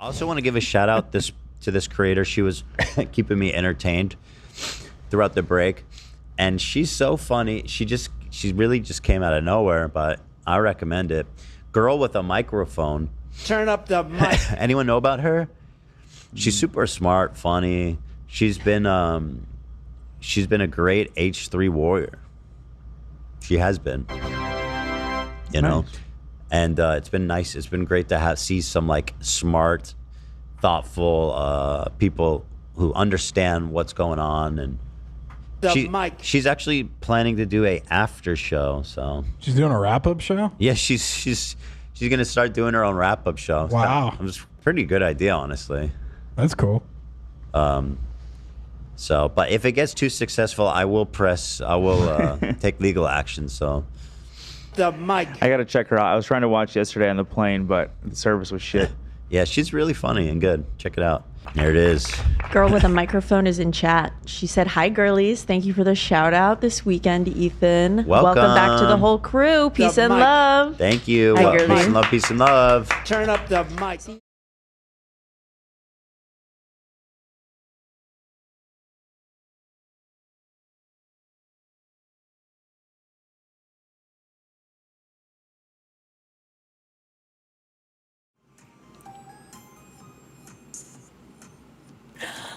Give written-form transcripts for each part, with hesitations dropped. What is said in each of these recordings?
I also want to give a shout out to this creator. She was keeping me entertained throughout the break, and she's so funny. She really just came out of nowhere, but I recommend it. Girl with a microphone. Turn up the mic. Anyone know about her? She's super smart, funny. She's been a great H3 warrior. She has been, you know, and it's been nice. It's been great to see some like smart, thoughtful people who understand what's going on. And she's actually planning to do a after show. So she's doing a wrap-up show. Yeah, she's gonna start doing her own wrap-up show. Wow, it was a pretty good idea, honestly. That's cool. So, but if it gets too successful, I will take legal action. So, the mic. I gotta check her out. I was trying to watch yesterday on the plane, but the service was shit. Yeah, she's really funny and good. Check it out. There it is. Girl with a microphone is in chat. She said, "Hi, girlies. Thank you for the shout out this weekend, Ethan. Welcome back to the whole crew. Peace and love." Thank you. Hi, Peace and love. Peace and love. Turn up the mic.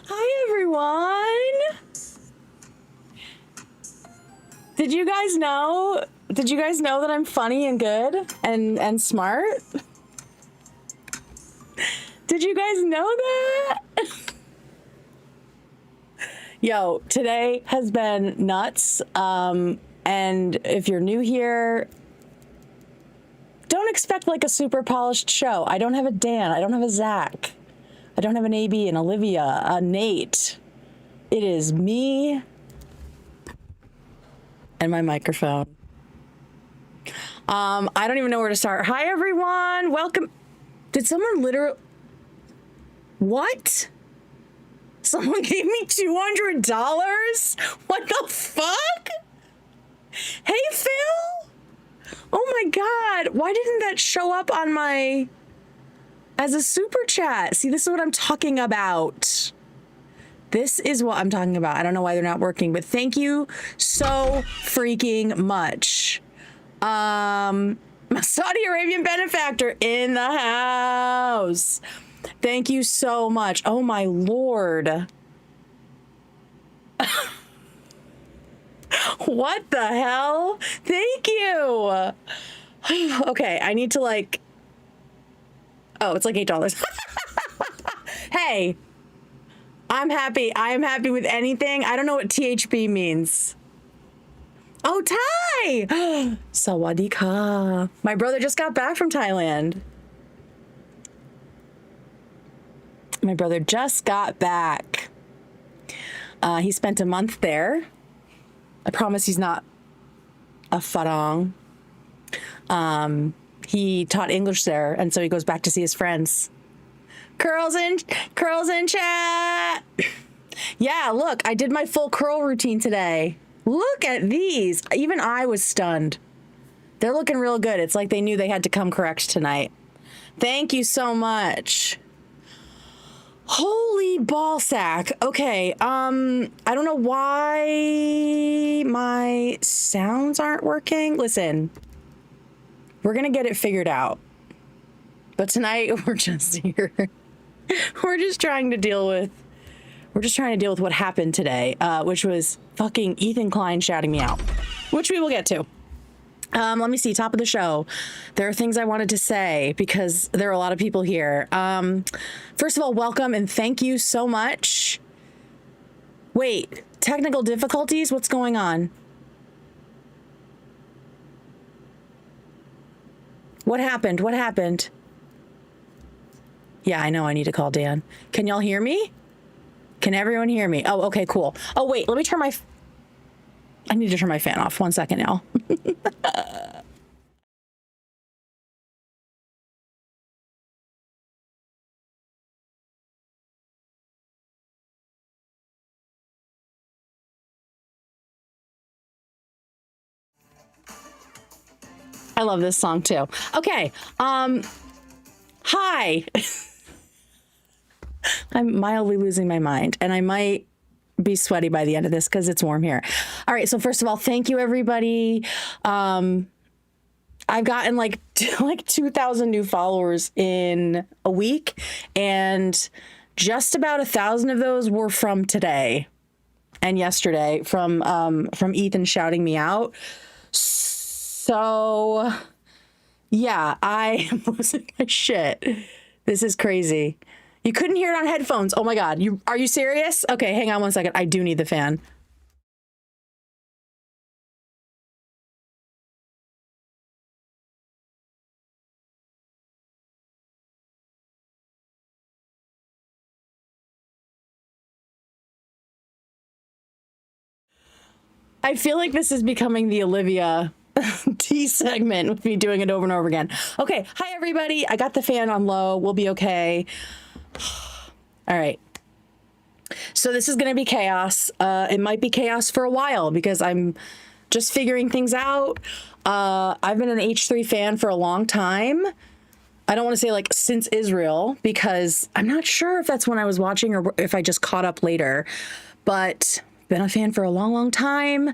Hi, everyone. Did you guys know that I'm funny and good and smart? Did you guys know that? Yo, today has been nuts. And if you're new here, don't expect like a super polished show. I don't have a Dan. I don't have a Zach. I don't have an AB, an Olivia, a Nate. It is me and my microphone. I don't even know where to start. Hi, everyone. Welcome. Did someone literally... What? Someone gave me $200? What the fuck? Hey, Phil? Oh, my God. Why didn't that show up on my... as a super chat? See, this is what I'm talking about. This is what I'm talking about. I don't know why they're not working, but thank you so freaking much. My Saudi Arabian benefactor in the house. Thank you so much. Oh my Lord. What the hell? Thank you. Okay, I need to like... Oh, it's like $8. Hey, I'm happy. I am happy with anything. I don't know what THB means. Oh, Thai! Sawadee ka. My brother just got back from Thailand. My brother just got back. He spent a month there. I promise he's not a farang. He taught English there, and so he goes back to see his friends. Curls in chat. Yeah, look, I did my full curl routine today. Look at these. Even I was stunned. They're looking real good. It's like they knew they had to come correct tonight. Thank you so much. Holy ball sack. Okay, I don't know why my sounds aren't working. Listen. We're going to get it figured out. But tonight, we're just here. We're just trying to deal with what happened today, which was fucking Ethan Klein shouting me out, which we will get to. Let me see, top of the show. There are things I wanted to say because there are a lot of people here. First of all, welcome and thank you so much. Wait, technical difficulties? What's going on? What happened? What happened? Yeah, I know I need to call Dan. Can y'all hear me? Can everyone hear me? Oh, okay, cool. Oh, wait, let me turn I need to turn my fan off. 1 second, y'all. I love this song too. Okay. Hi. I'm mildly losing my mind, and I might be sweaty by the end of this because it's warm here. All right. So first of all, thank you, everybody. I've gotten like 2,000 new followers in a week, and just about 1,000 of those were from today and yesterday from Ethan shouting me out. So yeah, I am losing my shit. This is crazy. You couldn't hear it on headphones. Oh my God. Are you serious? Okay, hang on one second. I do need the fan. I feel like this is becoming the Olivia T segment with me doing it over and over again. Okay. Hi, everybody. I got the fan on low. We'll be okay. All right. So this is going to be chaos. It might be chaos for a while because I'm just figuring things out. I've been an H3 fan for a long time. I don't want to say like since Israel because I'm not sure if that's when I was watching or if I just caught up later, but been a fan for a long, long time.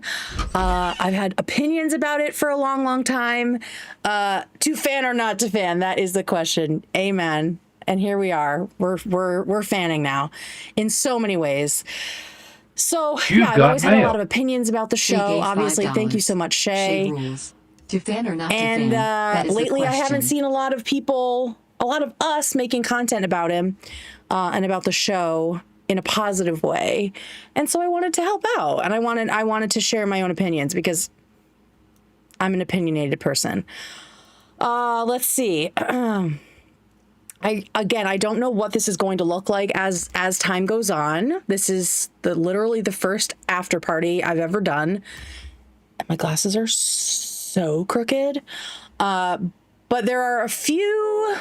I've had opinions about it for a long, long time. To fan or not to fan, that is the question. Amen. And here we are. We're fanning now in so many ways. So yeah, I've always had a lot of opinions about the show. Obviously, thank you so much, Shay. To fan or not to and fan? That is lately, the I haven't question. seen a lot of people, a lot of us making content about him and about the show in a positive way. And so I wanted to help out, and I wanted to share my own opinions because I'm an opinionated person. Let's see. I don't know what this is going to look like as time goes on. This is literally the first after party I've ever done. My glasses are so crooked. But there are a few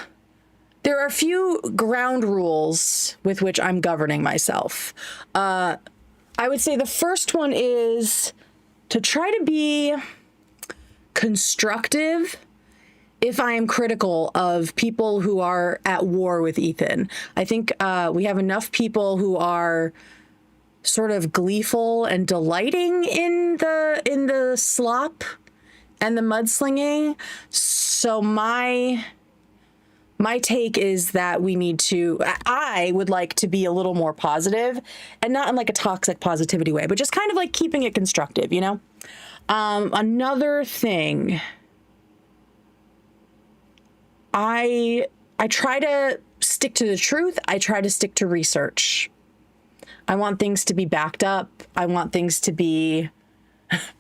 ground rules with which I'm governing myself. I would say the first one is to try to be constructive if I am critical of people who are at war with Ethan. I think we have enough people who are sort of gleeful and delighting in the slop and the mudslinging. So my take is that I would like to be a little more positive, and not in like a toxic positivity way, but just kind of like keeping it constructive, you know? Another thing, I try to stick to the truth. I try to stick to research. I want things to be backed up. I want things to be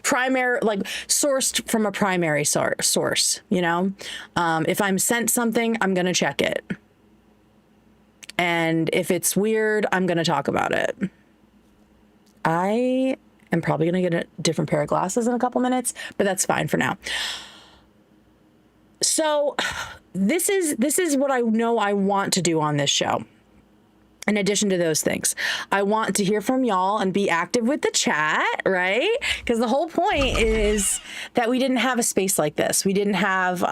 primary, like sourced from a primary source, you know? If I'm sent something, I'm going to check it. And if it's weird, I'm going to talk about it. I am probably going to get a different pair of glasses in a couple minutes, but that's fine for now. So this is what I know I want to do on this show. In addition to those things, I want to hear from y'all and be active with the chat, right? Because the whole point is that we didn't have a space like this. We didn't have,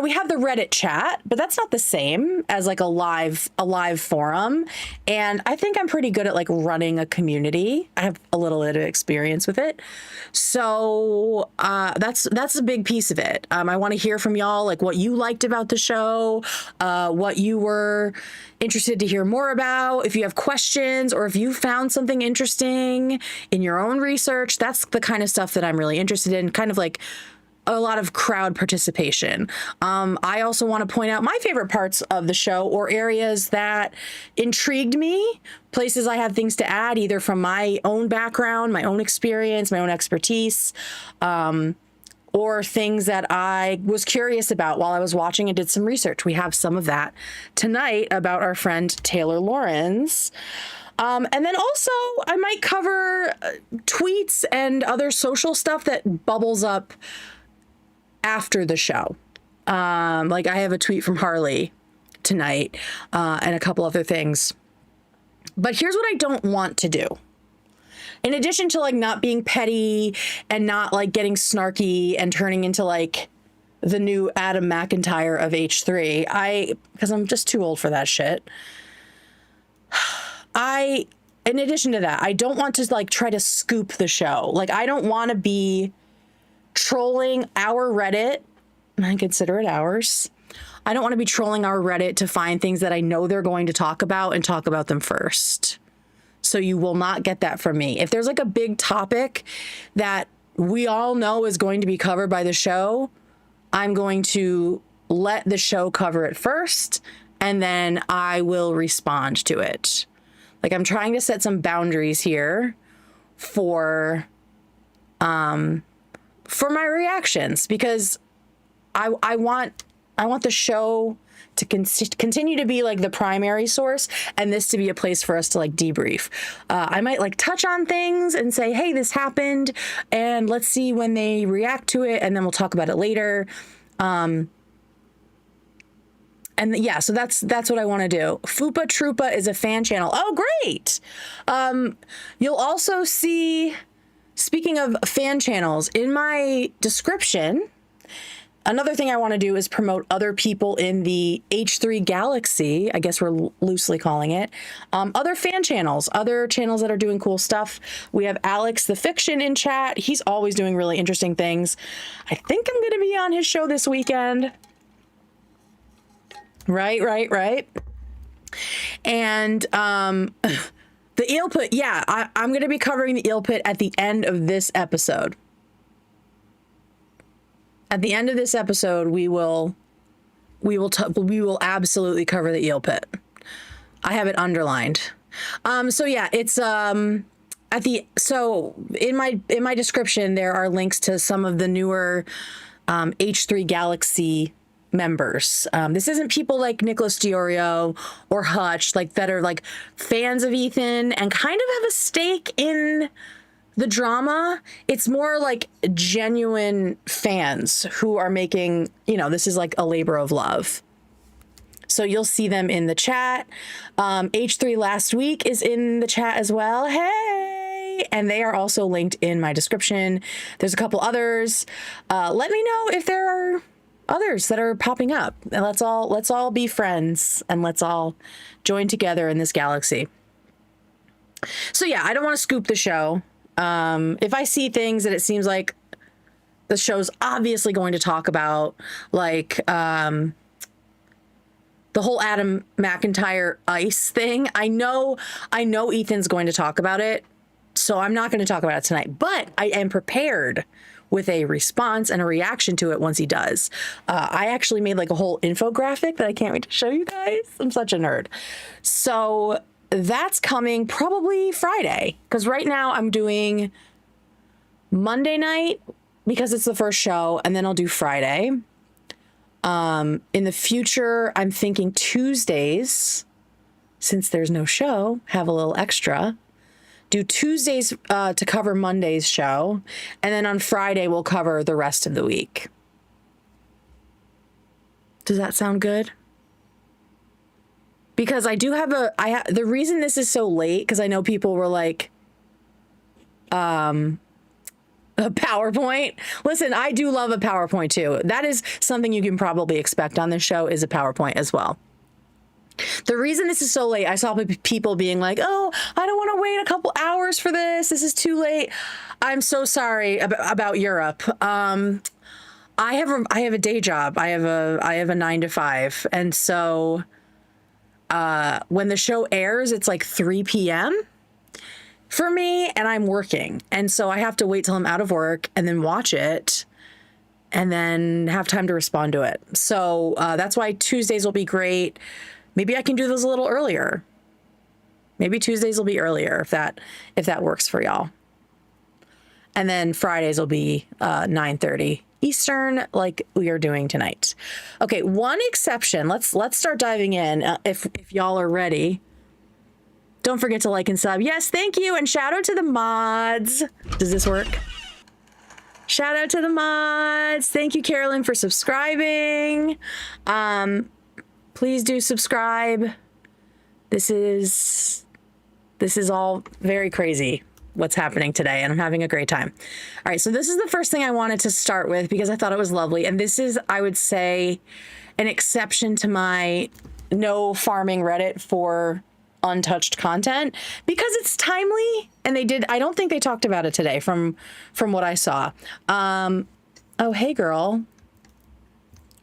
we have the Reddit chat, but that's not the same as like a live forum. And I think I'm pretty good at like running a community. I have a little bit of experience with it. So that's a big piece of it. I want to hear from y'all, like what you liked about the show, what you were interested to hear more about. If you have questions or if you found something interesting in your own research, that's the kind of stuff that I'm really interested in, kind of like a lot of crowd participation. I also want to point out my favorite parts of the show or areas that intrigued me, places I have things to add, either from my own background, my own experience, my own expertise, or things that I was curious about while I was watching and did some research. We have some of that tonight about our friend Taylor Lorenz. And then also I might cover tweets and other social stuff that bubbles up after the show. Like I have a tweet from Harley tonight, and a couple other things. But here's what I don't want to do. In addition to like not being petty and not like getting snarky and turning into like the new Adam McIntyre of H3. Because I'm just too old for that shit. In addition to that, I don't want to like try to scoop the show. Like, I don't want to be trolling our Reddit. I consider it ours. I don't want to be trolling our Reddit to find things that I know they're going to talk about and talk about them first. So you will not get that from me. If there's like a big topic that we all know is going to be covered by the show, I'm going to let the show cover it first, and then I will respond to it. Like, I'm trying to set some boundaries here for my reactions, because I want the show to continue to be like the primary source, and this to be a place for us to like debrief. I might like touch on things and say, hey, this happened, and let's see when they react to it, and then we'll talk about it later. And yeah, so that's what I want to do. Fupa Troopa is a fan channel. Oh, great. You'll also see, speaking of fan channels, in my description, another thing I want to do is promote other people in the H3 Galaxy, I guess we're loosely calling it, other fan channels, other channels that are doing cool stuff. We have Alex the Fiction in chat. He's always doing really interesting things. I think I'm going to be on his show this weekend. Right. And the eel pit, yeah, I'm going to be covering the eel pit at the end of this episode. At the end of this episode, we will absolutely cover the eel pit. I have it underlined. So yeah, it's so in my description there are links to some of the newer H3 Galaxy members. This isn't people like Nicholas Diorio or Hutch, like that are like fans of Ethan and kind of have a stake in the drama. It's more like genuine fans who are making, this is like a labor of love. So you'll see them in the chat. H3 Last Week is in the chat as well. Hey! And they are also linked in my description. There's a couple others. Let me know if there are others that are popping up, and let's all be friends, and let's all join together in this galaxy. So yeah, I don't want to scoop the show. If I see things that it seems like the show's obviously going to talk about, like the whole Adam McIntyre ice thing, I know Ethan's going to talk about it, so I'm not going to talk about it tonight, but I am prepared with a response and a reaction to it once he does. I actually made like a whole infographic that I can't wait to show you guys. I'm such a nerd. So that's coming probably Friday, because right now I'm doing Monday night because it's the first show, and then I'll do Friday. In the future, I'm thinking Tuesdays, since there's no show, have a little extra. Do Tuesdays to cover Monday's show, and then on Friday we'll cover the rest of the week. Does that sound good? Because I do have the reason this is so late, because I know people were like, a PowerPoint. Listen, I do love a PowerPoint too. That is something you can probably expect on this show, is a PowerPoint as well. The reason this is so late, I saw people being like, oh, I don't want to wait a couple hours for this. This is too late. I'm so sorry about Europe. I have a day job. I have a 9 to 5. And so when the show airs, it's like 3 p.m. for me, and I'm working. And so I have to wait till I'm out of work and then watch it and then have time to respond to it. So that's why Tuesdays will be great. Maybe I can do those a little earlier. Maybe Tuesdays will be earlier if that works for y'all. And then Fridays will be 9:30 Eastern, like we are doing tonight. Okay, one exception. Let's start diving in. If y'all are ready. Don't forget to like and sub. Yes, thank you, and shout out to the mods. Does this work? Shout out to the mods. Thank you, Carolyn, for subscribing. Please do subscribe. This is all very crazy. what's happening today, and I'm having a great time. All right, so this is the first thing I wanted to start with because I thought it was lovely, and this is, I would say, an exception to my no farming Reddit for untouched content because it's timely, and they did. I don't think they talked about it today from what I saw. Oh, hey girl,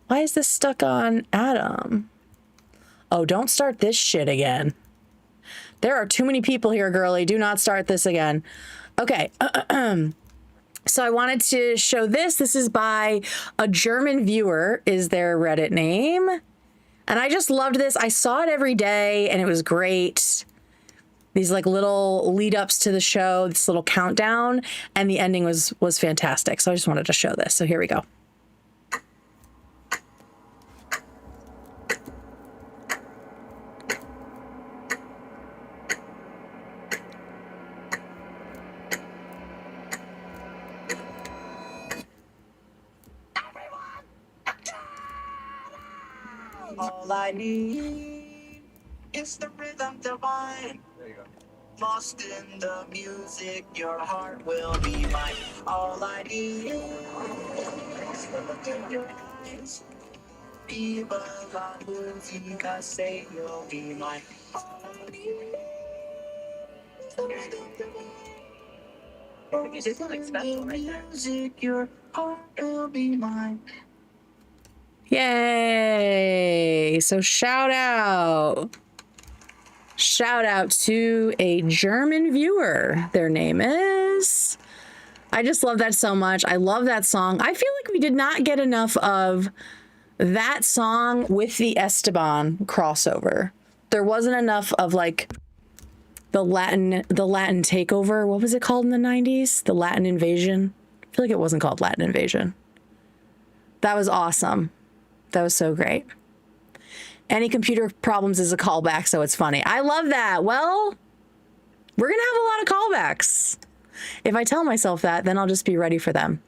why is this stuck on Adam? Oh, don't start this shit again. There are too many people here, girlie. Do not start this again. Okay. So I wanted to show this. This is by a German viewer, is their Reddit name. And I just loved this. I saw it every day and it was great. These like little lead ups to the show, this little countdown, and the ending was fantastic. So I just wanted to show this. So here we go. All I need is the rhythm divine. There you go. Lost in the music, your heart will be mine. All I need is the look in your eyes. Viva la musica, say you'll be mine. All I need is the rhythm divine. It's like special right there. Music, your heart will be mine. Yay! So shout out to a German viewer. Their name is. I just love that so much. I love that song. I feel like we did not get enough of that song with the Esteban crossover. There wasn't enough of like the Latin takeover. What was it called in the 90s? The Latin invasion. I feel like it wasn't called Latin invasion. That was awesome. That was so great. Any computer problems is a callback, so it's funny. I love that. Well, we're going to have a lot of callbacks. If I tell myself that, then I'll just be ready for them.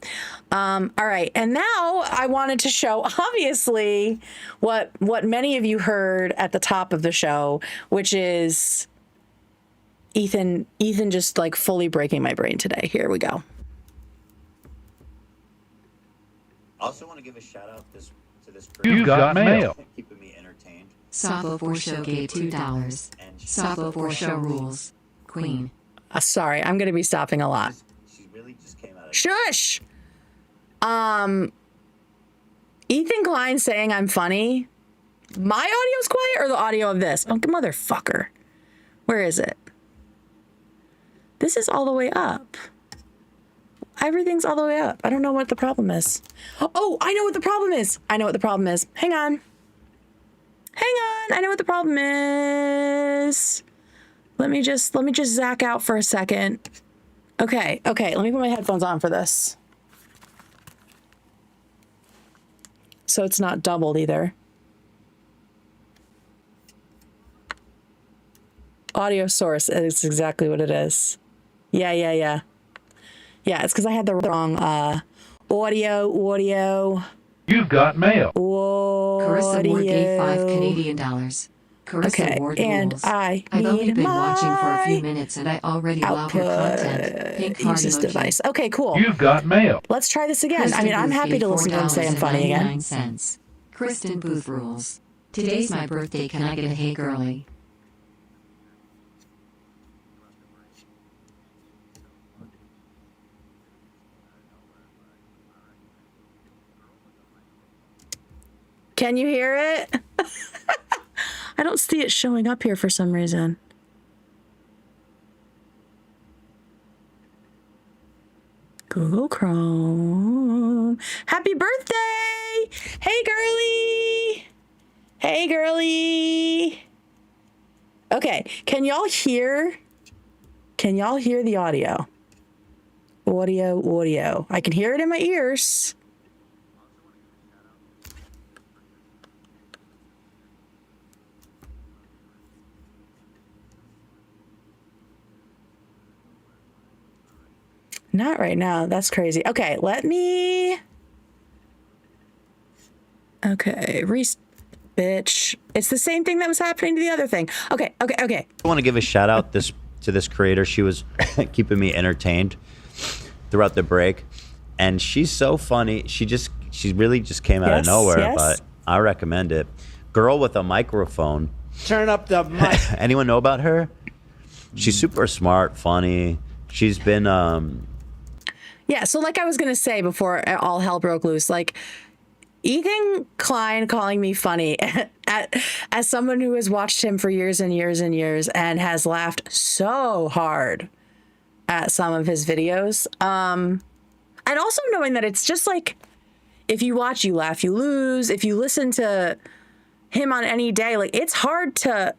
All right. And now I wanted to show, obviously, what many of you heard at the top of the show, which is Ethan just like fully breaking my brain today. Here we go. I also want to give a shout out to this You've got mail. Keeping me entertained. Sabo for show gave $2. Sabo for show rules. Queen. Sorry, I'm going to be stopping a lot. She really just came out of Shush! Ethan Klein saying I'm funny. My audio's quiet or the audio of this? Oh, motherfucker. Where is it? This is all the way up. Everything's all the way up. I don't know what the problem is. Oh, I know what the problem is. I know what the problem is. Hang on. I know what the problem is. Let me just zack out for a second. Okay. Let me put my headphones on for this. So it's not doubled either. Audio source is exactly what it is. Yeah. Yeah, it's because I had the wrong audio. You've got mail. Carissa Ward gave $5 Carissa okay, Ward and rules. I've only been watching for a few minutes and I already love her content. Pink heart use this emoji. device. Okay, cool. You've got mail. Let's try this again. Kristen I mean, I'm Booth happy gave to listen to him say I'm funny again. $4.99. Kristen Booth rules. Today's my birthday. Can I get a hey girlie? Can you hear it? I don't see it showing up here for some reason. Google Chrome. Happy birthday! Hey, girlie! Hey, girlie! Okay, can y'all hear the audio? Audio. I can hear it in my ears. Not right now. That's crazy. Okay, let me... Okay, bitch. It's the same thing that was happening to the other thing. Okay. I want to give a shout out to to this creator. She was keeping me entertained throughout the break, and she's so funny. She really just came out of nowhere, but I recommend it. Girl with a microphone. Turn up the mic. Anyone know about her? She's super smart, funny. She's been Yeah, so like I was gonna say before all hell broke loose, like Ethan Klein calling me funny as someone who has watched him for years and years and years and has laughed so hard at some of his videos. And also knowing that it's just like, if you watch, you laugh, you lose. If you listen to him on any day, like it's hard to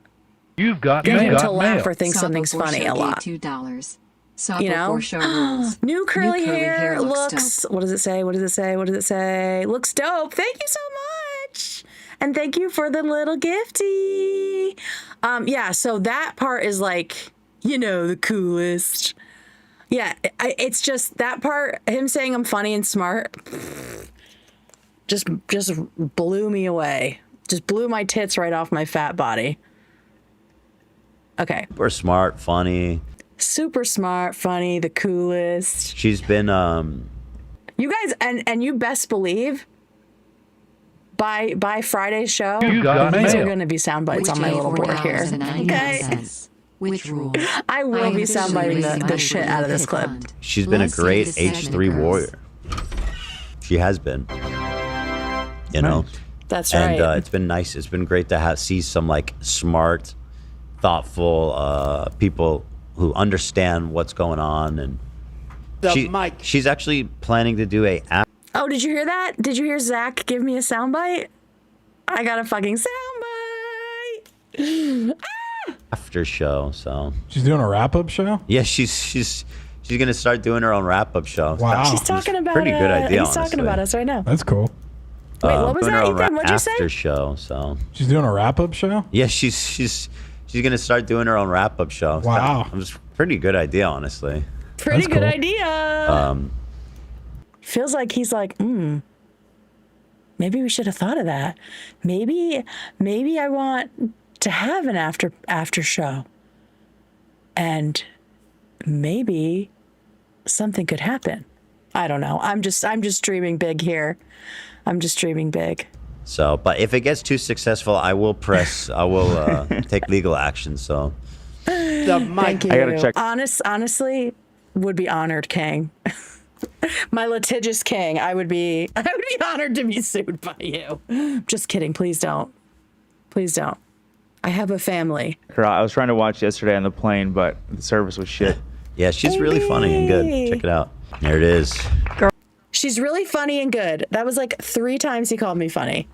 get him to laugh or think something's funny a lot. $2. You know, show rules. New curly hair looks. What does it say? What does it say? What does it say? Looks dope. Thank you so much, and thank you for the little gifty. Yeah. So that part is like, you know, the coolest. Yeah. It's just that part. Him saying I'm funny and smart. Just blew me away. Just blew my tits right off my fat body. Okay. super smart, funny. Super smart, funny, the coolest. She's been You guys, and you best believe by Friday's show, You got these are mail. going to be sound bites on my little board here. Okay. Which rule? I will be sound biting the shit out of this clip. she's been a great H3 warrior. She has been. You know? That's right. And it's been nice. It's been great to see some like smart, thoughtful people who understand what's going on, and she's actually planning to do a Oh, did you hear that? Did you hear Zach give me a soundbite? I got a fucking soundbite. after show. So She's doing a wrap-up show? yeah, she's gonna start doing her own wrap-up show. Wow. She's talking about pretty good idea. He's talking about us right now. That's cool. Wait, what was doing that, her own Ethan? What'd you say? after show. So She's doing a wrap-up show? yeah, she's gonna start doing her own wrap-up show. Wow. It was pretty good idea, honestly. Pretty That's good cool. idea. Feels like he's like, maybe we should have thought of that. Maybe I want to have an after show. And maybe something could happen. I don't know. I'm just dreaming big here. I'm just dreaming big. So, but if it gets too successful, I will take legal action. So The mic. Thank you. I gotta check. Honestly, would be honored, King. My litigious king. I would be honored to be sued by you. Just kidding. Please don't. Please don't. I have a family. I was trying to watch yesterday on the plane, but the service was shit. yeah, she's really funny and good. Check it out. There it is. She's really funny and good. That was like 3 times he called me funny.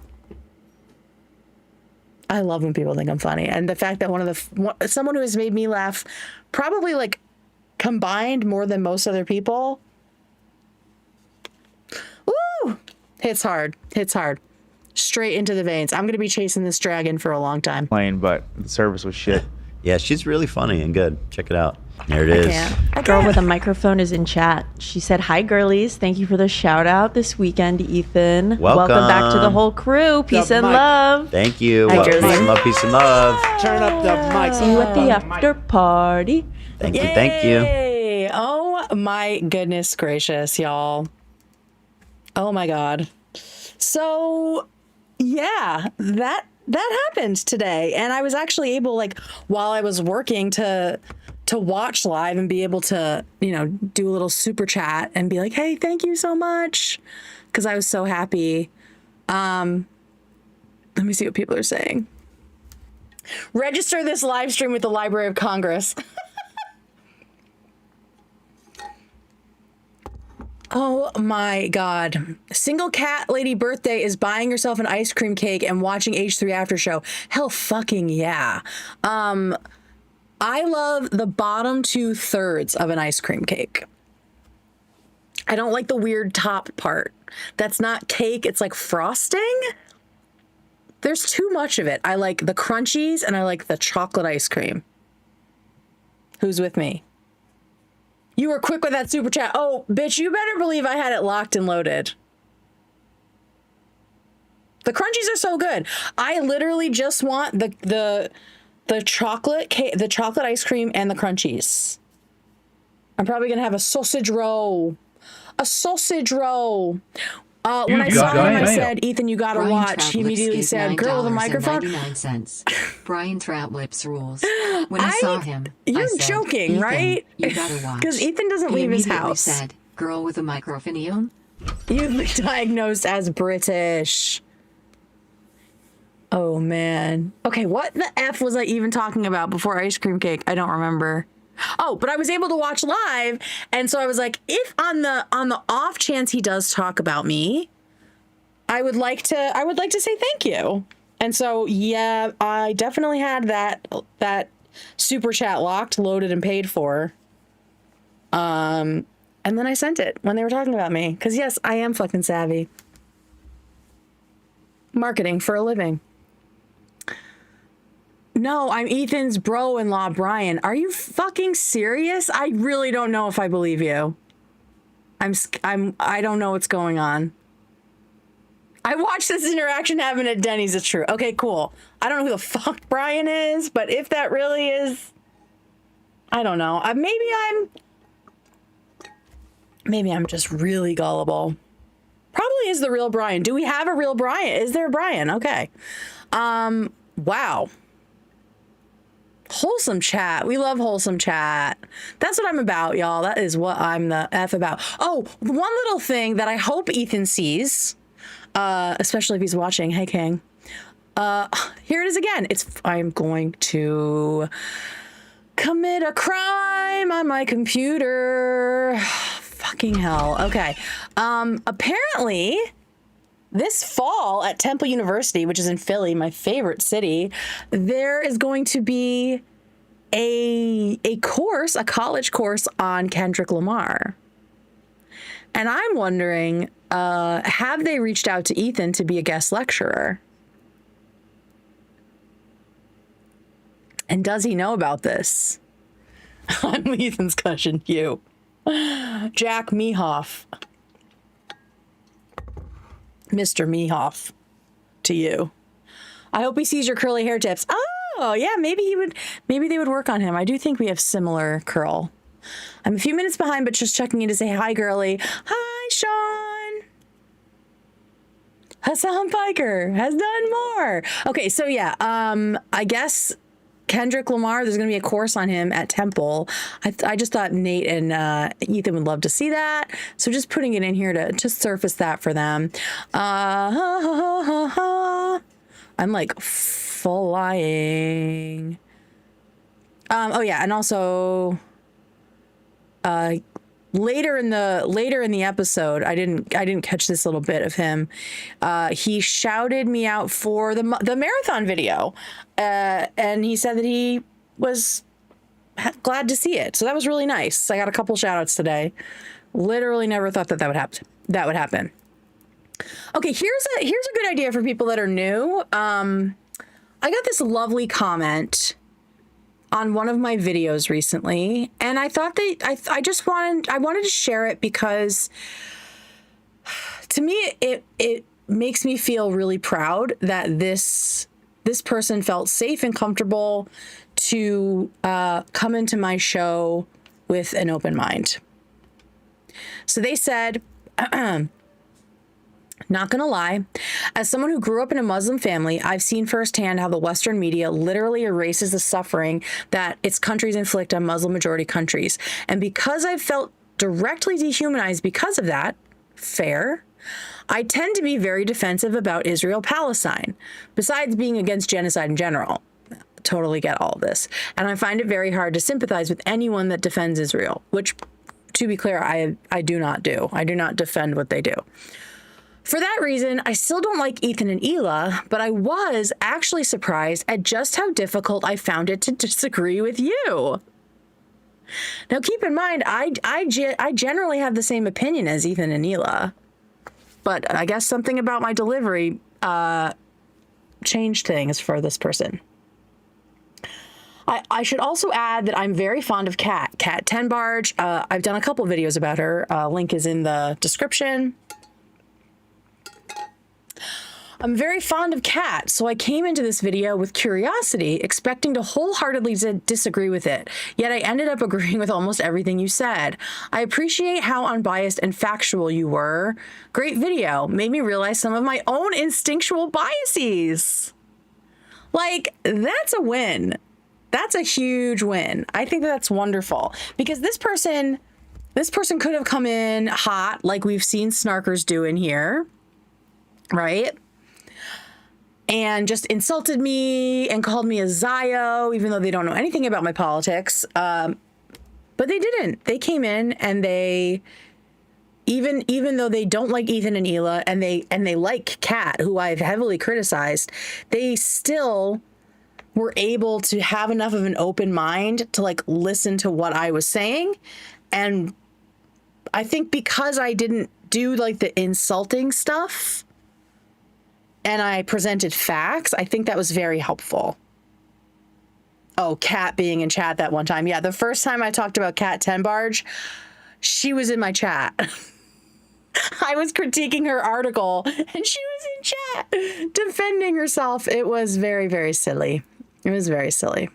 I love when people think I'm funny. And the fact that someone who has made me laugh probably like combined more than most other people. Woo! Hits hard. Straight into the veins. I'm going to be chasing this dragon for a long time. Plane, but the service was shit. Yeah, she's really funny and good. Check it out. There it is. Girl with a microphone is in chat. She said, "Hi, girlies. Thank you for the shout out this weekend, Ethan. Welcome. back to the whole crew. Peace The and mic. love. Thank you. Hi, Peace Jersey. and love. Peace and love. Turn up the mic. See you at the after party." Thank you. Thank you. Yay! Oh my goodness gracious, y'all. Oh my God. So yeah, that happened today. And I was actually able, like, while I was working to watch live and be able to, do a little super chat and be like, hey, thank you so much. Because I was so happy. Let me see what people are saying. Register this live stream with the Library of Congress. Oh my God. Single cat lady birthday is buying yourself an ice cream cake and watching H3 after show. Hell fucking yeah. I love the bottom 2/3 of an ice cream cake. I don't like the weird top part. That's not cake, it's like frosting. There's too much of it. I like the crunchies and I like the chocolate ice cream. Who's with me? You were quick with that super chat. Oh, bitch, you better believe I had it locked and loaded. The crunchies are so good. I literally just want the the chocolate cake, the chocolate ice cream, and the crunchies. I'm probably gonna have a sausage roll. A sausage roll. When I saw him, I said, "Ethan, you gotta watch." He immediately said, "Girl with a microphone." Brian Troutlips rules. When I saw him, you're I said, joking, "Ethan, right? You gotta watch." Because Ethan doesn't He leave his immediately house. Said, "Girl with a microphone." You've been diagnosed as British. Oh man. Okay, what the F was I even talking about before ice cream cake? I don't remember. Oh, but I was able to watch live, and so I was like, if on the off chance he does talk about me, I would like to say thank you. And so yeah, I definitely had that super chat locked, loaded, and paid for. And then I sent it when they were talking about me, because yes, I am fucking savvy. Marketing for a living. No, I'm Ethan's bro-in-law, Brian. Are you fucking serious? I really don't know if I believe you. I don't know what's going on. I watched this interaction happen at Denny's. It's true. Okay, cool. I don't know who the fuck Brian is, but if that really is, I don't know. Maybe I'm just really gullible. Probably is the real Brian. Do we have a real Brian? Is there a Brian? Okay. Wow. Wholesome chat. We love wholesome chat. That's what I'm about, y'all. That is what I'm the F about. Oh, one little thing that I hope Ethan sees, especially if he's watching. Hey, King. Here it is again. I'm going to commit a crime on my computer. Fucking hell. Okay. Apparently, this fall at Temple University, which is in Philly, my favorite city, there is going to be a college course on Kendrick Lamar. And I'm wondering, have they reached out to Ethan to be a guest lecturer? And does he know about this? I'm Ethan's cousin, you. Jack Mehoff. Mr. Mehoff, to you. I hope he sees your curly hair tips. Oh, yeah, maybe they would work on him. I do think we have similar curl. I'm a few minutes behind, but just checking in to say hi, girly. Hi, Sean. Hassan Piker has done more. Okay, so yeah, I guess Kendrick Lamar, there's going to be a course on him at Temple. I just thought Nate and Ethan would love to see that. So just putting it in here to just surface that for them. I'm like flying. Oh yeah, and also later in the episode, I didn't catch this little bit of him. He shouted me out for the marathon video, and he said that he was glad to see it. So that was really nice. I got a couple shout outs today. Literally never thought that would happen. Okay, here's a good idea for people that are new. I got this lovely comment on one of my videos recently, and I thought that I wanted to share it because to me it makes me feel really proud that this person felt safe and comfortable to come into my show with an open mind. So they said, not gonna lie, as someone who grew up in a Muslim family, I've seen firsthand how the Western media literally erases the suffering that its countries inflict on Muslim majority countries. And because I've felt directly dehumanized because of that, fair, I tend to be very defensive about Israel-Palestine, besides being against genocide in general. Totally get all of this. And I find it very hard to sympathize with anyone that defends Israel, which, to be clear, I do not do. I do not defend what they do. For that reason, I still don't like Ethan and Hila, but I was actually surprised at just how difficult I found it to disagree with you. Now, keep in mind, I generally have the same opinion as Ethan and Hila, but I guess something about my delivery changed things for this person. I should also add that I'm very fond of Kat 10 Barge. I've done a couple videos about her. Link is in the description. I'm very fond of Cat, so I came into this video with curiosity, expecting to wholeheartedly disagree with it. Yet I ended up agreeing with almost everything you said. I appreciate how unbiased and factual you were. Great video. Made me realize some of my own instinctual biases. Like, that's a win. That's a huge win. I think that's wonderful because this person could have come in hot like we've seen snarkers do in here, right? And just insulted me and called me a Zio, even though they don't know anything about my politics. But they didn't. They came in and they, even though they don't like Ethan and Hila and they like Kat, who I've heavily criticized, they still were able to have enough of an open mind to like listen to what I was saying. And I think because I didn't do like the insulting stuff and I presented facts, I think that was very helpful. Oh, Kat being in chat that one time. Yeah, the first time I talked about Kat Tenbarge, she was in my chat. I was critiquing her article and she was in chat defending herself. It was very, very silly. It was very silly.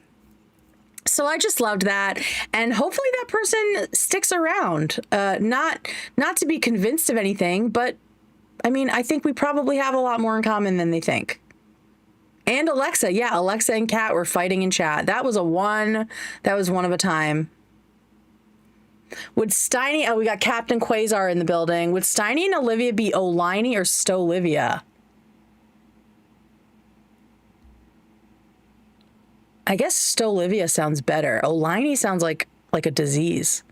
So I just loved that. And hopefully that person sticks around. Not to be convinced of anything, but I mean, I think we probably have a lot more in common than they think. And Alexa. Yeah, Alexa and Kat were fighting in chat. That was one of a time. Would Steiny, oh, we got Captain Quasar in the building. Would Steiny and Olivia be Oliney or Stolivia? I guess Stolivia sounds better. Oliney sounds like a disease.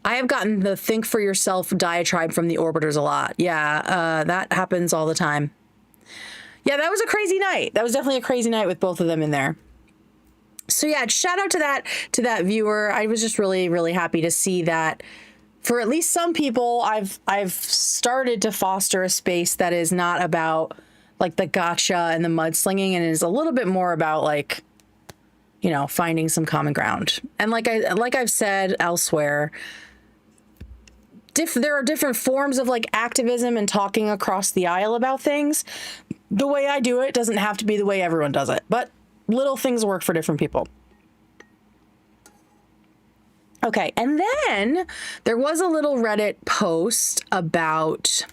I have gotten the think for yourself diatribe from the Orbiters a lot. Yeah, that happens all the time. Yeah, that was a crazy night. That was definitely a crazy night with both of them in there. So yeah, shout out to that viewer. I was just really, really happy to see that for at least some people, I've started to foster a space that is not about like the gotcha and the mudslinging and is a little bit more about like, you know, finding some common ground. And like I've said elsewhere, there are different forms of like activism and talking across the aisle about things. The way I do it doesn't have to be the way everyone does it, but little things work for different people. Okay, and then there was a little Reddit post about...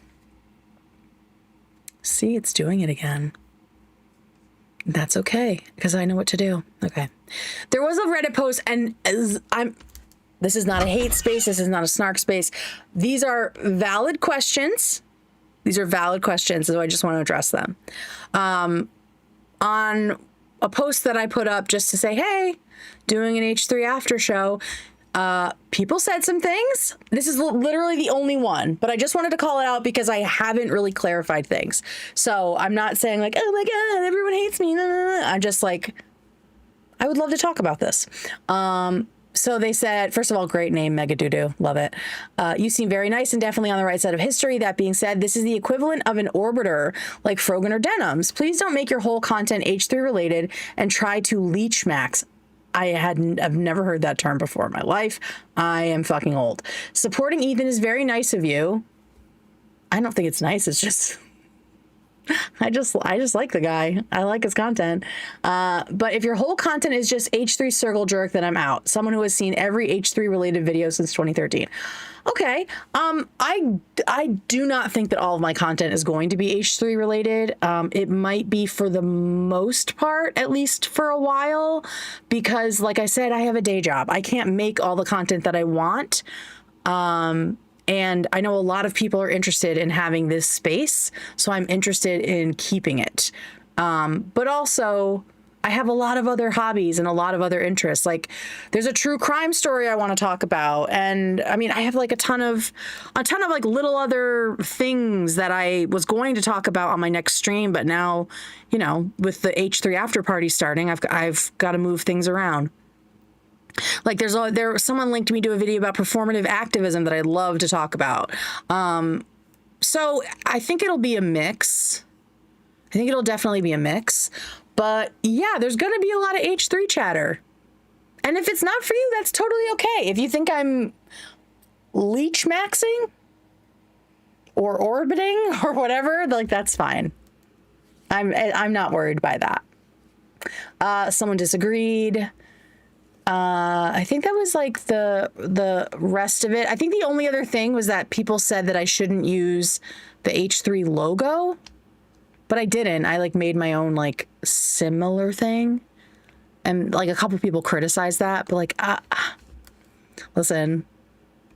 See, it's doing it again. That's okay, because I know what to do. Okay. There was a Reddit post, and this is not a hate space. This is not a snark space. These are valid questions. So I just want to address them. On a post that I put up just to say, hey, doing an H3 after show. People said some things. This is literally the only one, but I just wanted to call it out because I haven't really clarified things. So I'm not saying like, oh my God, everyone hates me. I'm just like, I would love to talk about this. So they said, first of all, great name, Mega Doodoo. Love it. You seem very nice and definitely on the right side of history. That being said, this is the equivalent of an orbiter like Frogan or Denims. Please don't make your whole content H3 related and try to leech max. I've never heard that term before in my life. I am fucking old. Supporting Ethan is very nice of you. I don't think it's nice. It's just, I just like the guy. I like his content. But if your whole content is just H3 circle jerk, then I'm out. Someone who has seen every H3 related video since 2013. Okay. I do not think that all of my content is going to be H3 related. It might be for the most part, at least for a while, because like I said, I have a day job. I can't make all the content that I want. And I know a lot of people are interested in having this space, so I'm interested in keeping it. But also, I have a lot of other hobbies and a lot of other interests. Like, there's a true crime story I want to talk about, and I mean, I have like a ton of like little other things that I was going to talk about on my next stream, but now, you know, with the H3 after party starting, I've got to move things around. Like someone linked me to a video about performative activism that I'd love to talk about. So I think it'll be a mix. I think it'll definitely be a mix. But yeah, there's going to be a lot of H3 chatter. And if it's not for you, that's totally okay. If you think I'm leech maxing or orbiting or whatever, like that's fine. I'm not worried by that. Someone disagreed. I think that was like the rest of it. I think the only other thing was that people said that I shouldn't use the H3 logo, but I didn't. I like made my own like similar thing, and like a couple people criticized that, but like, listen,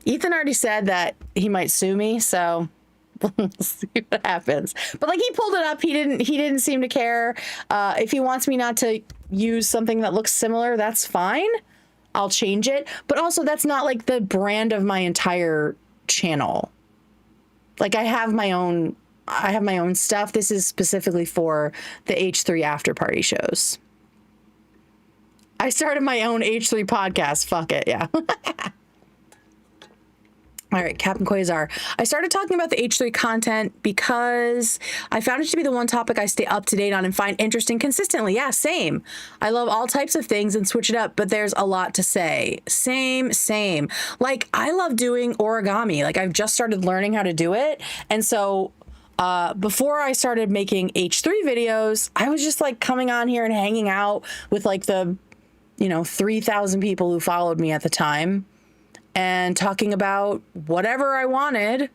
Ethan already said that he might sue me, so we'll see what happens. But like he pulled it up. He didn't seem to care. If he wants me not to use something that looks similar, that's fine. I'll change it. But also that's not like the brand of my entire channel. Like I have my own stuff. This is specifically for the H3 after party shows. I started my own H3 podcast. Fuck it. Yeah. All right, Captain Quasar. I started talking about the H3 content because I found it to be the one topic I stay up to date on and find interesting consistently. Yeah, same. I love all types of things and switch it up, but there's a lot to say. Same. Like, I love doing origami. Like, I've just started learning how to do it. And so before I started making H3 videos, I was just like coming on here and hanging out with like the, 3,000 people who followed me at the time, and talking about whatever I wanted,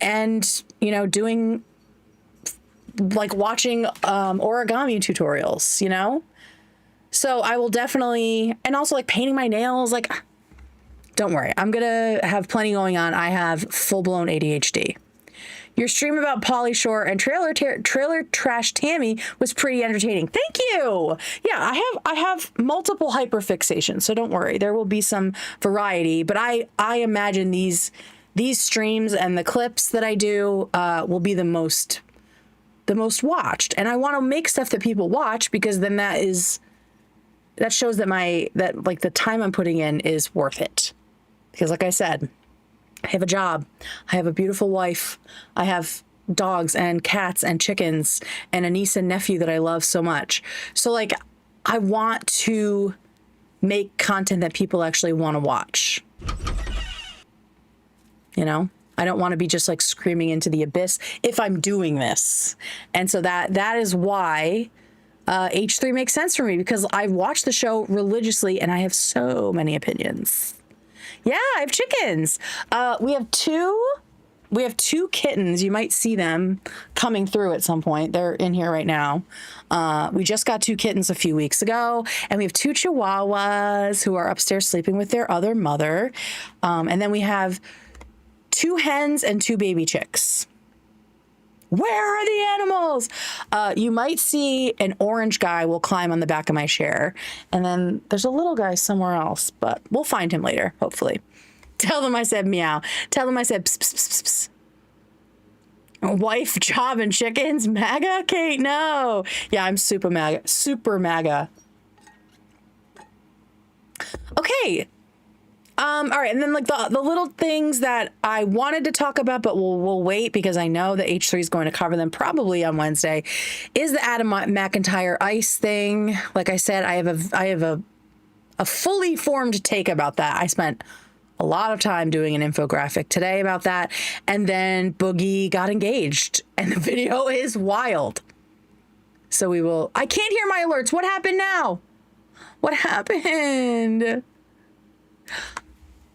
and, doing, like, watching origami tutorials, So I will definitely, and also, like, painting my nails, like, don't worry. I'm going to have plenty going on. I have full-blown ADHD. Your stream about Pauly Shore and trailer trash Tammy was pretty entertaining. Thank you. Yeah, I have multiple hyperfixations, so don't worry. There will be some variety, but I imagine these streams and the clips that I do will be the most watched. And I want to make stuff that people watch, because then that shows that like the time I'm putting in is worth it. Because like I said, I have a job. I have a beautiful wife. I have dogs and cats and chickens and a niece and nephew that I love so much. So like, I want to make content that people actually want to watch. I don't want to be just like screaming into the abyss if I'm doing this. And so that is why H3 makes sense for me, because I've watched the show religiously and I have so many opinions. Yeah, I have chickens. We have two kittens. You might see them coming through at some point. They're in here right now. We just got 2 kittens a few weeks ago, and we have 2 chihuahuas who are upstairs sleeping with their other mother. And then we have 2 hens and 2 baby chicks. Where are the animals? You might see an orange guy will climb on the back of my chair. And then there's a little guy somewhere else, but we'll find him later, hopefully. Tell them I said meow. Tell them I said pss, pss, pss, pss. Wife, job, and chickens? MAGA? Kate, no. Yeah, I'm super MAGA. Super MAGA. Okay. All right, and then like the little things that I wanted to talk about, but we'll wait because I know that H3 is going to cover them probably on Wednesday, is the Adam McIntyre ice thing. Like I said, I have a fully formed take about that. I spent a lot of time doing an infographic today about that, and then Boogie got engaged, and the video is wild. So we will. I can't hear my alerts. What happened now? What happened?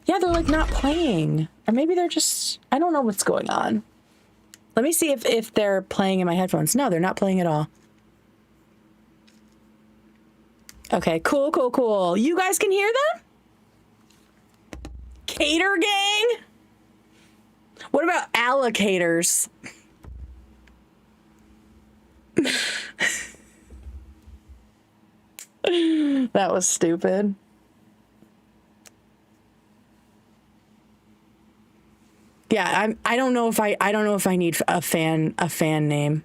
Yeah, they're like not playing. Or maybe they're just, I don't know what's going on. Let me see if they're playing in my headphones. No, they're not playing at all. Okay, cool. You guys can hear them? Cater gang? What about allocators? That was stupid. Yeah, I don't know if I need a fan name.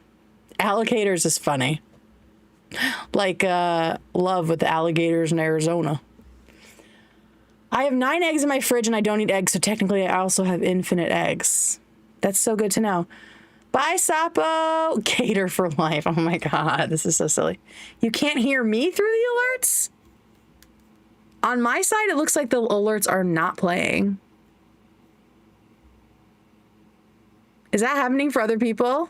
Allocators is funny. Like love with the alligators in Arizona. I have 9 eggs in my fridge and I don't eat eggs, so technically I also have infinite eggs. That's so good to know. Bye, Sapo. Cater for life. Oh my god, this is so silly. You can't hear me through the alerts? On my side, it looks like the alerts are not playing. Is that happening for other people?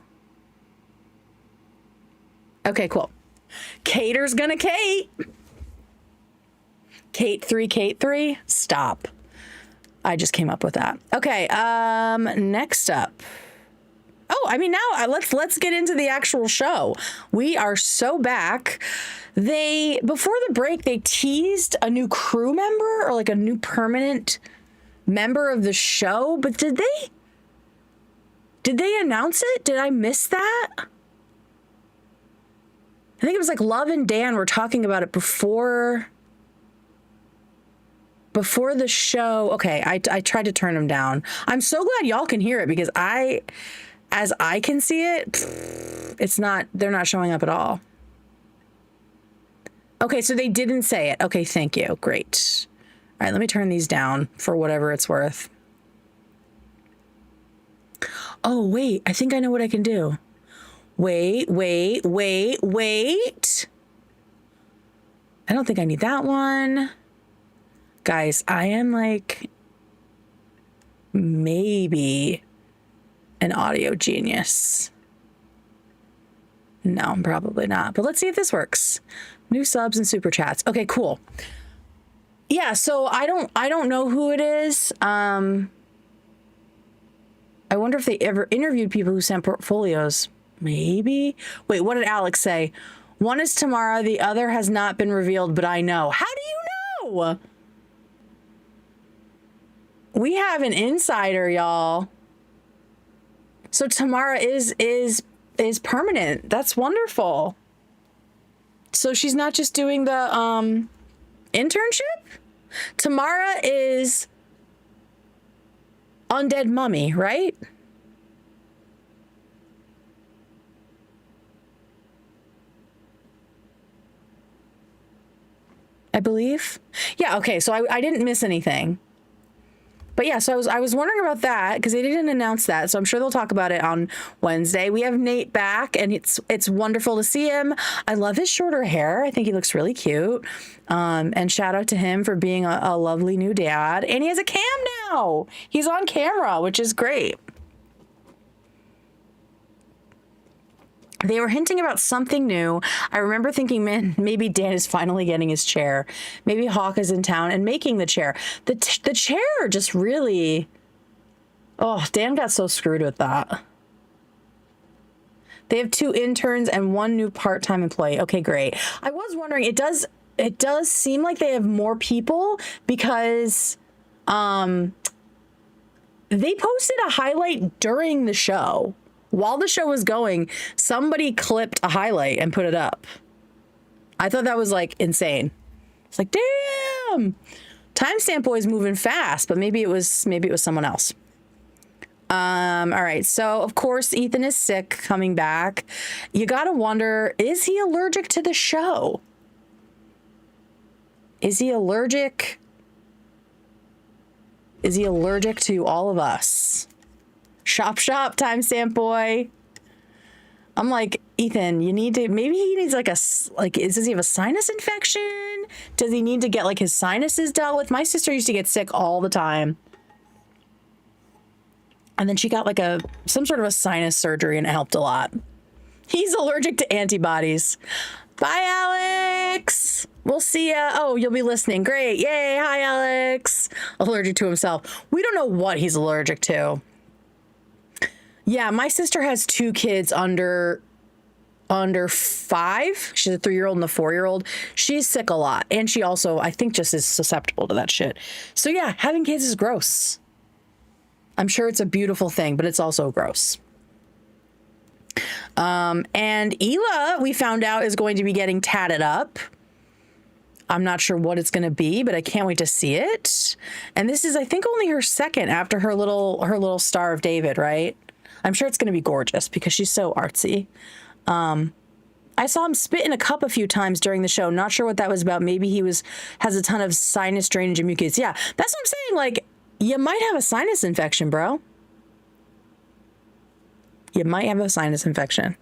Okay, cool. Cater's gonna Kate. Kate 3. Stop. I just came up with that. Okay, next up. Oh, I mean, now let's get into the actual show. We are so back. Before the break, they teased a new crew member or like a new permanent member of the show, but did they announce it? Did I miss that? I think it was like Love and Dan were talking about it before the show. Okay, I tried to turn them down. I'm so glad y'all can hear it because as I can see it, they're not showing up at all. Okay, so they didn't say it. Okay, thank you. Great. All right, let me turn these down for whatever it's worth. Oh, wait, I think I know what I can do. Wait. I don't think I need that one. Guys, I am like maybe an audio genius. No, I'm probably not. But let's see if this works. New subs and super chats. Okay, cool. Yeah, so I don't know who it is. I wonder if they ever interviewed people who sent portfolios. Maybe. Wait, what did Alex say? One is Tamara, the other has not been revealed, but I know. How do you know? We have an insider, y'all. So Tamara is permanent. That's wonderful. So she's not just doing the internship? Tamara is Undead Mummy, right? I believe. Yeah, okay, so I didn't miss anything. But yeah, so I was wondering about that because they didn't announce that. So I'm sure they'll talk about it on Wednesday. We have Nate back and it's wonderful to see him. I love his shorter hair. I think he looks really cute. And shout out to him for being a lovely new dad. And he has a cam now. He's on camera, which is great. They were hinting about something new. I remember thinking, man, maybe Dan is finally getting his chair. Maybe Hawk is in town and making the chair. The chair just really... Oh, Dan got so screwed with that. They have 2 interns and 1 new part-time employee. Okay, great. I was wondering, it does seem like they have more people because they posted a highlight during the show. While the show was going, somebody clipped a highlight and put it up. I thought that was like insane. It's like, damn, Timestamp Boy's moving fast, but maybe it was someone else. All right. So of course, Ethan is sick coming back. You got to wonder, is he allergic to the show? Is he allergic? Is he allergic to all of us? Shop, Timestamp Boy. I'm like, Ethan, you need to, maybe he needs does he have a sinus infection? Does he need to get like his sinuses dealt with? My sister used to get sick all the time. And then she got like some sort of a sinus surgery and it helped a lot. He's allergic to antibodies. Bye, Alex. We'll see ya. Oh, you'll be listening. Great. Yay. Hi, Alex. Allergic to himself. We don't know what he's allergic to. Yeah, my sister has 2 kids under 5. She's a 3-year-old and a 4-year-old. She's sick a lot. And she also, I think, just is susceptible to that shit. So yeah, having kids is gross. I'm sure it's a beautiful thing, but it's also gross. And Hila, we found out, is going to be getting tatted up. I'm not sure what it's going to be, but I can't wait to see it. And this is, I think, only her second after her little Star of David, right? I'm sure it's going to be gorgeous because she's so artsy. I saw him spit in a cup a few times during the show. Not sure what that was about. Maybe he has a ton of sinus drainage and mucus. Yeah, that's what I'm saying. Like, you might have a sinus infection, bro. You might have a sinus infection.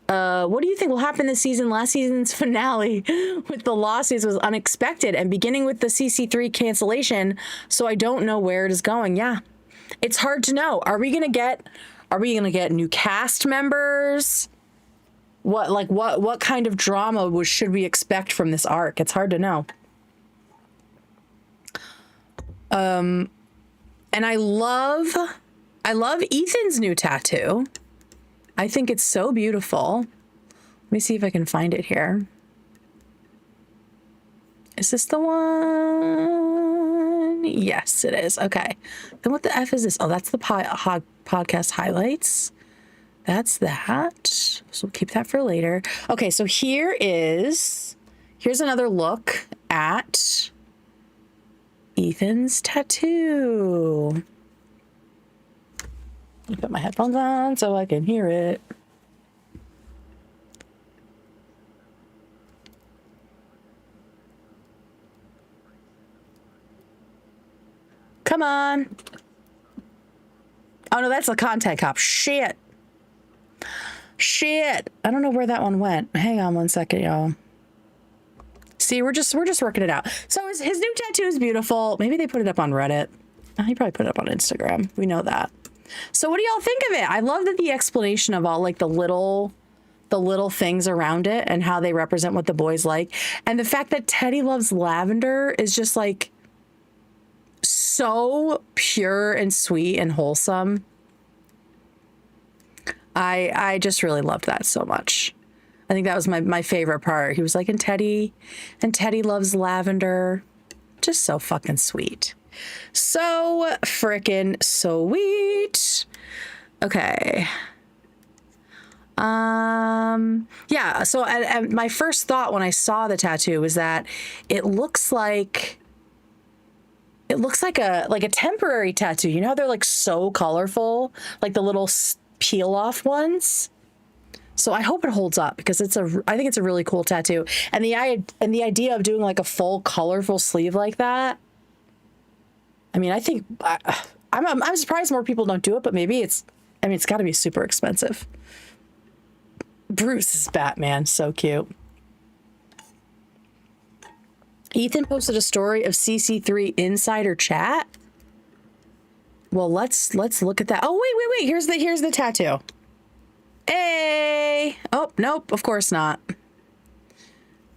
What do you think will happen this season? Last season's finale with the lawsuits was unexpected and beginning with the CC3 cancellation. So I don't know where it is going. Yeah. It's hard to know. Are we gonna get new cast members? What kind of drama should we expect from this arc? It's hard to know. And I love Ethan's new tattoo. I think it's so beautiful. Let me see if I can find it here. Is this the one? Yes, it is. Okay. Then what the F is this? Oh, that's the podcast highlights. That's that. So we'll keep that for later. Okay, so here's another look at Ethan's tattoo. Let me put my headphones on so I can hear it. Come on. Oh no, that's the contact cop. Shit. I don't know where that one went. Hang on one second, y'all. See, we're just working it out. So his new tattoo is beautiful. Maybe they put it up on Reddit. He probably put it up on Instagram. We know that. So what do y'all think of it? I love that the explanation of all like the little things around it and how they represent what the boys like. And the fact that Teddy loves lavender is just like so pure and sweet and wholesome. I just really loved that so much. I think that was my favorite part. He was like, and Teddy loves lavender. Just so fucking sweet. So frickin' sweet. Okay. Yeah, so my first thought when I saw the tattoo was that it looks like a temporary tattoo. You know how they're like so colorful, like the little peel off ones. So I hope it holds up because I think it's a really cool tattoo. And the idea of doing like a full colorful sleeve like that. I mean, I think I'm surprised more people don't do it, but maybe it's got to be super expensive. Bruce is Batman, so cute. Ethan posted a story of CC3 insider chat. Well, let's look at that. Oh, wait. Here's the tattoo. Hey. Oh, nope, of course not.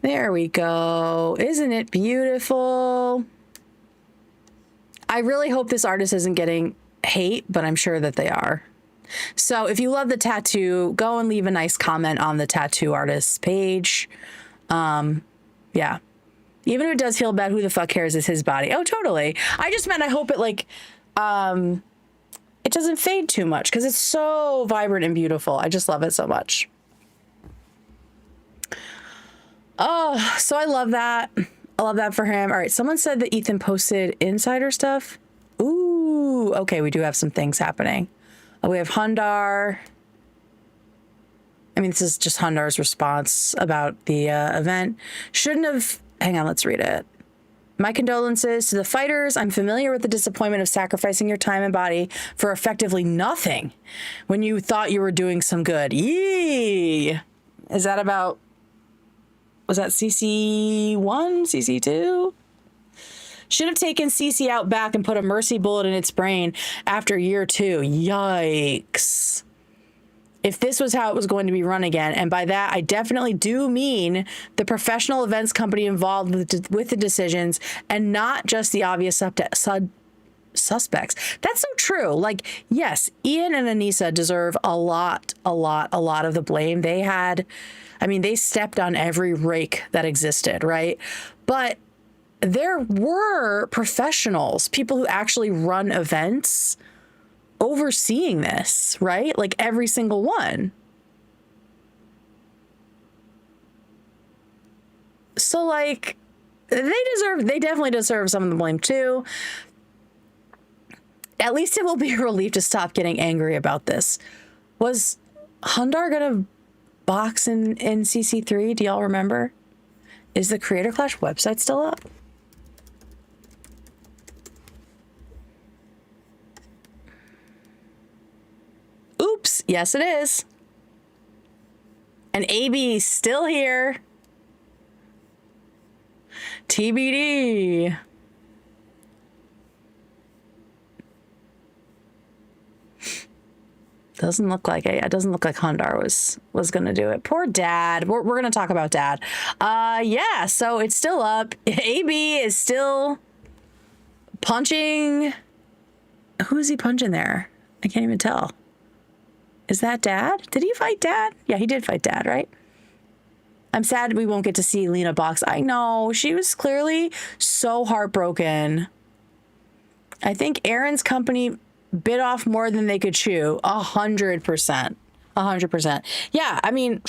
There we go. Isn't it beautiful? I really hope this artist isn't getting hate, but I'm sure that they are. So if you love the tattoo, go and leave a nice comment on the tattoo artist's page. Yeah. Even if it does feel bad, who the fuck cares? It's his body. Oh, totally. I just meant I hope it it doesn't fade too much because it's so vibrant and beautiful. I just love it so much. Oh, so I love that. I love that for him. All right. Someone said that Ethan posted insider stuff. Ooh. Okay. We do have some things happening. We have Hundar. I mean, this is just Hundar's response about the event. Shouldn't have. Hang on. Let's read it. My condolences to the fighters. I'm familiar with the disappointment of sacrificing your time and body for effectively nothing when you thought you were doing some good. Yee. Is that about, was that CC1, CC2? Should have taken CC out back and put a mercy bullet in its brain after year 2. Yikes. If this was how it was going to be run again, and by that I definitely do mean the professional events company involved with the decisions and not just the obvious suspects. That's so true. Like, yes, Ian and Anisa deserve a lot of the blame. They stepped on every rake that existed, right? But there were professionals, people who actually run events, overseeing this, right? Like every single one. So like they definitely deserve some of the blame too. At least it will be a relief to stop getting angry about this. Was Hundar gonna box in CC3? Do y'all remember? Is the Creator Clash website still up? Oops, yes it is. And AB's still here. TBD. Doesn't look like it. It doesn't look like Hundar was gonna do it. Poor Dad. We're gonna talk about Dad. Yeah. So it's still up. AB is still punching. Who is he punching there? I can't even tell. Is that Dad? Did he fight Dad? Yeah, he did fight Dad, right? I'm sad we won't get to see Lena box. I know. She was clearly so heartbroken. I think Aaron's company bit off more than they could chew. 100%. 100%. Yeah, I mean,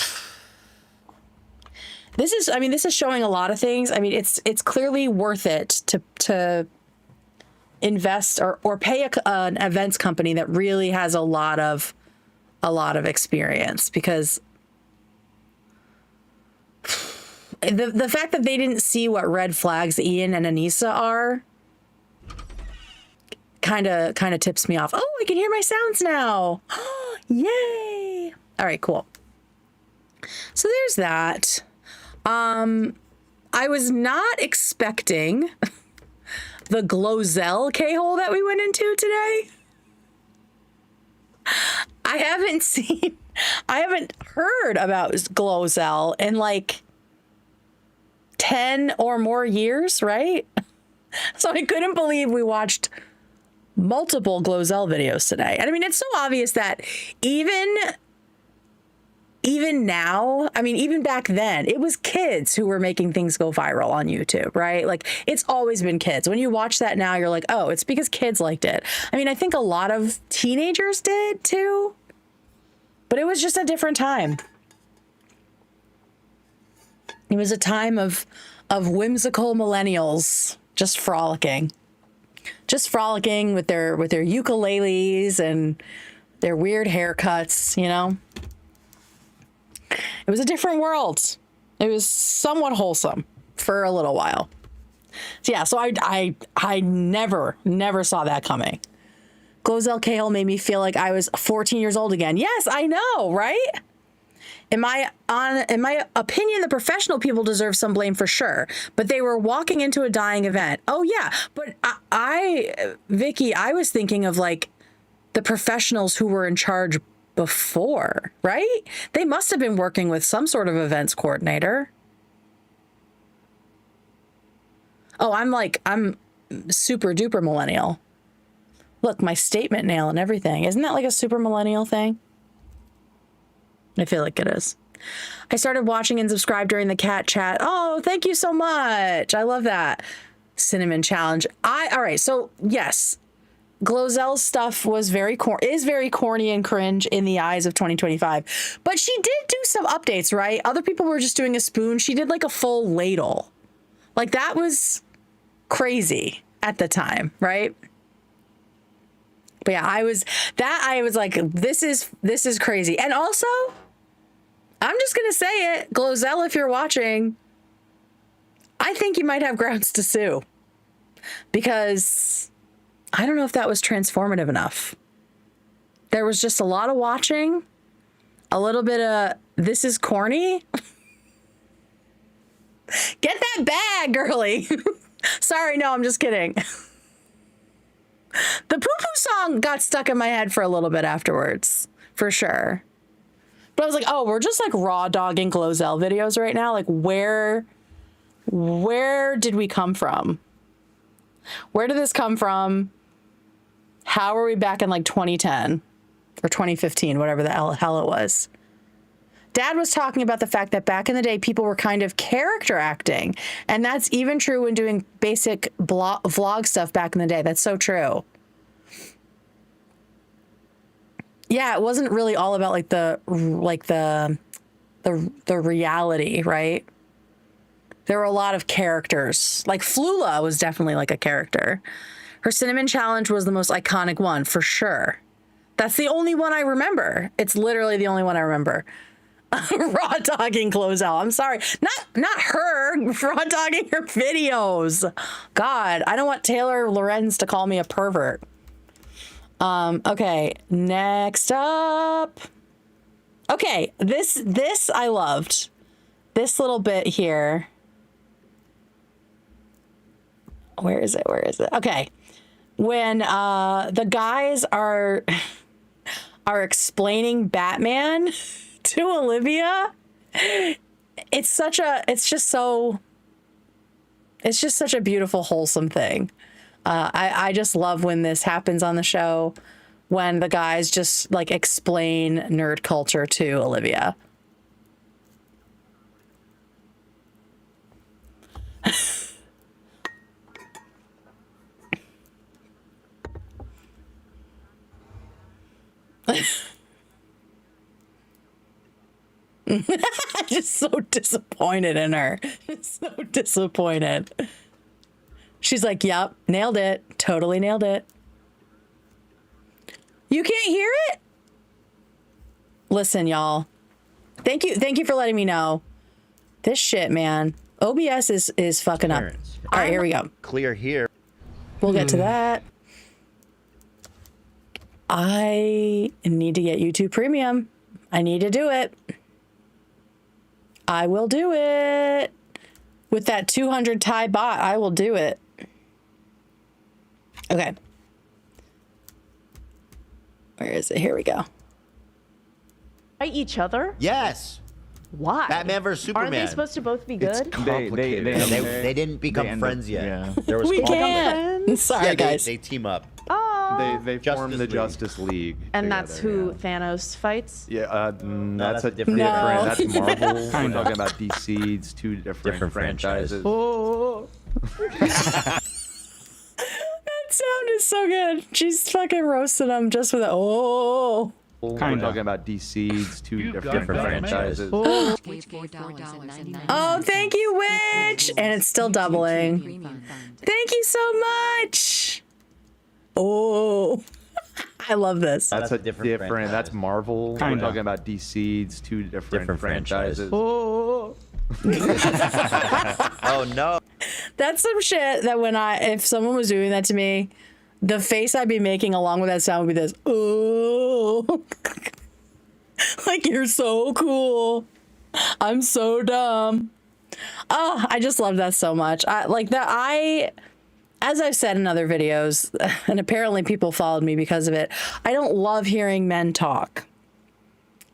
this is showing a lot of things. I mean, it's clearly worth it to invest or pay an events company that really has a lot of experience, because the fact that they didn't see what red flags Ian and Anisa are kind of tips me off. Oh, I can hear my sounds now. Yay. All right, cool. So there's that. I was not expecting the GLOZELLE K-hole that we went into today. I haven't heard about GLOZELLE in like 10 or more years, right? So I couldn't believe we watched multiple GLOZELLE videos today. And I mean, it's so obvious that even now, I mean, even back then, it was kids who were making things go viral on YouTube, right? Like, it's always been kids. When you watch that now, you're like, oh, it's because kids liked it. I mean, I think a lot of teenagers did too, but it was just a different time. It was a time of whimsical millennials just frolicking with their ukuleles and their weird haircuts, you know? It was a different world. It was somewhat wholesome for a little while. So yeah, so I never saw that coming. GLOZELLE K-hole made me feel like I was 14 years old again. Yes, I know, right? In my opinion, the professional people deserve some blame for sure, but they were walking into a dying event. Oh yeah, but Vicky, I was thinking of like the professionals who were in charge before, right? They must have been working with some sort of events coordinator. Oh, I'm super duper millennial. Look, my statement nail and everything. Isn't that like a super millennial thing? I feel like it is. I started watching and subscribed during the cat chat. Oh, thank you so much. I love that. Cinnamon challenge. All right. So yes, GLOZELLE's stuff is very corny and cringe in the eyes of 2025, but she did do some updates, right? Other people were just doing a spoon. She did like a full ladle. Like, that was crazy at the time, right? But yeah, I was like, this is crazy. And also, I'm just going to say it, GLOZELLE, if you're watching, I think you might have grounds to sue, because I don't know if that was transformative enough. There was just a lot of watching, a little bit of, this is corny. Get that bag, girlie. Sorry, no, I'm just kidding. The poo-poo song got stuck in my head for a little bit afterwards, for sure. But I was like, oh, we're just like raw dogging GLOZELLE videos right now. Like, where did we come from? Where did this come from? How are we back in like 2010 or 2015, whatever the hell it was? Dad was talking about the fact that back in the day, people were kind of character acting. And that's even true when doing basic vlog stuff back in the day. That's so true. Yeah, it wasn't really all about like the reality, right? There were a lot of characters. Like Flula was definitely like a character. Her cinnamon challenge was the most iconic one, for sure. That's the only one I remember. It's literally the only one I remember. Raw dogging GLOZELLE. I'm sorry. Not her. Raw dogging her videos. God, I don't want Taylor Lorenz to call me a pervert. Okay, next up. Okay, this I loved. This little bit here. Where is it? Okay. When the guys are are explaining Batman to Olivia. It's just such a beautiful, wholesome thing. I just love when this happens on the show, when the guys just like explain nerd culture to Olivia. I'm just so disappointed in her. So disappointed. She's like, yep, nailed it. Totally nailed it. You can't hear it? Listen, y'all. Thank you for letting me know. This shit, man. OBS is fucking up. All right, here we go. Clear here. We'll get to that. I need to get YouTube Premium. I need to do it. I will do it. With that 200 Thai bot, I will do it. Okay. Where is it? Here we go. Fight each other? Yes. Why? Batman versus Superman. Aren't they supposed to both be good? They didn't become friends yet. Yeah. There was We conflict. can't. Sorry, Yeah, guys. they team up. Oh. They formed the League. Justice League. And that's together, who yeah. Thanos fights? Yeah, that's a different. No. That's Marvel. We're talking about DC. It's two different franchises. Oh. That sound is so good. She's fucking roasted him just with a oh. We're talking about DC. It's two different franchises. Oh, thank you, Witch. And it's still doubling. Thank you so much. Oh, I love this. That's a different. franchise. That's Marvel. We're talking about DC. It's two different franchises. Oh. Oh no. That's some shit that if someone was doing that to me, the face I'd be making along with that sound would be this. Oh, like you're so cool. I'm so dumb. Oh, I just love that so much. As I've said in other videos, and apparently people followed me because of it, I don't love hearing men talk.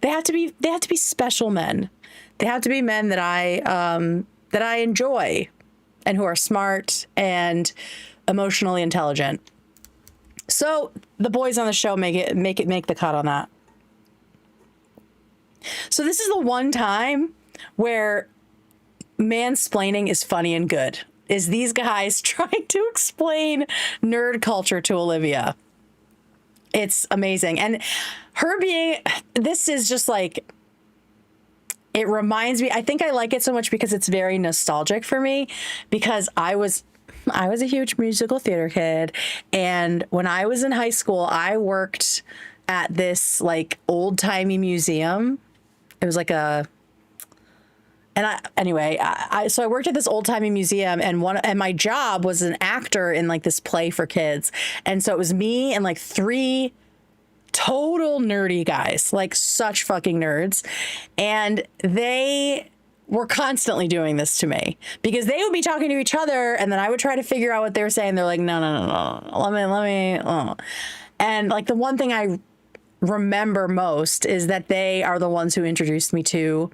They have to be special men. They have to be men that I enjoy and who are smart and emotionally intelligent. So the boys on the show make the cut on that. So this is the one time where mansplaining is funny and good. Is these guys trying to explain nerd culture to Olivia. It's amazing. And this is just like, it reminds me, I think I like it so much because it's very nostalgic for me, because I was a huge musical theater kid. And when I was in high school, I worked at this like old timey museum. It was like so I worked at this old timey museum, and my job was an actor in like this play for kids. And so it was me and like 3 total nerdy guys, like such fucking nerds. And they were constantly doing this to me because they would be talking to each other, and then I would try to figure out what they were saying. They're like, no, let me. And like the one thing I remember most is that they are the ones who introduced me to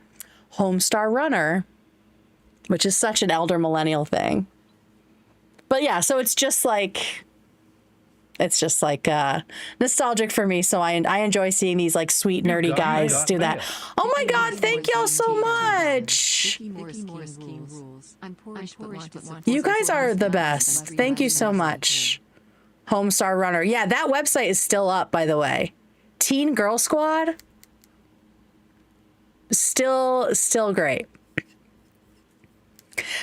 Homestar Runner, which is such an elder millennial thing. But yeah, so it's just like nostalgic for me. So I enjoy seeing these like sweet nerdy guys do that. Oh my God, thank y'all so much. You guys are the best. Thank you so much. Homestar Runner. Yeah, that website is still up, by the way. Teen Girl Squad. Still great.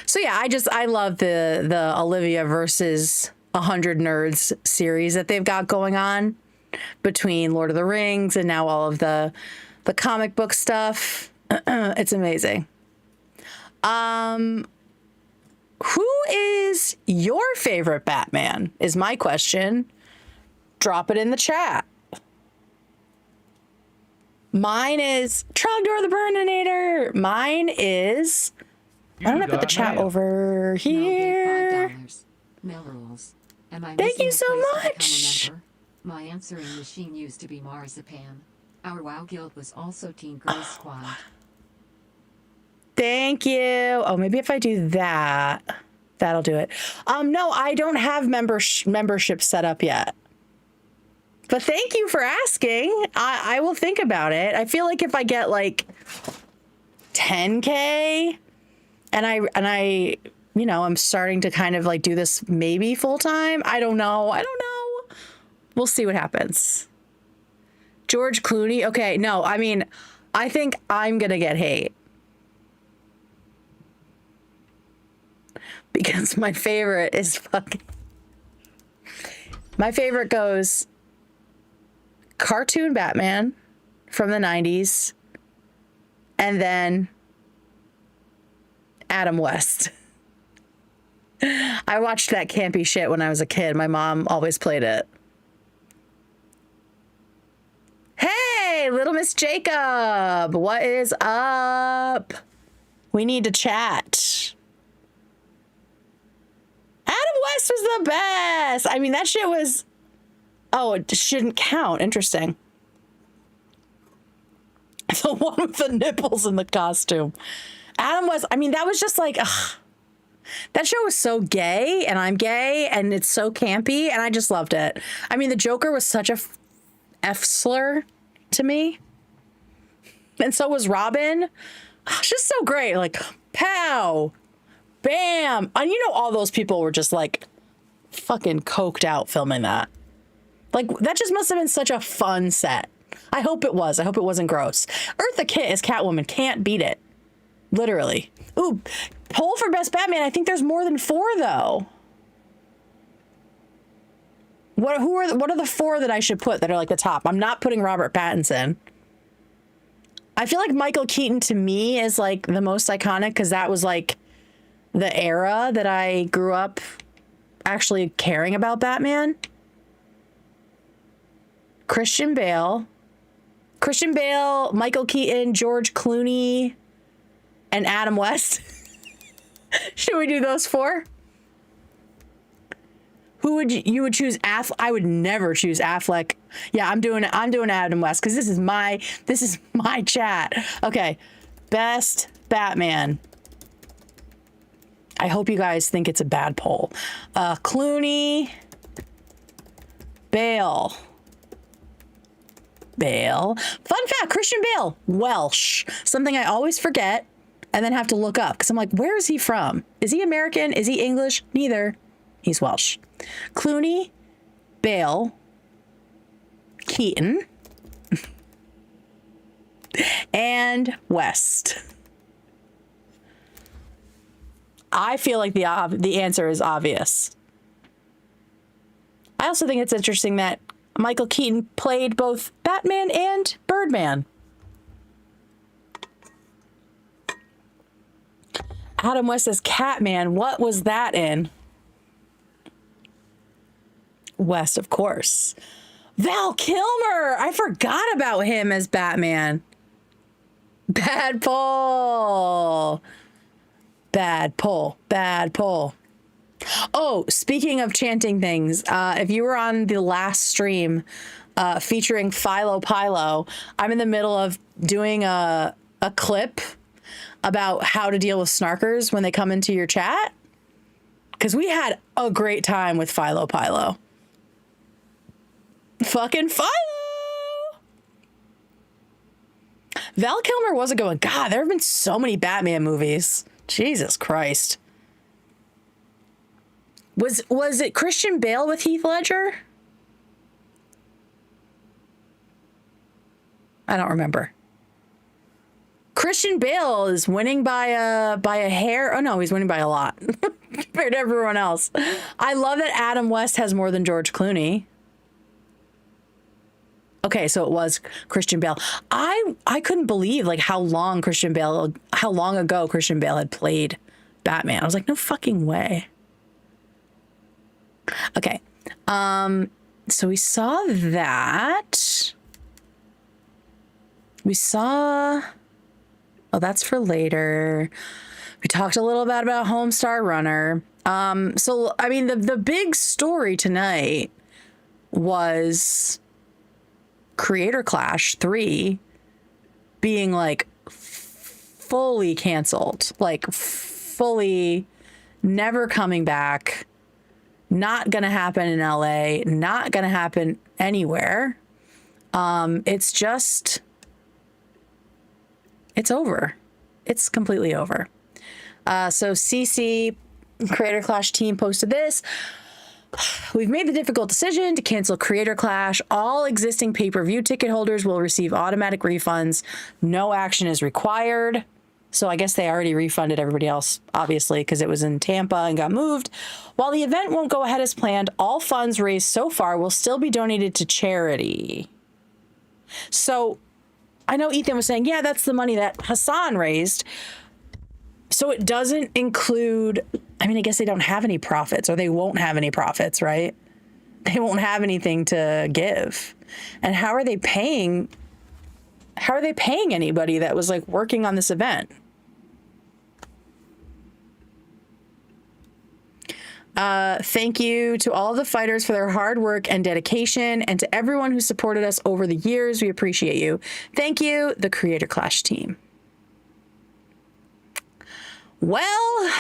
So yeah, I love the Olivia versus 100 Nerds series that they've got going on between Lord of the Rings and now all of the comic book stuff. It's amazing. Who is your favorite Batman is my question. Drop it in the chat. Mine is Trogdor the Burninator. Mine is... Why don't I put the chat over here? Thank you so much. My answering machine used to be marzipan. Our WoW guild was also Teen Girl Squad. Thank you. Oh, maybe if I do that, that'll do it. No, I don't have membership set up yet. But thank you for asking. I will think about it. I feel like if I get like 10K and I you know, I'm starting to kind of like do this maybe full time. I don't know. We'll see what happens. George Clooney. Okay, no, I mean, I think I'm gonna get hate. Because my favorite is my favorite goes cartoon Batman from the 90s and then Adam West. I watched that campy shit when I was a kid. My mom always played it. Hey, Little Miss Jacob, what is up? We need to chat. Adam West was the best. I mean, that shit was... Oh, it shouldn't count. Interesting. The one with the nipples in the costume. Adam West, I mean, that was just like... Ugh. That show was so gay, and I'm gay, and it's so campy, and I just loved it. I mean, the Joker was such a F-slur to me. And so was Robin. It's just so great. Like, pow, bam. And you know, all those people were just like fucking coked out filming that. Like, that just must have been such a fun set. I hope it was. I hope it wasn't gross. Eartha Kitt as Catwoman can't beat it. Literally. Ooh, poll for Best Batman. I think there's more than 4, though. What are the 4 that I should put that are like the top? I'm not putting Robert Pattinson. I feel like Michael Keaton to me is like the most iconic because that was like the era that I grew up actually caring about Batman. Christian Bale, Michael Keaton, George Clooney, and Adam West. Should we do those 4? Who would you would choose? I would never choose Affleck. Yeah, I'm doing Adam West because this is my chat. Okay, best Batman. I hope you guys think it's a bad poll. Clooney, Bale. Fun fact: Christian Bale, Welsh. Something I always forget and then have to look up because I'm like, where is he from? Is he American? Is he English? Neither. He's Welsh. Clooney, Bale, Keaton, and West. I feel like the answer is obvious. I also think it's interesting that Michael Keaton played both Batman and Birdman. Adam West as Catman. What was that in? West, of course. Val Kilmer. I forgot about him as Batman. Bad poll. Oh, speaking of chanting things, if you were on the last stream featuring Philo Pilo, I'm in the middle of doing a clip about how to deal with snarkers when they come into your chat. Because we had a great time with Philo Pilo. Fucking Philo! Val Kilmer was a good one. God, there have been so many Batman movies. Jesus Christ. Was it Christian Bale with Heath Ledger? I don't remember. Christian Bale is winning by a hair. Oh no, he's winning by a lot compared to everyone else. I love that Adam West has more than George Clooney. Okay, so it was Christian Bale. I couldn't believe like how long ago Christian Bale had played Batman. I was like, no fucking way. Okay. So we saw that. Oh, that's for later. We talked a little bit about Homestar Runner. So I mean the big story tonight was Creator Clash 3 being like fully canceled, like fully never coming back, not gonna happen in LA, not gonna happen anywhere. It's over. It's completely over. So CC Creator Clash team posted this. We've made the difficult decision to cancel Creator Clash. All existing pay-per-view ticket holders will receive automatic refunds. No action is required. So I guess they already refunded everybody else, obviously, because it was in Tampa and got moved. While the event won't go ahead as planned, all funds raised so far will still be donated to charity. So I know Ethan was saying, yeah, that's the money that Hassan raised. So it doesn't include, I mean, I guess they don't have any profits, or they won't have any profits, right? They won't have anything to give. And how are they paying anybody that was like working on this event? Thank you to all of the fighters for their hard work and dedication, and to everyone who supported us over the years. We appreciate you. Thank you, the Creator Clash team. Well,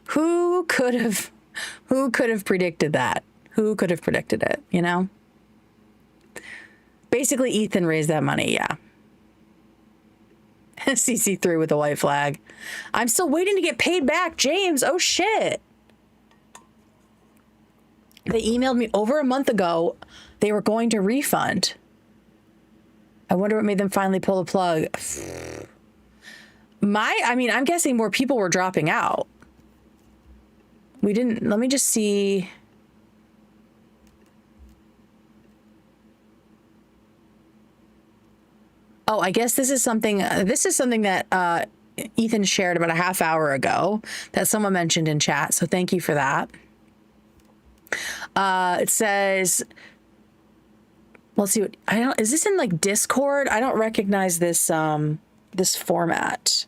who could have predicted that? Who could have predicted it, you know? Basically, Ethan raised that money, yeah. CC3 with the white flag. I'm still waiting to get paid back, James. Oh, shit. They emailed me over a month ago. They were going to refund. I wonder what made them finally pull the plug. I'm guessing more people were dropping out. Let me just see. Oh, I guess this is something that Ethan shared about a half hour ago that someone mentioned in chat. So thank you for that. It says, let's see is this in like Discord? I don't recognize this, this format.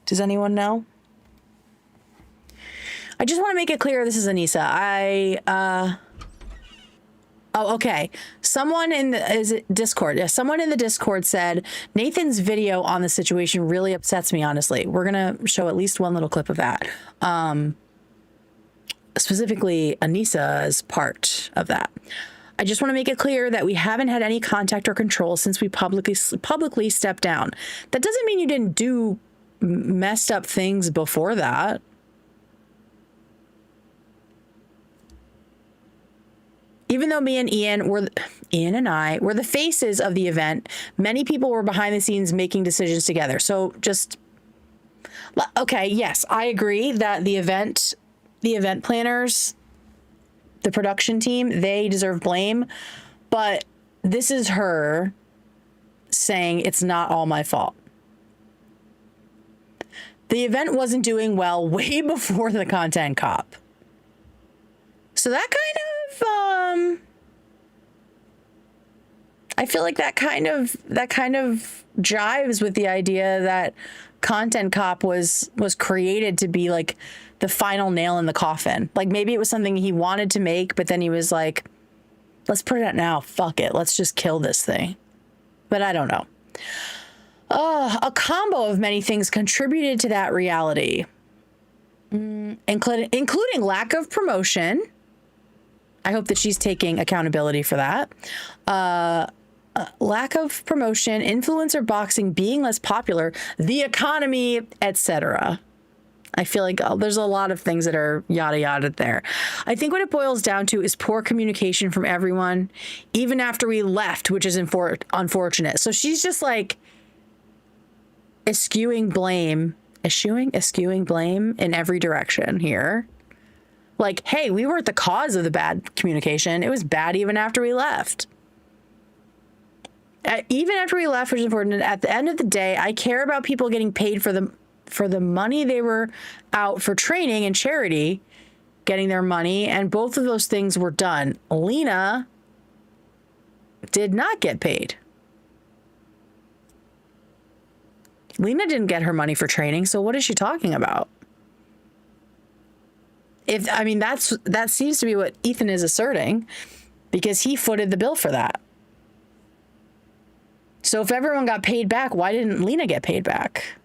Does anyone know? I just want to make it clear this is Anisa. Oh, okay. Someone in the Discord. Yeah, someone in the Discord said Nathan's video on the situation really upsets me, honestly. We're going to show at least one little clip of that. Specifically, Anisa's part of that. I just want to make it clear that we haven't had any contact or control since we publicly stepped down. That doesn't mean you didn't do messed up things before that. Even though me and Ian and I were the faces of the event, many people were behind the scenes making decisions together. So just, okay, yes, I agree that the event planners, the production team, they deserve blame. But this is her saying it's not all my fault. The event wasn't doing well way before the content cop. So that kind of, I feel like that kind of jives with the idea that Content Cop was created to be like the final nail in the coffin. Like maybe it was something he wanted to make, but then he was like, let's put it out now. Fuck it. Let's just kill this thing. But I don't know. A combo of many things contributed to that reality, including lack of promotion. I hope that she's taking accountability for that. Lack of promotion, influencer boxing being less popular, the economy, etc. I feel like there's a lot of things that are yada yada there. I think what it boils down to is poor communication from everyone, even after we left, which is unfortunate. So she's just like eschewing blame in every direction here. Like, hey, we weren't the cause of the bad communication. It was bad even after we left. Even after we left, which is important, at the end of the day, I care about people getting paid for the money they were out for training and charity, getting their money, and both of those things were done. Lena did not get paid. Lena didn't get her money for training, so what is she talking about? That seems to be what Ethan is asserting. because he footed the bill for that. So if everyone got paid back, why didn't Lena get paid back?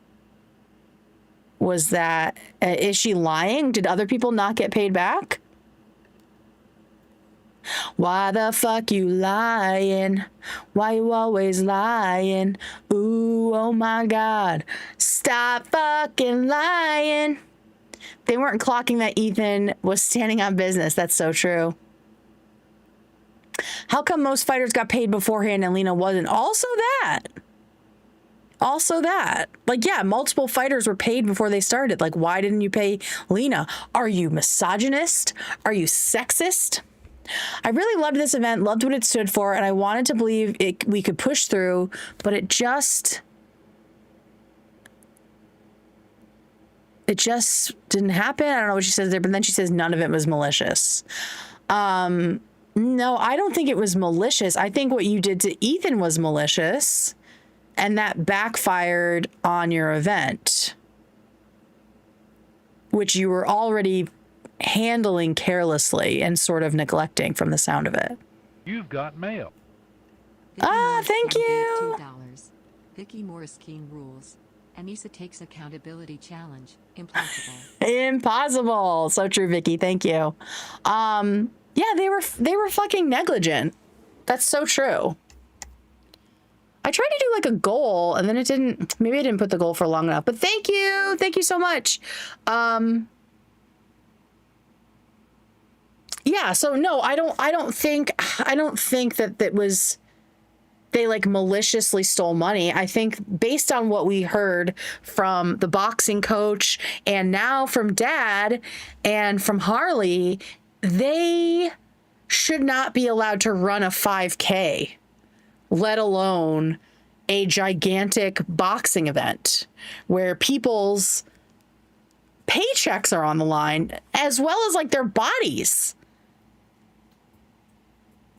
Was that, is she lying? Did other people not get paid back? Why the fuck you lying? Why you always lying? Ooh, oh my God. Stop fucking lying. They weren't clocking that Ethan was standing on business. That's so true. How come most fighters got paid beforehand and Lena wasn't? Also that. Like, yeah, multiple fighters were paid before they started. Like, why didn't you pay Lena? Are you misogynist? Are you sexist? I really loved this event, loved what it stood for, and I wanted to believe we could push through, but it just didn't happen. I don't know what she says there, but then she says none of it was malicious. No, I don't think it was malicious. I think what you did to Ethan was malicious, and that backfired on your event, which you were already handling carelessly and sort of neglecting from the sound of it. You've got mail. Thank you. $2. Vicky Morris King rules. Anisa takes accountability challenge. Impossible. Impossible. So true, Vicky. Thank you. Yeah, they were fucking negligent. That's so true. I tried to do like a goal and then it didn't, maybe I didn't put the goal for long enough, but thank you. Thank you so much. Yeah, so no, I don't think that was, they like maliciously stole money. I think based on what we heard from the boxing coach and now from Dad and from Harley, they should not be allowed to run a 5K, let alone a gigantic boxing event where people's paychecks are on the line as well as like their bodies.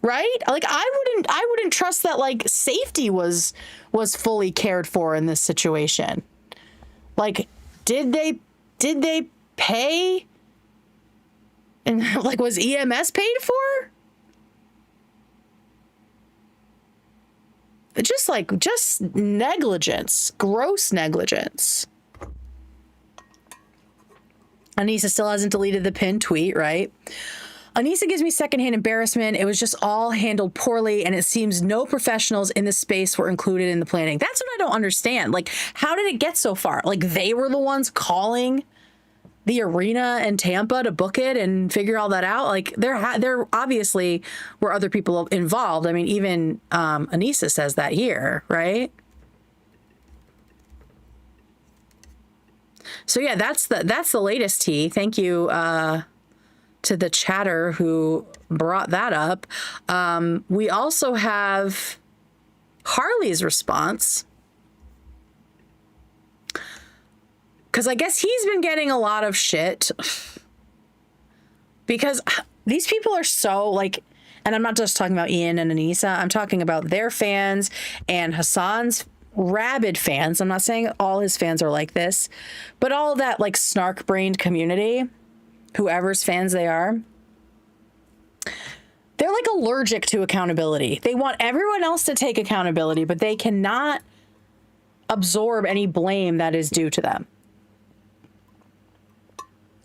Right? Like I wouldn't trust that like safety was fully cared for in this situation. Like, did they pay? And like, was EMS paid for? Just negligence, gross negligence. Anisa still hasn't deleted the pinned tweet, right? Anisa gives me secondhand embarrassment. It was just all handled poorly, and it seems no professionals in the space were included in the planning. That's what I don't understand. Like, how did it get so far? Like, they were the ones calling the arena in Tampa to book it and figure all that out. Like, there obviously were other people involved. I mean, even Anisa says that here, right? So yeah, that's the latest tea. Thank you to the chatter who brought that up. We also have Harley's response, because I guess he's been getting a lot of shit because these people are so like, and I'm not just talking about Ian and Anisa, I'm talking about their fans and Hassan's rabid fans. I'm not saying all his fans are like this, but all that like snark-brained community, whoever's fans they are, they're like allergic to accountability. They want everyone else to take accountability, but they cannot absorb any blame that is due to them.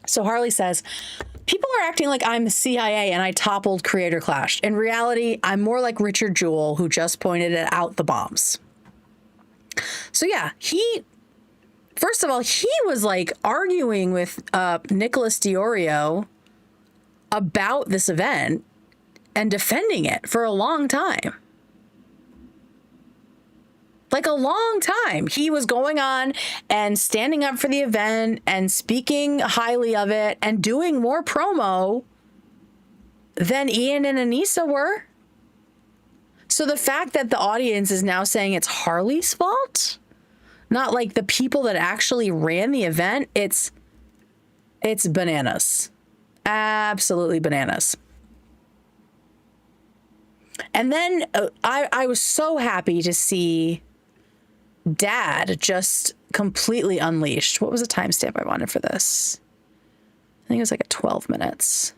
So Harley says, people are acting like I'm the CIA and I toppled Creator Clash. In reality, I'm more like Richard Jewell, who just pointed out the bombs. So yeah, first of all, he was like arguing with Nicholas Diorio about this event and defending it for a long time. Like a long time. He was going on and standing up for the event and speaking highly of it and doing more promo than Ian and Anisa were. So the fact that the audience is now saying it's Harley's fault, not like the people that actually ran the event, it's bananas. Absolutely bananas. And then I was so happy to see Dad just completely unleashed. What was the timestamp I wanted for this? I think it was like at 12 minutes.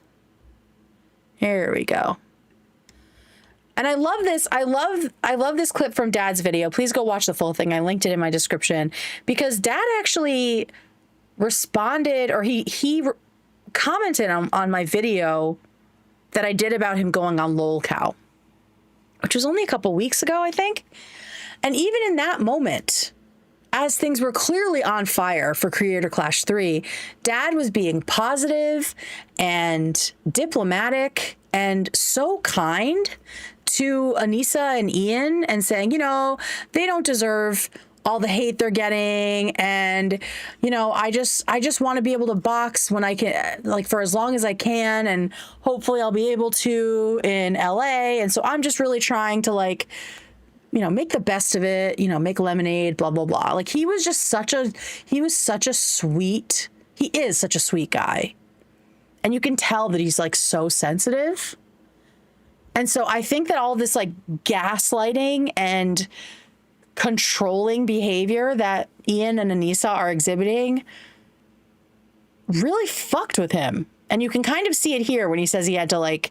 Here we go. And I love this. I love this clip from Dad's video. Please go watch the full thing. I linked it in my description because Dad actually responded, or he commented on my video that I did about him going on lolcow, which was only a couple weeks ago, I think. And even in that moment, as things were clearly on fire for Creator Clash 3, Dad was being positive and diplomatic and so kind to Anisa and Ian and saying, you know, they don't deserve all the hate they're getting. And, you know, I just want to be able to box when I can, like for as long as I can. And hopefully I'll be able to in LA. And so I'm just really trying to like, you know, make the best of it, you know, make lemonade, blah, blah, blah. Like he is such a sweet guy. And you can tell that he's like so sensitive. And so I think that all this like gaslighting and controlling behavior that Ian and Anisa are exhibiting really fucked with him. And you can kind of see it here when he says he had to like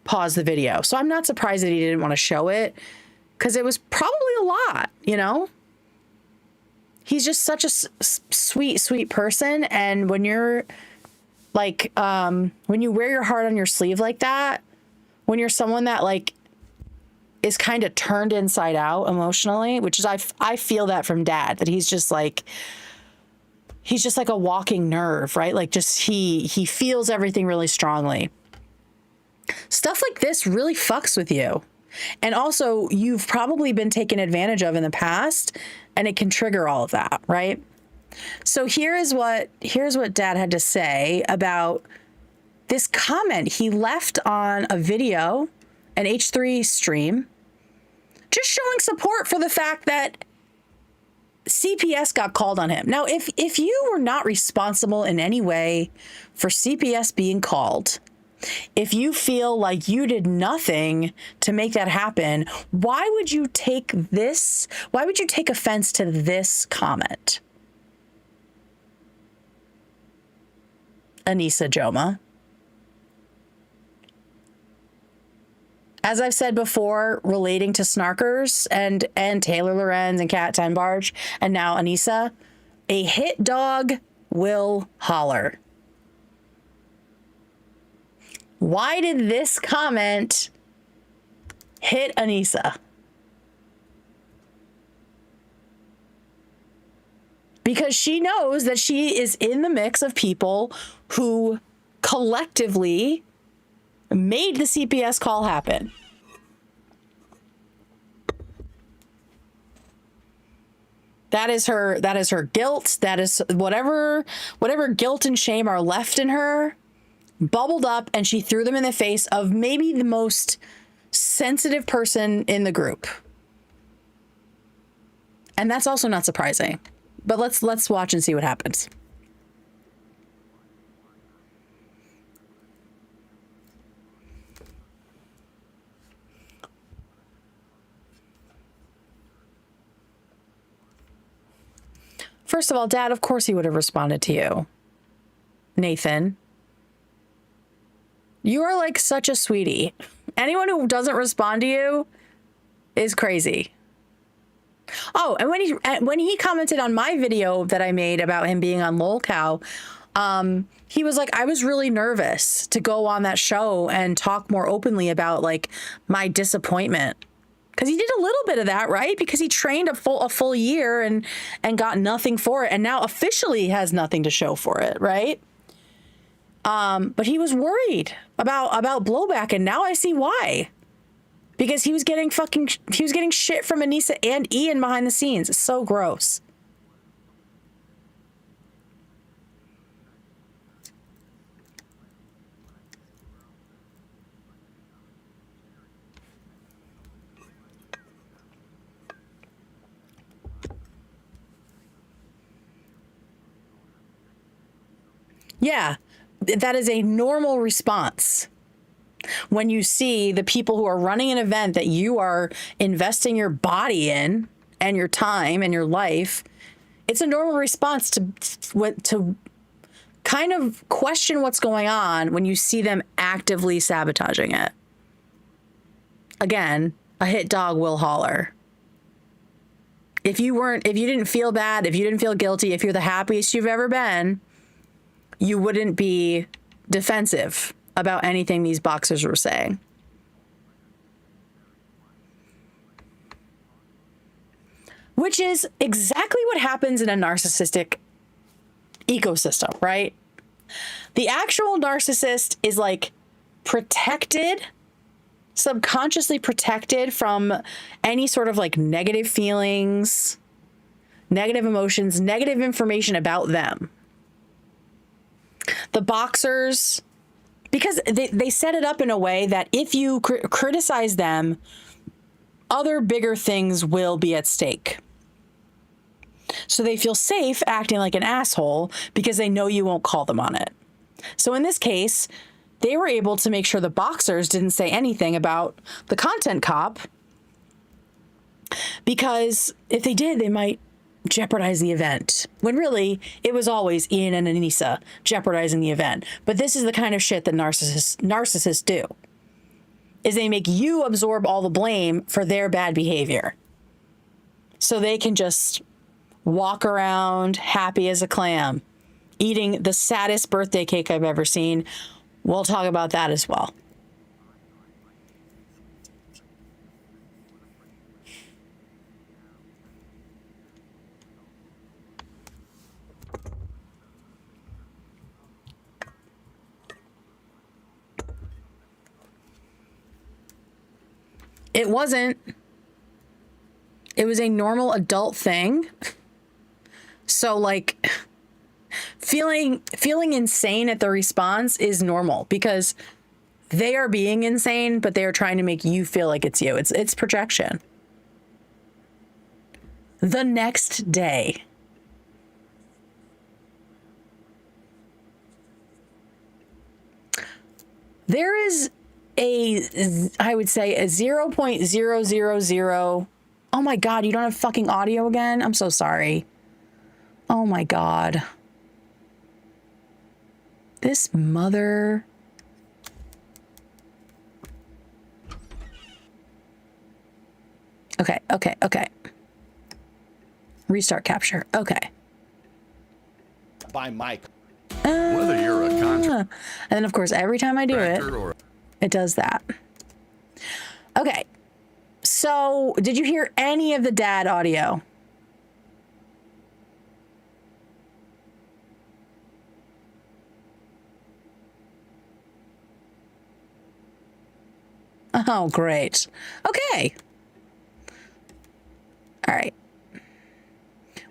pause the video. So I'm not surprised that he didn't want to show it because it was probably a lot, you know? He's just such a sweet, sweet person. And when you're like, when you wear your heart on your sleeve like that, when you're someone that like is kind of turned inside out emotionally, which is, I feel that from Dad, that he's just like a walking nerve, right? Like just, he feels everything really strongly. Stuff like this really fucks with you. And also you've probably been taken advantage of in the past and it can trigger all of that, right? So here's what Dad had to say about this comment he left on a video, an H3 stream, just showing support for the fact that CPS got called on him. Now, if you were not responsible in any way for CPS being called, if you feel like you did nothing to make that happen, why would you take offense to this comment? Anisa Joma. As I've said before, relating to Snarkers and Taylor Lorenz and Kat Tenbarge and now Anisa, a hit dog will holler. Why did this comment hit Anisa? Because she knows that she is in the mix of people who collectively made the CPS call happen. That is her guilt. That is whatever guilt and shame are left in her bubbled up, and she threw them in the face of maybe the most sensitive person in the group. And that's also not surprising. But let's watch and see what happens. First of all, Dad, of course he would have responded to you. Nathan, you are like such a sweetie. Anyone who doesn't respond to you is crazy. Oh, and when he commented on my video that I made about him being on lolcow, he was like, I was really nervous to go on that show and talk more openly about like my disappointment. Because he did a little bit of that, right? Because he trained a full year and got nothing for it, and now officially has nothing to show for it, right? But he was worried about blowback, and now I see why. Because he was getting shit from Anisa and Ian behind the scenes. It's so gross. Yeah, that is a normal response. When you see the people who are running an event that you are investing your body in and your time and your life, it's a normal response to kind of question what's going on when you see them actively sabotaging it. again, a hit dog will holler. If you didn't feel bad, if you didn't feel guilty, if you're the happiest you've ever been, you wouldn't be defensive about anything these boxers were saying. Which is exactly what happens in a narcissistic ecosystem, right? The actual narcissist is like protected, subconsciously protected from any sort of like negative feelings, negative emotions, negative information about them. The boxers, because they set it up in a way that if you criticize them, other bigger things will be at stake. So they feel safe acting like an asshole because they know you won't call them on it. So in this case, they were able to make sure the boxers didn't say anything about the content cop, because if they did, they might jeopardize the event. When really, it was always Ian and Anisa jeopardizing the event. But this is the kind of shit that narcissists do, is they make you absorb all the blame for their bad behavior. So they can just walk around happy as a clam, eating the saddest birthday cake I've ever seen. We'll talk about that as well. It wasn't. It was a normal adult thing. So like feeling insane at the response is normal because they are being insane, but they are trying to make you feel like it's you. It's projection. The next day, there is I would say a 0.000. Oh my God, you don't have fucking audio again? I'm so sorry. Oh my God. This mother. Okay. Restart capture. Okay. By Mike. Whether you're a And then of course, every time I do it, it does that. Okay. So, did you hear any of the dad audio? Oh, great. Okay. All right.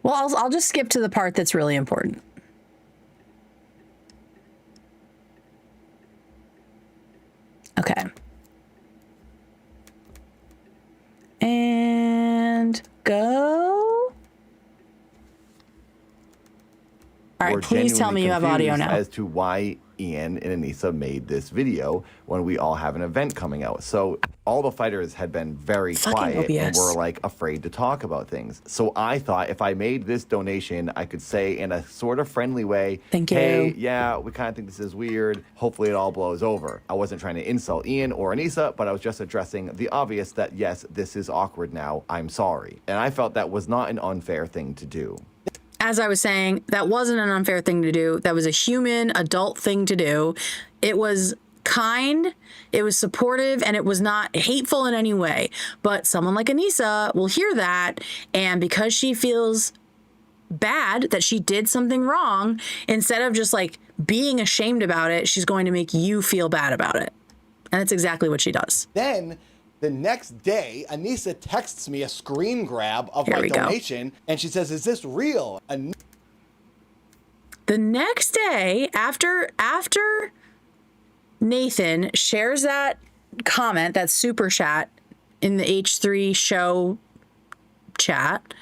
Well, I'll just skip to the part that's really important. Okay. And go. All right, please tell me you have audio now. As to why Ian and Anisa made this video when we all have an event coming out. So all the fighters had been very quiet and were like afraid to talk about things. So I thought if I made this donation, I could say in a sort of friendly way, Thank you. Hey, yeah, we kind of think this is weird. Hopefully it all blows over. I wasn't trying to insult Ian or Anisa, but I was just addressing the obvious that yes, this is awkward now. I'm sorry. And I felt that was not an unfair thing to do. As I was saying, that wasn't an unfair thing to do. That was a human, adult thing to do. It was kind, it was supportive, and it was not hateful in any way. But someone like Anisa will hear that, and because she feels bad that she did something wrong, instead of just like being ashamed about it, she's going to make you feel bad about it. And that's exactly what she does. Then the next day, Anisa texts me a screen grab of my donation, and she says, "Is this real?" The next day, after Nathan shares that comment, that super chat in the H3 show chat,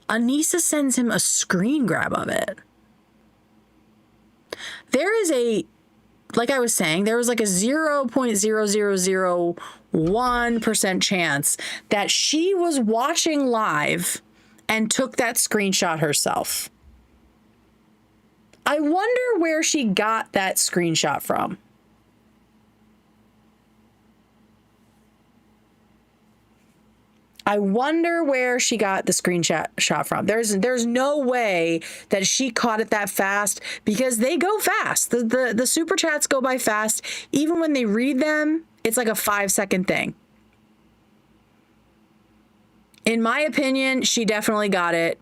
Anisa sends him a screen grab of it. There is like I was saying, there was like a 0.0001% chance that she was watching live and took that screenshot herself. I wonder where she got that screenshot from. I wonder where she got the screenshot shot from. There's no way that she caught it that fast, because they go fast. The super chats go by fast. Even when they read them, it's like a 5-second thing. In my opinion, she definitely got it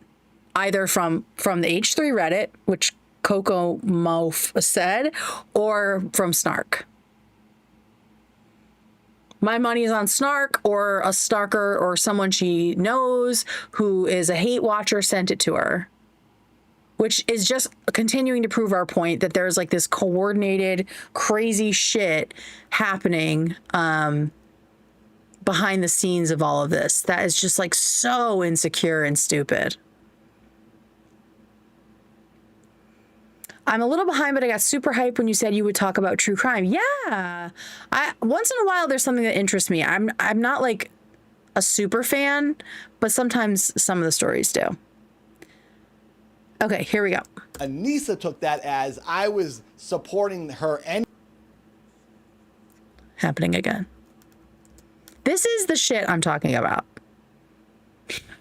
either from the H3 Reddit, which Coco Mouf said, or from Snark. My money is on Snark, or a stalker or someone she knows who is a hate watcher sent it to her, which is just continuing to prove our point that there's like this coordinated, crazy shit happening behind the scenes of all of this that is just like so insecure and stupid. I'm a little behind, but I got super hyped when you said you would talk about true crime. Yeah. Once in a while, there's something that interests me. I'm not like a super fan, but sometimes some of the stories do. Okay, here we go. Anisa took that as I was supporting her and happening again. This is the shit I'm talking about.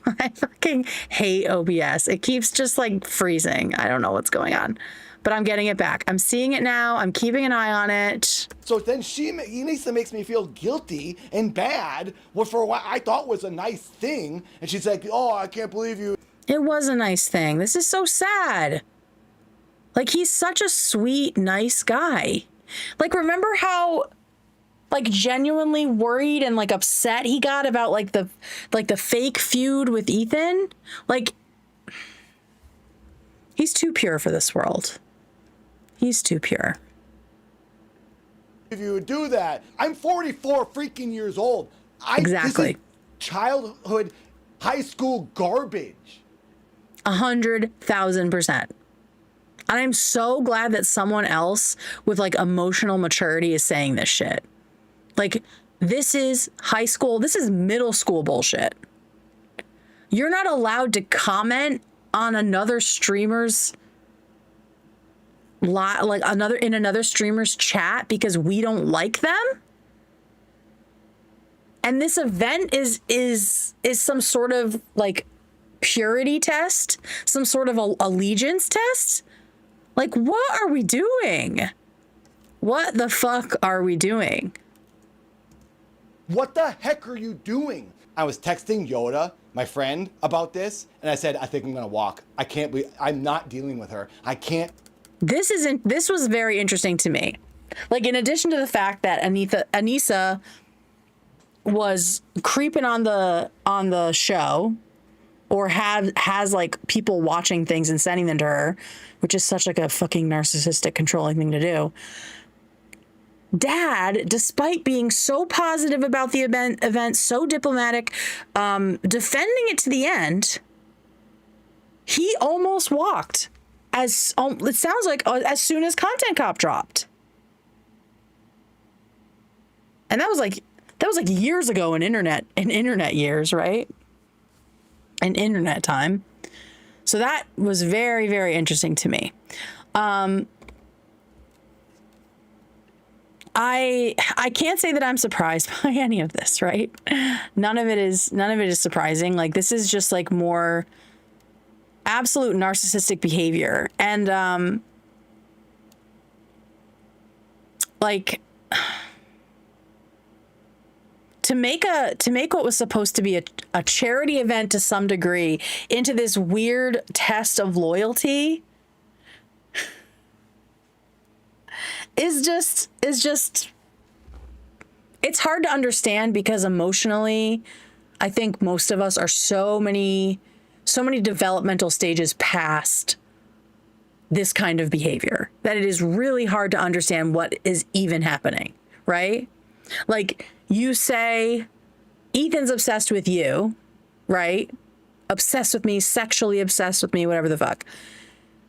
I fucking hate OBS. It keeps just like freezing. I don't know what's going on. But I'm getting it back. I'm seeing it now. I'm keeping an eye on it. So then Anisa makes me feel guilty and bad for what I thought was a nice thing. And she's like, oh, I can't believe you. It was a nice thing. This is so sad. Like, he's such a sweet, nice guy. Like, remember how like genuinely worried and like upset he got about like the fake feud with Ethan? Like, he's too pure for this world. He's too pure. If you would do that, I'm 44 freaking years old. Exactly. This is childhood, high school garbage. 100,000%. And I'm so glad that someone else with like emotional maturity is saying this shit. Like, this is high school, this is middle school bullshit. You're not allowed to comment on another streamer's another streamer's chat because we don't like them. And this event is some sort of like purity test, some sort of allegiance test. Like, what are we doing? What the fuck are we doing? What the heck are you doing? I was texting Yoda, my friend, about this, and I said, I think I'm gonna walk. I'm not dealing with her. I can't. This was very interesting to me. Like, in addition to the fact that Anisa was creeping on the show, or has like people watching things and sending them to her, which is such like a fucking narcissistic, controlling thing to do. Dad, despite being so positive about the event, so diplomatic, defending it to the end, he almost walked. It sounds like as soon as Content Cop dropped. And that was like years ago in internet years, right? In internet time. So that was very, very interesting to me. I can't say that I'm surprised by any of this, right? None of it is surprising. Like, this is just like more absolute narcissistic behavior. And like, to make what was supposed to be a charity event to some degree into this weird test of loyalty is just it's hard to understand, because emotionally I think most of us are so many developmental stages past this kind of behavior that it is really hard to understand what is even happening, right? Like, you say Ethan's obsessed with you, right? Obsessed with me, sexually obsessed with me, whatever the fuck.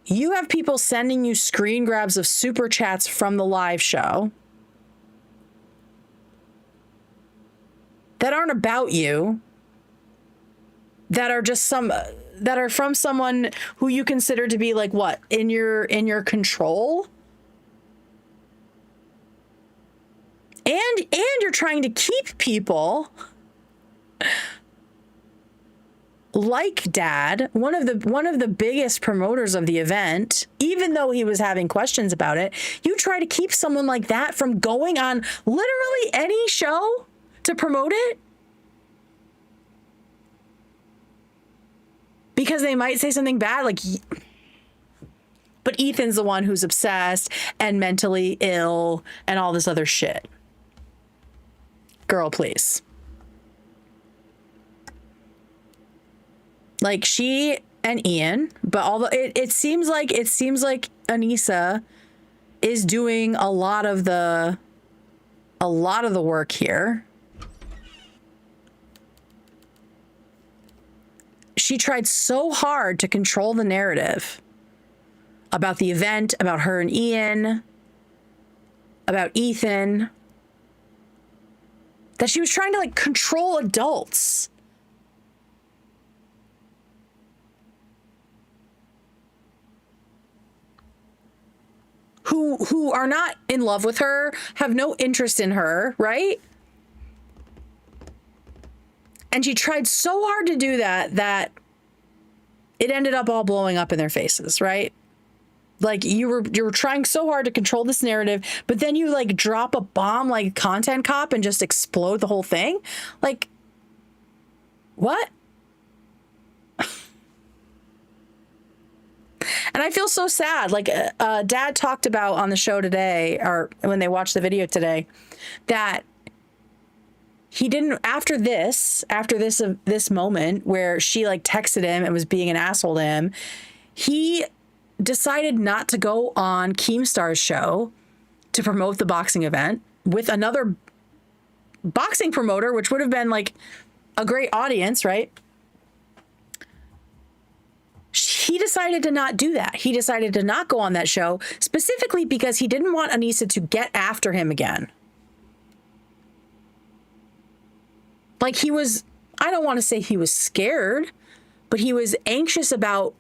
You have people sending you screen grabs of super chats from the live show that aren't about you, that are just that are from someone who you consider to be like, what, in your control? And you're trying to keep people like Dad, one of the biggest promoters of the event, even though he was having questions about it, you try to keep someone like that from going on literally any show to promote it? Because they might say something bad, like, but Ethan's the one who's obsessed and mentally ill and all this other shit. Girl, please. Like, she and Ian, but although it seems like Anisa is doing a lot of the work here. She tried so hard to control the narrative about the event, about her and Ian, about Ethan, that she was trying to like control adults. Who are not in love with her, have no interest in her, right? And she tried so hard to do that it ended up all blowing up in their faces, right? Like you were trying so hard to control this narrative, but then you like drop a bomb like Content Cop and just explode the whole thing. Like, what? And I feel so sad. Like Dad talked about on the show today, or when they watched the video today, that he didn't, after this moment where she like texted him and was being an asshole to him, he decided not to go on Keemstar's show to promote the boxing event with another boxing promoter, which would have been like a great audience, right? He decided to not do that. He decided to not go on that show specifically because he didn't want Anisa to get after him again. Like he was, I don't want to say he was scared, but he was anxious about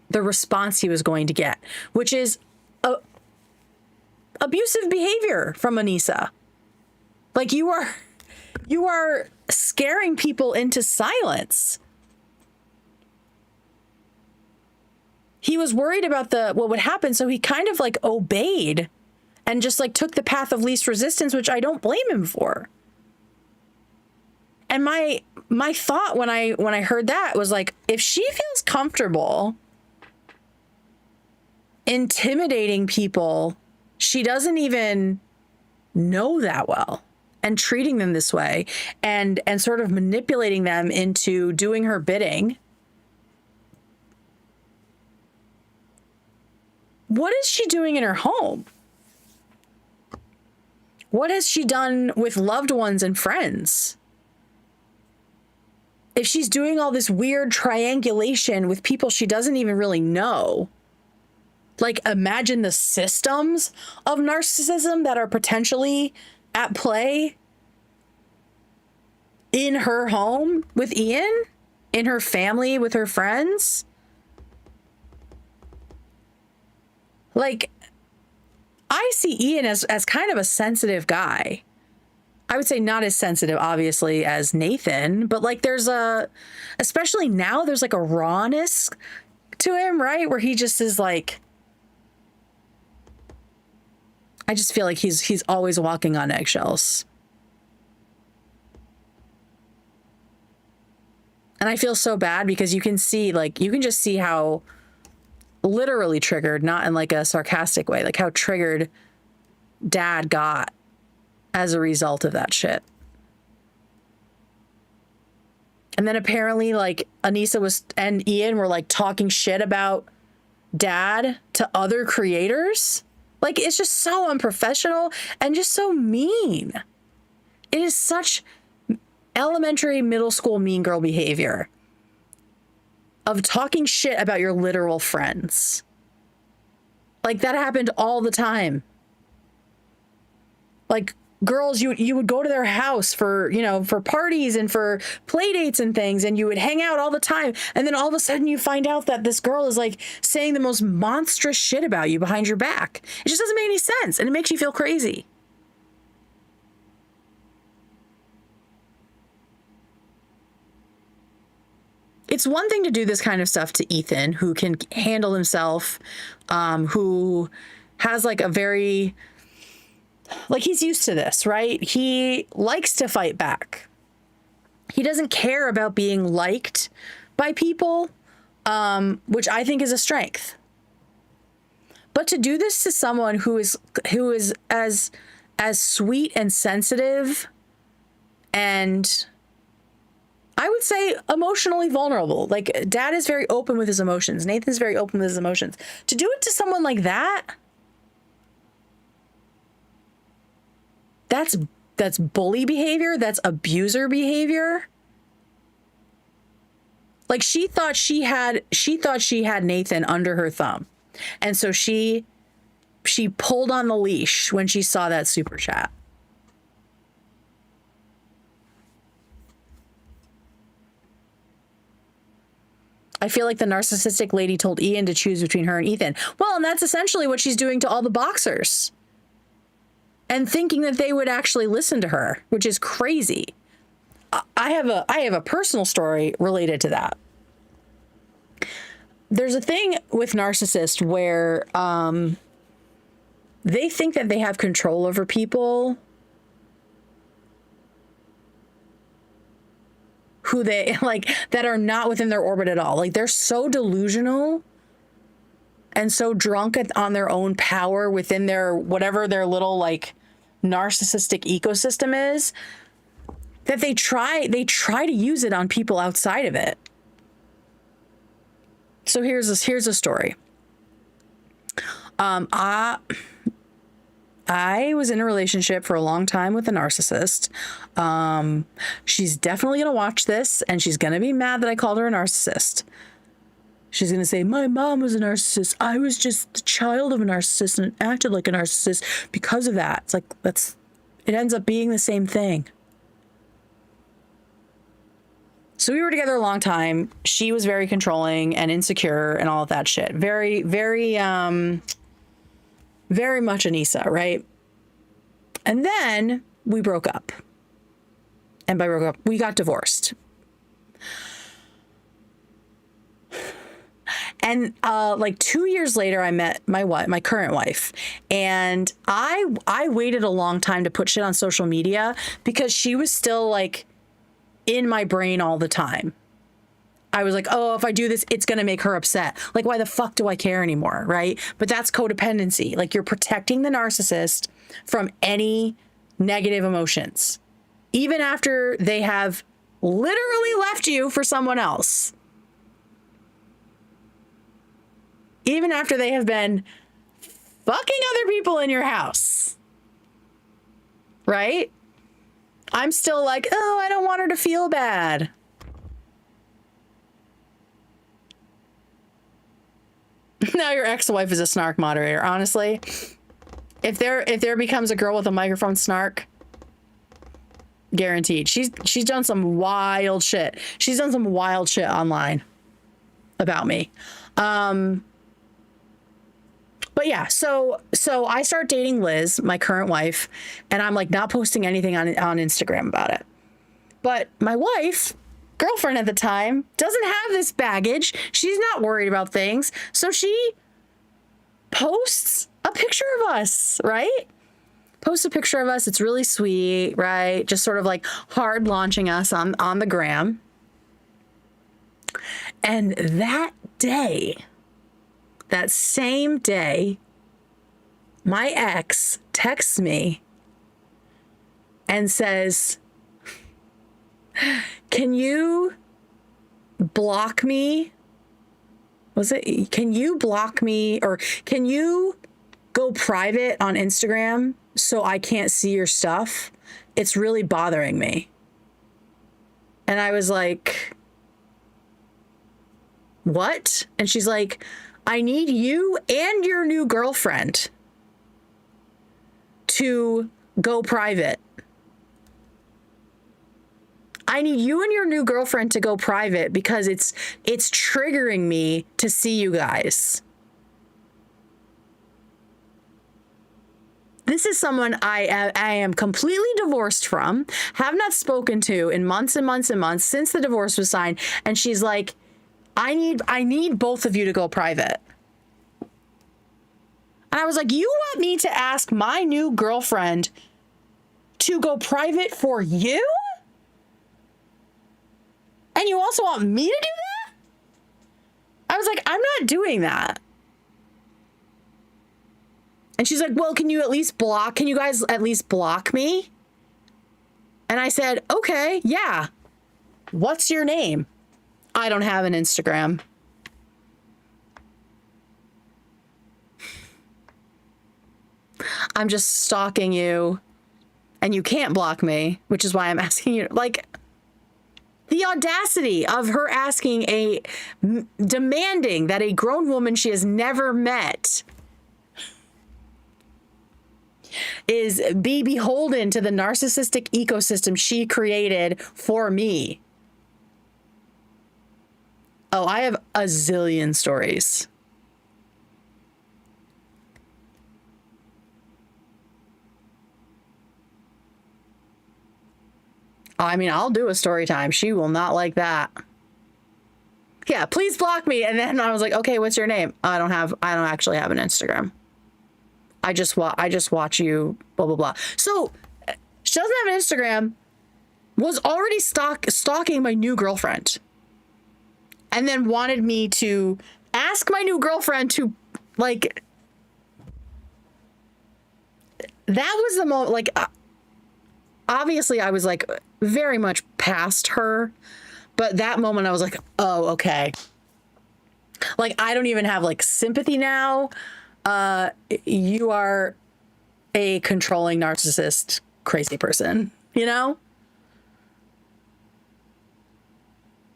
the response he was going to get, which is abusive behavior from Anisa. Like you are scaring people into silence. He was worried about what would happen, so he kind of like obeyed and just like took the path of least resistance, which I don't blame him for. And my thought when I heard that was like, if she feels comfortable intimidating people she doesn't even know that well and treating them this way and sort of manipulating them into doing her bidding, what is she doing in her home? What has she done with loved ones and friends? If she's doing all this weird triangulation with people she doesn't even really know, like imagine the systems of narcissism that are potentially at play in her home with Ian, in her family, with her friends. Like, I see Ian as kind of a sensitive guy. I would say not as sensitive, obviously, as Nathan, but like especially now, there's like a rawness to him, right? Where he just is like, I just feel like he's always walking on eggshells. And I feel so bad because you can just see how literally triggered, not in like a sarcastic way, like how triggered Dad got as a result of that shit. And then apparently like Anisa and Ian were like talking shit about Dad to other creators. Like, it's just so unprofessional and just so mean. It is such elementary, middle school mean girl behavior of talking shit about your literal friends. Like, that happened all the time. Like, girls, you would go to their house for parties and for play dates and things, and you would hang out all the time. And then all of a sudden you find out that this girl is like saying the most monstrous shit about you behind your back. It just doesn't make any sense, and it makes you feel crazy. it's one thing to do this kind of stuff to Ethan, who can handle himself, who has like a very, like, he's used to this, right? He likes to fight back. He doesn't care about being liked by people, which I think is a strength. But to do this to someone who is as sweet and sensitive and I would say emotionally vulnerable. Like, Dad is very open with his emotions. Nathan's very open with his emotions. To do it to someone like that, that's bully behavior. That's abuser behavior. Like, she thought she had Nathan under her thumb. And so she pulled on the leash when she saw that super chat. I feel like the narcissistic lady told Ian to choose between her and Ethan. Well, and that's essentially what she's doing to all the boxers. And thinking that they would actually listen to her, which is crazy. I have a personal story related to that. There's a thing with narcissists where they think that they have control over people who they like that are not within their orbit at all. Like, they're so delusional and so drunk on their own power within their whatever their little like narcissistic ecosystem is that they try to use it on people outside of it. So here's a story. I was in a relationship for a long time with a narcissist. She's definitely going to watch this and she's going to be mad that I called her a narcissist. She's going to say, my mom was a narcissist. I was just the child of a narcissist and acted like a narcissist because of that. It's like, it ends up being the same thing. So we were together a long time. She was very controlling and insecure and all of that shit. Very, very, very much Anisa, right? And then we broke up. And by broke up, we got divorced. And like 2 years later, I met my current wife. And I waited a long time to put shit on social media because she was still like in my brain all the time. I was like, oh, if I do this, it's going to make her upset. Like, why the fuck do I care anymore, right? But that's codependency. Like, you're protecting the narcissist from any negative emotions, even after they have literally left you for someone else. Even after they have been fucking other people in your house, right? I'm still like, oh, I don't want her to feel bad. Now your ex-wife is a snark moderator. Honestly, if there becomes a girl with a microphone snark, guaranteed. She's done some wild shit. She's done some wild shit online about me. But yeah, so I start dating Liz, my current wife, and I'm like not posting anything on Instagram about it. But my wife, girlfriend at the time, doesn't have this baggage. She's not worried about things. So she posts a picture of us, right? Posts a picture of us. It's really sweet, right? Just sort of like hard launching us on the gram. And that same day, my ex texts me and says, can you block me? Can you block me, or can you go private on Instagram so I can't see your stuff? It's really bothering me. And I was like, what? And she's like, I need you and your new girlfriend to go private. I need you and your new girlfriend to go private because it's triggering me to see you guys. This is someone I am completely divorced from, have not spoken to in months and months and months since the divorce was signed. And she's like, I need both of you to go private. And I was like, you want me to ask my new girlfriend to go private for you? And you also want me to do that? I was like, I'm not doing that. And she's like, well, can you guys at least block me? And I said, okay, yeah. What's your name? I don't have an Instagram. I'm just stalking you and you can't block me, which is why I'm asking you. Like, the audacity of her demanding that a grown woman she has never met is be beholden to the narcissistic ecosystem she created for me. Oh, I have a zillion stories. I mean, I'll do a story time. She will not like that. Yeah, please block me. And then I was like, okay, what's your name? I don't actually have an Instagram. I just watch you, blah, blah, blah. So she doesn't have an Instagram, was already stalking my new girlfriend. And then wanted me to ask my new girlfriend to, like, that was the moment, like, obviously I was, like, very much past her. But that moment I was like, oh, okay. Like, I don't even have, like, sympathy now. You are a controlling narcissist, crazy person, you know?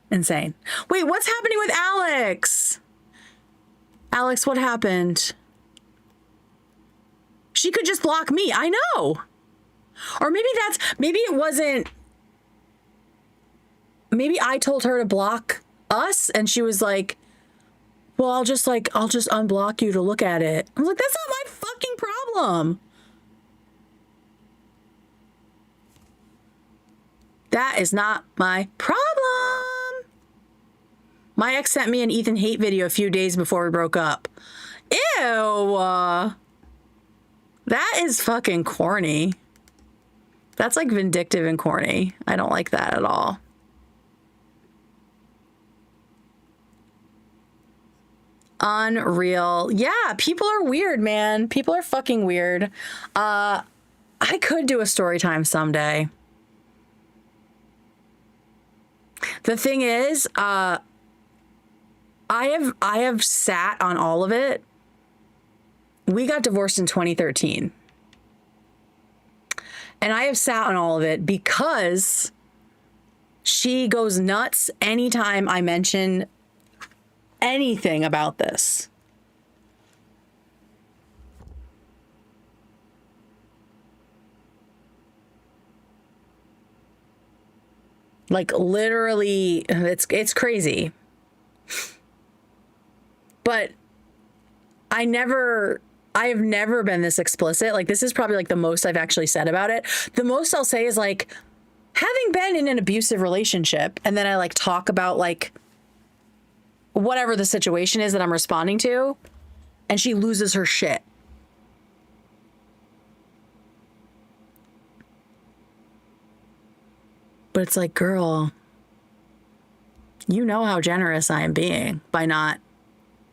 Insane. Wait, what's happening with Alex? Alex, what happened? She could just block me. I know. Or maybe it wasn't. Maybe I told her to block us and she was like, well, I'll just unblock you to look at it. I was like, that's not my fucking problem. That is not my problem. My ex sent me an Ethan hate video a few days before we broke up. Ew. That is fucking corny. That's like vindictive and corny. I don't like that at all. Unreal. Yeah, people are weird, man. People are fucking weird. I could do a story time someday. The thing is, I have sat on all of it. We got divorced in 2013. And I have sat on all of it because she goes nuts anytime I mention anything about this. Like, literally, it's crazy. But I have never been this explicit. Like, this is probably like the most I've actually said about it. The most I'll say is like, having been in an abusive relationship, and then I like talk about like whatever the situation is that I'm responding to, and she loses her shit. But it's like, girl, you know how generous I am being by not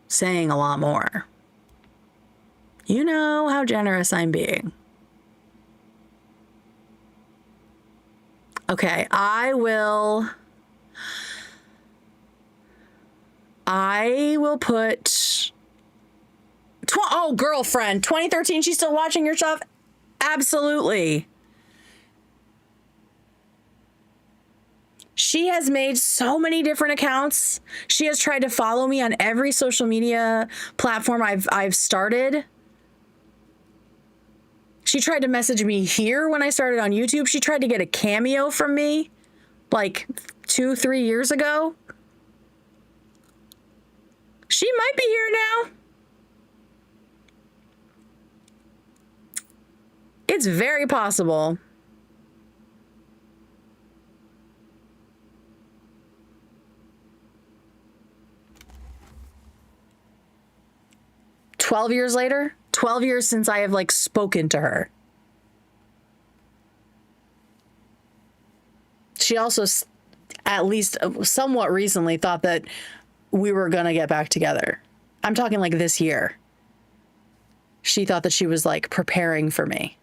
saying a lot more. You know how generous I'm being. Okay, I will put... Oh, girlfriend, 2013, she's still watching your stuff? Absolutely. She has made so many different accounts. She has tried to follow me on every social media platform I've started. She tried to message me here when I started on YouTube. She tried to get a cameo from me like 2-3 years ago. She might be here now. It's very possible. 12 years later? 12 years since I have like spoken to her. She also, at least somewhat recently, thought that we were going to get back together. I'm talking like this year. She thought that she was like preparing for me.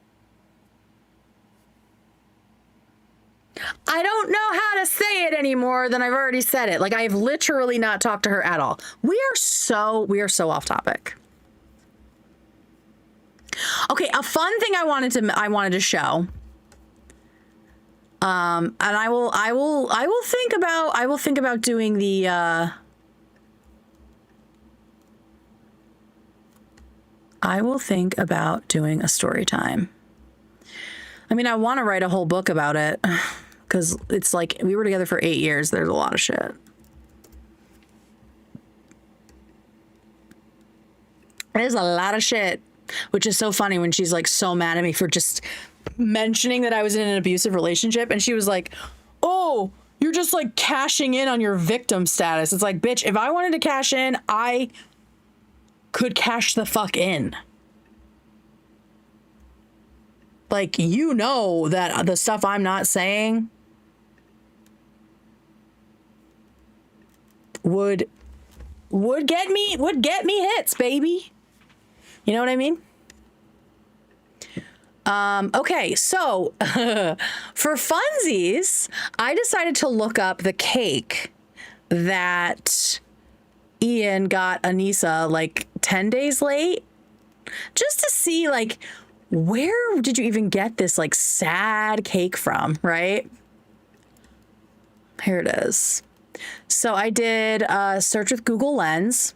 I don't know how to say it any more than I've already said it. Like, I've literally not talked to her at all. We are so off topic. Okay, a fun thing I wanted to show. And I will think about doing the I will think about doing a story time. I mean, I want to write a whole book about it because it's like we were together for 8 years. There's a lot of shit. There's a lot of shit, which is so funny when she's like so mad at me for just mentioning that I was in an abusive relationship. And she was like, oh, you're just like cashing in on your victim status. It's like, bitch, if I wanted to cash in, I could cash the fuck in. Like, you know that the stuff I'm not saying would get me hits, baby. You know what I mean? Okay, so for funsies, I decided to look up the cake that Ian got Anisa like 10 days late, just to see like, where did you even get this like sad cake from, right? Here it is. So I did a search with Google Lens,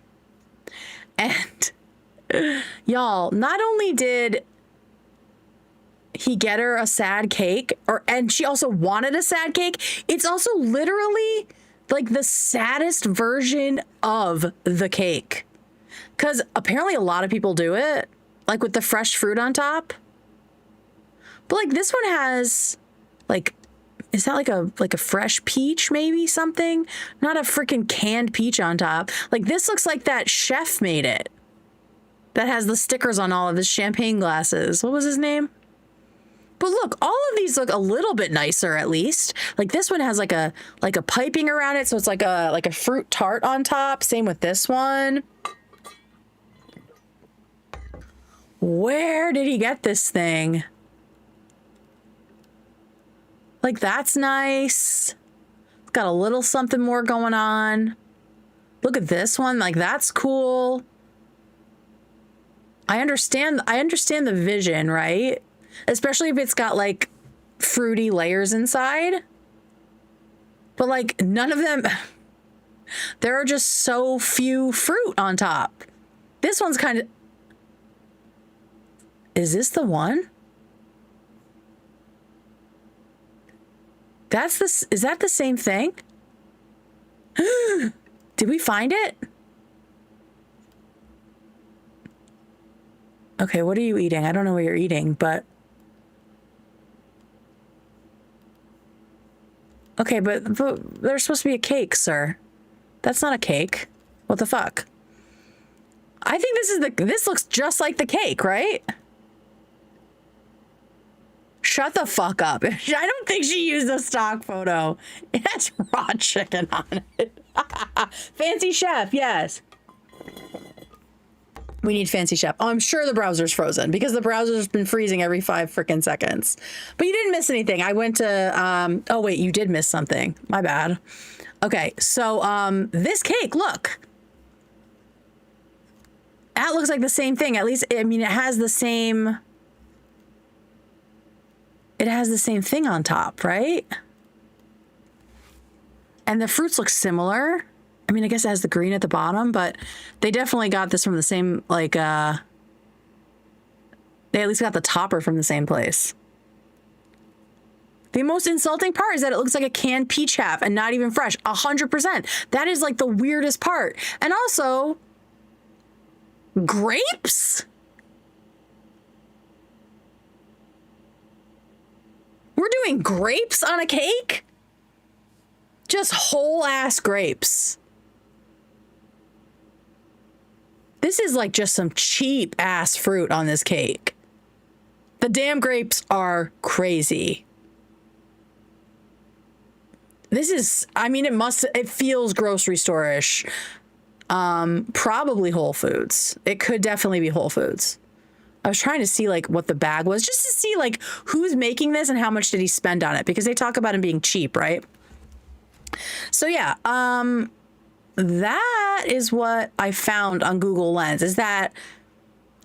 and y'all, not only did he get her a sad cake, and she also wanted a sad cake, it's also literally like the saddest version of the cake. Because apparently a lot of people do it, like with the fresh fruit on top. But like this one has like, is that like a fresh peach, maybe something? Not a freaking canned peach on top. Like this looks like that chef made it. That has the stickers on all of his champagne glasses. What was his name? But look, all of these look a little bit nicer, at least. Like this one has like a piping around it, so it's like a fruit tart on top. Same with this one. Where did he get this thing? Like, that's nice. It's got a little something more going on. Look at this one. Like, that's cool. I understand the vision, right? Especially if it's got like fruity layers inside. But like none of them, there are just so few fruit on top. This one's kind of, is this the one? Is that the same thing? Did we find it? Okay, what are you eating? I don't know what you're eating, but... Okay, but there's supposed to be a cake, sir. That's not a cake. What the fuck? I think this looks just like the cake, right? Shut the fuck up. I don't think she used a stock photo. It has raw chicken on it. Fancy chef, yes. We need fancy chef. Oh, I'm sure the browser's frozen because the browser's been freezing every 5 freaking seconds. But you didn't miss anything. I went to, oh wait, you did miss something. My bad. Okay, so this cake, look. That looks like the same thing. At least, I mean, it has the same thing on top, right? And the fruits look similar. I mean, I guess it has the green at the bottom, but they definitely got this from the same, like, they at least got the topper from the same place. The most insulting part is that it looks like a canned peach half and not even fresh. 100%. That is like the weirdest part. And also, grapes? We're doing grapes on a cake? Just whole ass grapes. This is like just some cheap ass fruit on this cake. The damn grapes are crazy. This is, I mean, it feels grocery store-ish. Probably Whole Foods. It could definitely be Whole Foods. I was trying to see like what the bag was, just to see like who's making this and how much did he spend on it, because they talk about him being cheap, right? So yeah, that is what I found on Google Lens, is that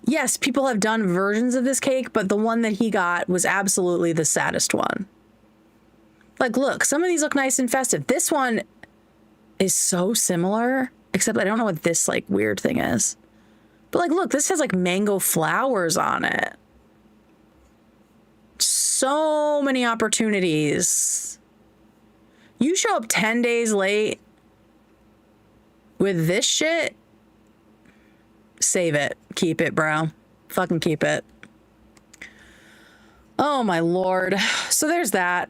yes, people have done versions of this cake, but the one that he got was absolutely the saddest one. Like, look, some of these look nice and festive. This one is so similar, except I don't know what this like weird thing is. But like, look, this has like mango flowers on it. So many opportunities. You show up 10 days late with this shit, save it. Keep it, bro. Fucking keep it. Oh my Lord. So there's that.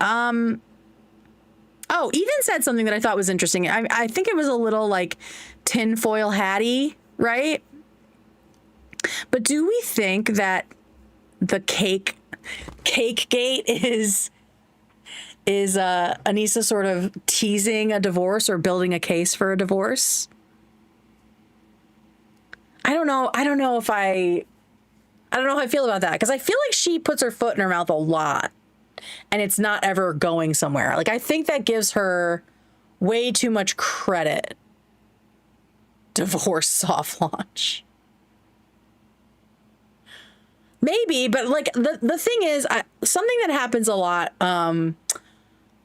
Oh, Ethan said something that I thought was interesting. I think it was a little like tinfoil hatty, right? But do we think that the cake gate is Anisa sort of teasing a divorce or building a case for a divorce? I don't know how I feel about that, because I feel like she puts her foot in her mouth a lot and it's not ever going somewhere. Like, I think that gives her way too much credit. Divorce soft launch. Maybe, but like the thing is, something that happens a lot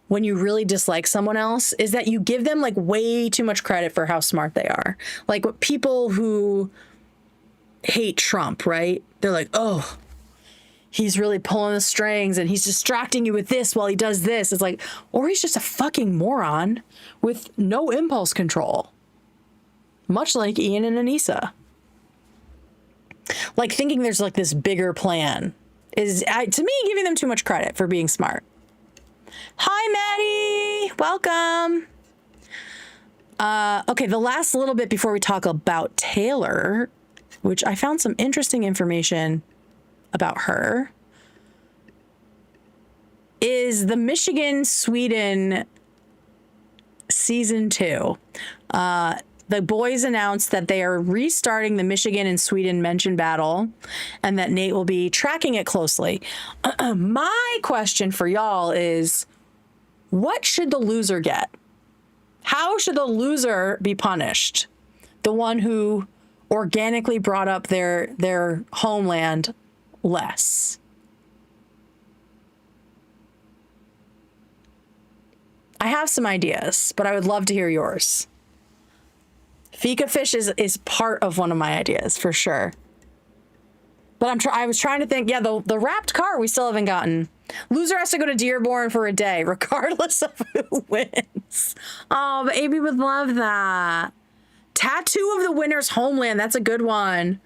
when you really dislike someone else is that you give them like way too much credit for how smart they are. Like people who hate Trump, right? They're like, oh, he's really pulling the strings and he's distracting you with this while he does this. It's like, or he's just a fucking moron with no impulse control. Much like Ian and Anisa. Like thinking there's like this bigger plan is, to me, giving them too much credit for being smart. Hi, Maddie. Welcome. Okay, the last little bit before we talk about Taylor, which I found some interesting information about her, is the Michigan-Sweden season 2. The boys announced that they are restarting the Michigan and Sweden mention battle and that Nate will be tracking it closely. My question for y'all is, what should the loser get? How should the loser be punished? The one who organically brought up their homeland less. I have some ideas, but I would love to hear yours. Fika fish is part of one of my ideas for sure. But I was trying to think, yeah, the wrapped car we still haven't gotten. Loser has to go to Dearborn for a day, regardless of who wins. Oh, but AB would love that. Tattoo of the winner's homeland. That's a good one.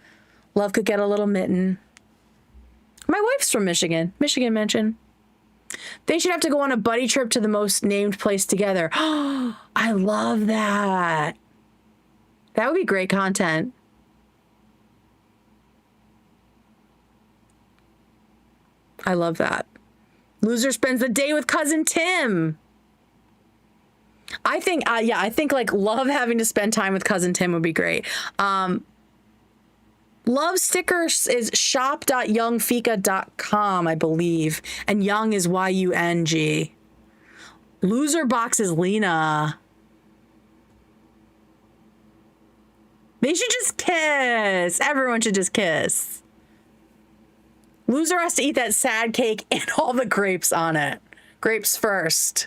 Love could get a little mitten. My wife's from Michigan. Michigan mention. They should have to go on a buddy trip to the most named place together. Oh, I love that. That would be great content. I love that. Loser spends the day with cousin Tim. I think, I think like love having to spend time with cousin Tim would be great. Love stickers is shop.youngfika.com, I believe. And Young is Y-U-N-G. Loser box is Lena. They should just kiss. Everyone should just kiss. Loser has to eat that sad cake and all the grapes on it. Grapes first.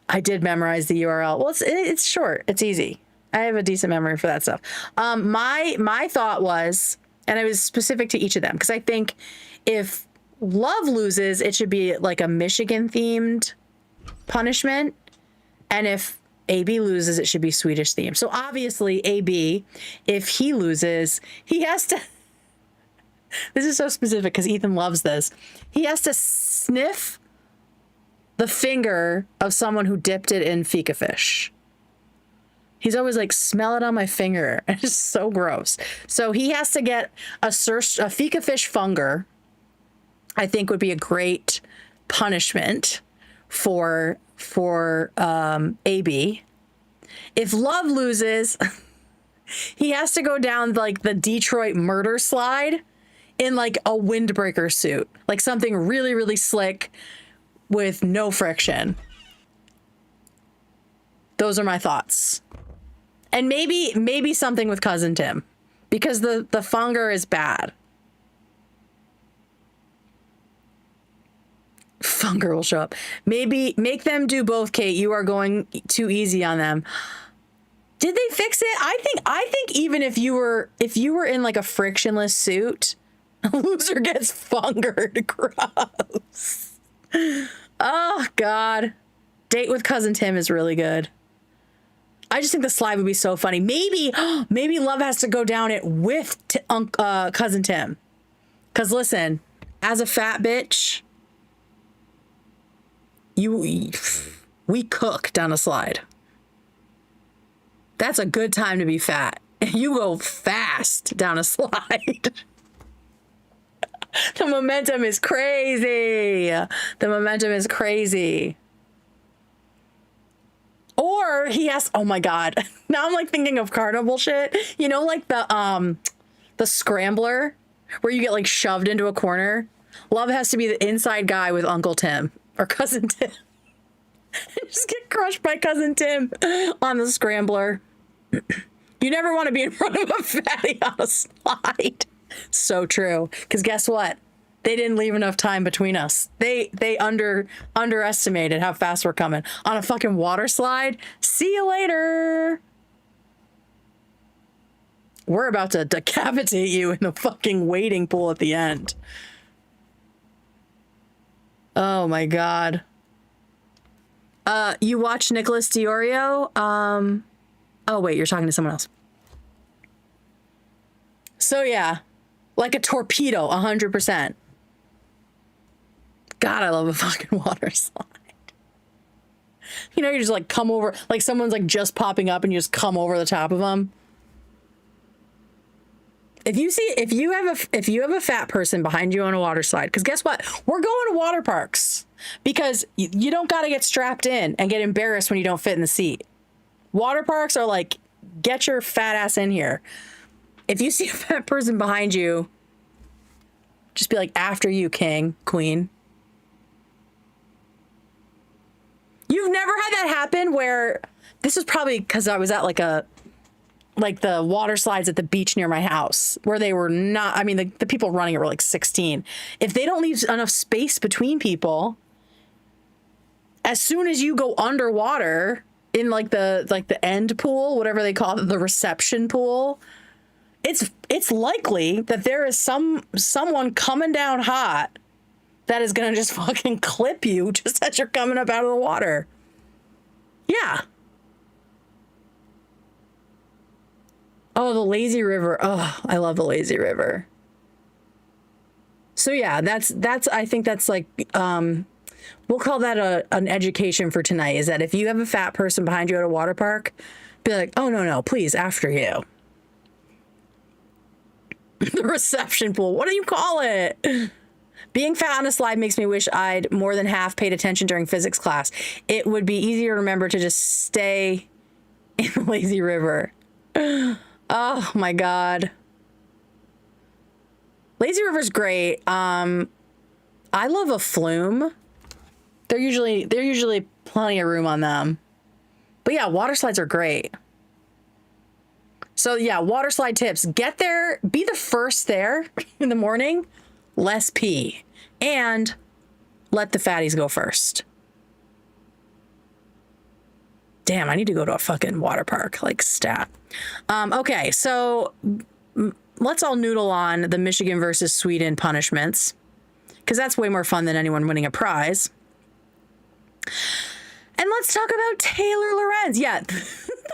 I did memorize the URL. Well, it's short. It's easy. I have a decent memory for that stuff. My thought was, and it was specific to each of them, because I think if Love loses, it should be like a Michigan-themed punishment. And if AB loses, it should be Swedish themed. So obviously, AB, if he loses, he has to... This is so specific because Ethan loves this. He has to sniff the finger of someone who dipped it in Fika fish. He's always like, smell it on my finger. It's just so gross. So he has to get a fika fish funger. I think would be a great punishment for AB. If Love loses, he has to go down like the Detroit murder slide in like a windbreaker suit, like something really, really slick with no friction. Those are my thoughts. And maybe something with Cousin Tim, because the funger is bad. Funger will show up. Maybe make them do both, Kate. You are going too easy on them. Did they fix it? I think even if you were in like a frictionless suit, a loser gets fungered. Gross. Oh God. Date with Cousin Tim is really good. I just think the slide would be so funny. Maybe Love has to go down it with Cousin Tim. Cause listen, as a fat bitch, we cook down a slide. That's a good time to be fat. You go fast down a slide. The momentum is crazy. The momentum is crazy. Or he has, oh my God. Now I'm like thinking of carnival shit. You know, like the scrambler where you get like shoved into a corner. Love has to be the inside guy with Uncle Tim or Cousin Tim. Just get crushed by Cousin Tim on the scrambler. You never want to be in front of a fatty on a slide. So true. Because guess what? They didn't leave enough time between us. They underestimated how fast we're coming. On a fucking water slide. See you later. We're about to decapitate you in the fucking wading pool at the end. Oh my God. You watch Nicholas Diorio? Oh wait, you're talking to someone else. So yeah, like a torpedo, 100%. God, I love a fucking water slide. You know, you just like come over, like someone's like just popping up and you just come over the top of them. If you have a fat person behind you on a water slide, because guess what? We're going to water parks because you don't got to get strapped in and get embarrassed when you don't fit in the seat. Water parks are like, get your fat ass in here. If you see a fat person behind you, just be like, after you, king, queen. You've never had that happen where, this was probably because I was at like the water slides at the beach near my house where they were not, I mean, the people running it were like 16. If they don't leave enough space between people, as soon as you go underwater in like the end pool, whatever they call it, the reception pool, it's likely that there is someone coming down hot that is going to just fucking clip you just as you're coming up out of the water. Yeah. Oh, the lazy river. Oh, I love the lazy river. So yeah, that's I think that's like we'll call that an education for tonight, is that if you have a fat person behind you at a water park, be like, "Oh no, please, after you." The reception pool. What do you call it? Being fat on a slide makes me wish I'd more than half paid attention during physics class. It would be easier to remember to just stay in the lazy river. Oh my God. Lazy river's great. I love a flume. They're usually plenty of room on them. But yeah, water slides are great. So yeah, water slide tips. Get there, be the first there in the morning, less pee, and let the fatties go first. Damn, I need to go to a fucking water park, like stat. Okay, so let's all noodle on the Michigan versus Sweden punishments, because that's way more fun than anyone winning a prize. And let's talk about Taylor Lorenz. Yeah, the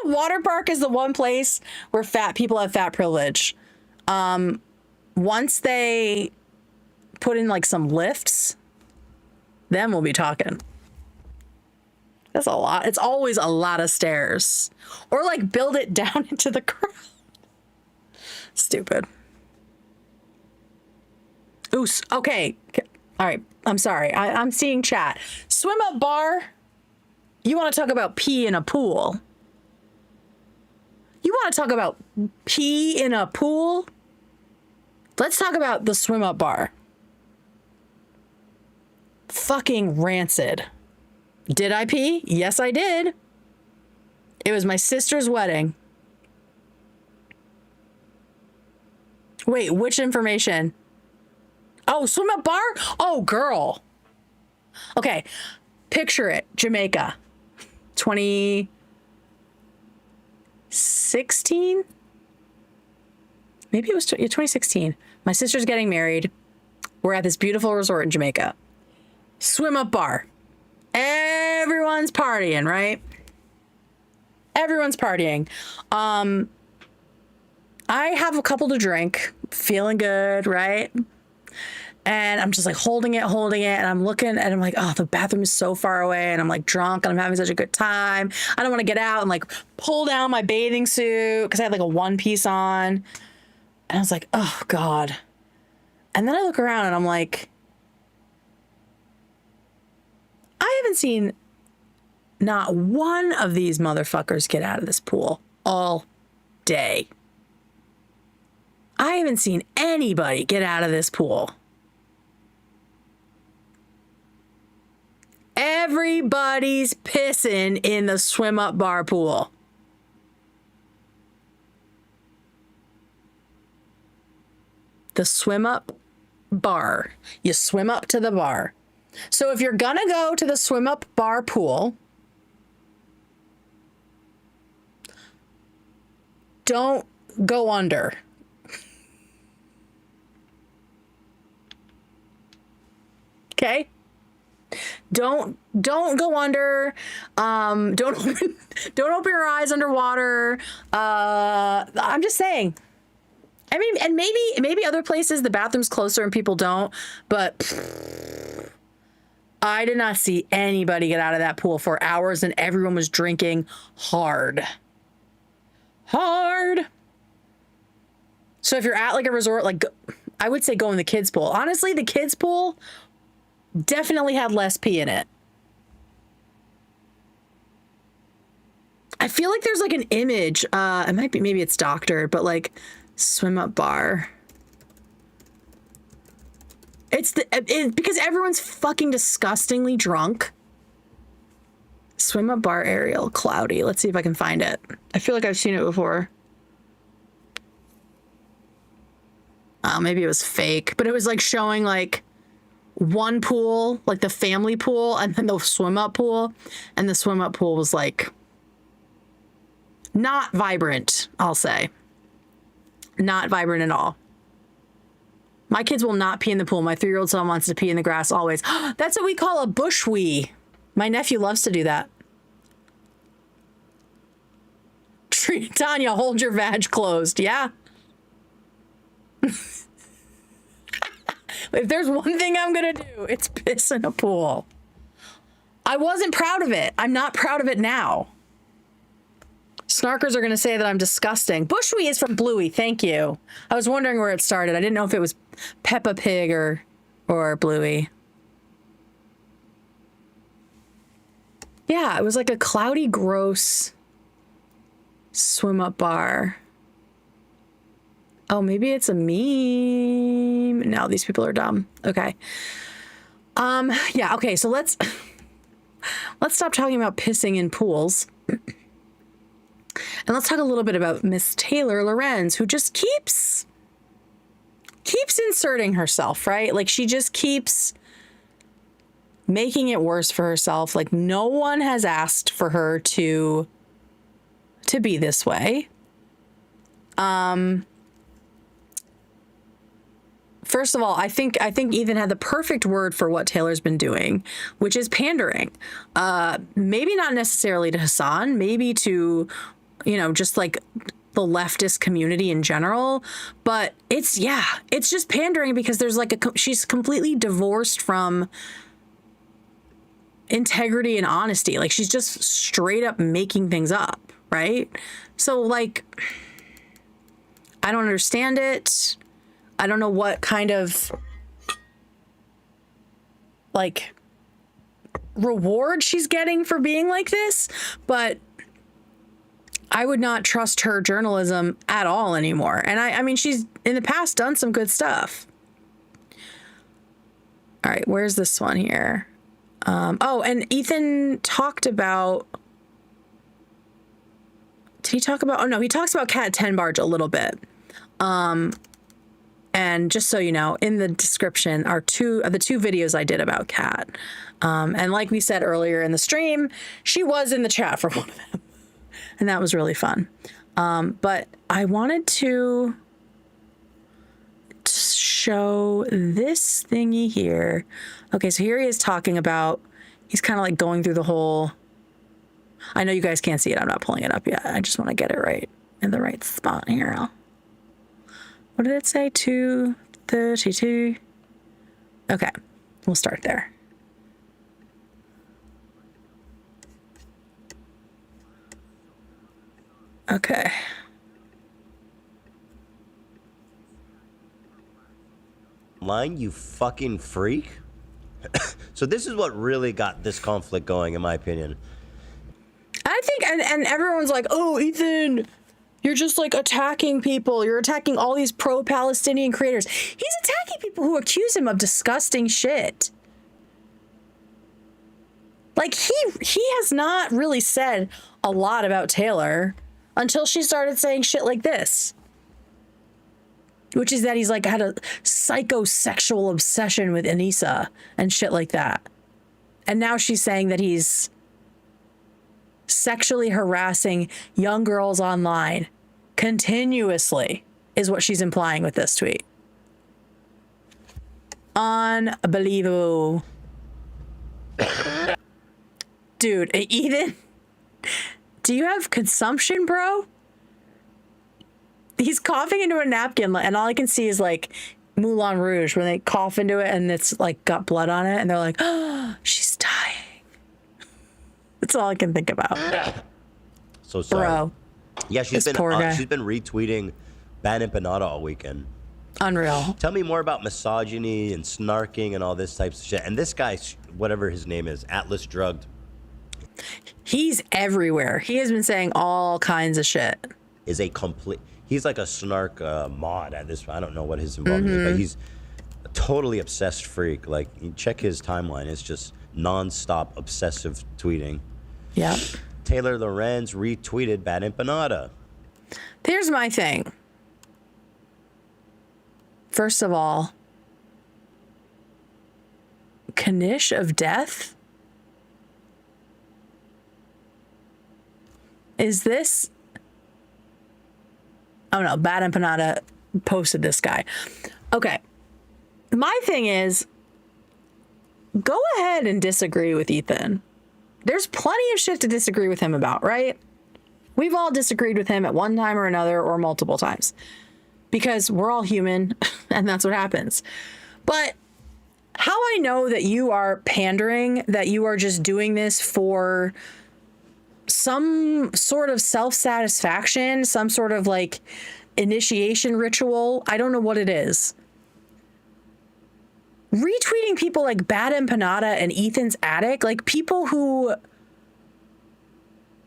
water park is the one place where fat people have fat privilege. Once they put in like some lifts, then we'll be talking. That's a lot. It's always a lot of stairs. Or like build it down into the ground. Stupid. Ooh, okay. All right. I'm sorry. I'm seeing chat. Swim up bar. You want to talk about pee in a pool? You want to talk about pee in a pool? Let's talk about the swim up bar. Fucking rancid. Did I pee? Yes, I did. It was my sister's wedding. Wait, which information? Oh, swim up bar? Oh, girl. Okay, picture it. Jamaica. 2016? Maybe it was 2016. My sister's getting married. We're at this beautiful resort in Jamaica. Swim up bar. Everyone's partying, right? Everyone's partying. I have a couple to drink, feeling good, right? And I'm just like holding it, and I'm looking, and I'm like, oh, the bathroom is so far away, and I'm like drunk, and I'm having such a good time. I don't want to get out and like pull down my bathing suit because I had like a one piece on. And I was like, oh God. And then I look around and I'm like, I haven't seen not one of these motherfuckers get out of this pool all day. I haven't seen anybody get out of this pool. Everybody's pissing in the swim up bar pool. The swim up bar. You swim up to the bar. So if you're gonna go to the swim up bar pool, don't go under. Okay? Don't go under. Don't open your eyes underwater. I'm just saying. I mean, and maybe other places the bathroom's closer and people don't, but I did not see anybody get out of that pool for hours, and everyone was drinking hard. So if you're at like a resort, like I would say go in the kids pool. Honestly, the kids pool definitely had less pee in it. I feel like there's like an image. It might be, maybe it's doctored, but like swim up bar. It's because everyone's fucking disgustingly drunk. Swim up bar aerial, cloudy. Let's see if I can find it. I feel like I've seen it before. Maybe it was fake, but it was like showing like one pool, like the family pool, and then the swim up pool, and the swim up pool was like not vibrant, I'll say. Not vibrant at all. My kids will not pee in the pool. My 3-year-old son wants to pee in the grass always. That's what we call a bush wee. My nephew loves to do that. Tanya, hold your vag closed. Yeah. If there's one thing I'm going to do, it's piss in a pool. I wasn't proud of it. I'm not proud of it now. Snarkers are going to say that I'm disgusting. Bushwee is from Bluey. Thank you. I was wondering where it started. I didn't know if it was Peppa Pig or Bluey. Yeah, it was like a cloudy, gross swim up bar. Oh, maybe it's a meme. No, these people are dumb. Okay. Yeah, okay, so let's stop talking about pissing in pools. And let's talk a little bit about Miss Taylor Lorenz, who just keeps inserting herself, right? Like she just keeps making it worse for herself. Like no one has asked for her to be this way. First of all, I think Ethan had the perfect word for what Taylor's been doing, which is pandering. Maybe not necessarily to Hassan, maybe to, just like the leftist community in general. But it's just pandering because there's like she's completely divorced from integrity and honesty. Like, she's just straight up making things up, right? So, like, I don't understand it. I don't know what kind of, like, reward she's getting for being like this, but I would not trust her journalism at all anymore. And I mean, she's in the past done some good stuff. All right, where's this one here? Oh, and Ethan talked about, did he talk about, oh no, he talks about Cat 10 Barge a little bit. And just so you know, in the description are the two videos I did about Cat. And like we said earlier in the stream, she was in the chat for one of them. And that was really fun. But I wanted to show this thingy here. Okay, so here he is talking about, he's kind of like going through the whole, I know you guys can't see it. I'm not pulling it up yet. I just want to get it right in the right spot here. What did it say? 232. Okay, we'll start there. Okay. Line, you fucking freak. So this is what really got this conflict going, in my opinion. I think, and everyone's like, oh, Ethan, you're just like attacking people. You're attacking all these pro-Palestinian creators. He's attacking people who accuse him of disgusting shit. Like, he has not really said a lot about Taylor until she started saying shit like this. Which is that he's like had a psychosexual obsession with Anisa and shit like that. And now she's saying that he's sexually harassing young girls online continuously, is what she's implying with this tweet. Unbelievable. Dude, Ethan, do you have consumption, bro? He's coughing into a napkin, and all I can see is like Moulin Rouge when they cough into it and it's like got blood on it, and they're like, oh, she's dying. That's all I can think about. So sorry. Bro. Yeah, she's been retweeting Ban Empanada all weekend. Unreal. Tell me more about misogyny and snarking and all this types of shit. And this guy, whatever his name is, Atlas Drugged. He's everywhere. He has been saying all kinds of shit. Is a complete... He's like a snark mod at this. I don't know what his involvement is, but he's a totally obsessed freak. Like, you check his timeline. It's just nonstop obsessive tweeting. Yeah. Taylor Lorenz retweeted Bad Empanada. Here's my thing. First of all, Kanish of Death? Is this... Oh no, Bad Empanada posted this guy. Okay. My thing is, go ahead and disagree with Ethan. There's plenty of shit to disagree with him about, right? We've all disagreed with him at one time or another or multiple times because we're all human and that's what happens. But how I know that you are pandering, that you are just doing this for some sort of self-satisfaction, some sort of like initiation ritual. I don't know what it is. Retweeting people like Bad Empanada and Ethan's Attic, like people who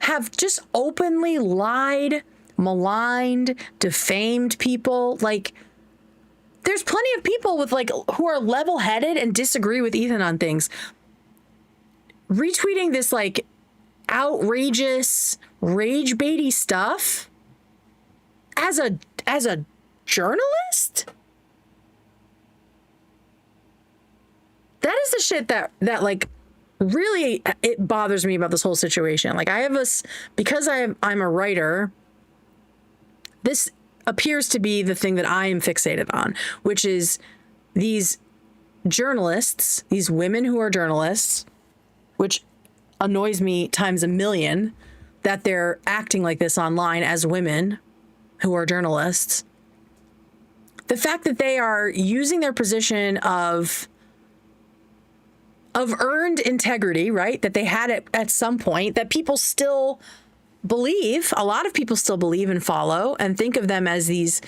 have just openly lied, maligned, defamed people. Like, there's plenty of people with like who are level-headed and disagree with Ethan on things. Retweeting this like outrageous, rage baity stuff as a journalist? That is the shit that like really it bothers me about this whole situation. Like, I have because I'm a writer, this appears to be the thing that I am fixated on, which is these journalists, these women who are journalists, which annoys me times a million that they're acting like this online as women who are journalists. The fact that they are using their position of of earned integrity, right? That they had it at some point, that people still believe, a lot of people still believe and follow and think of them as these,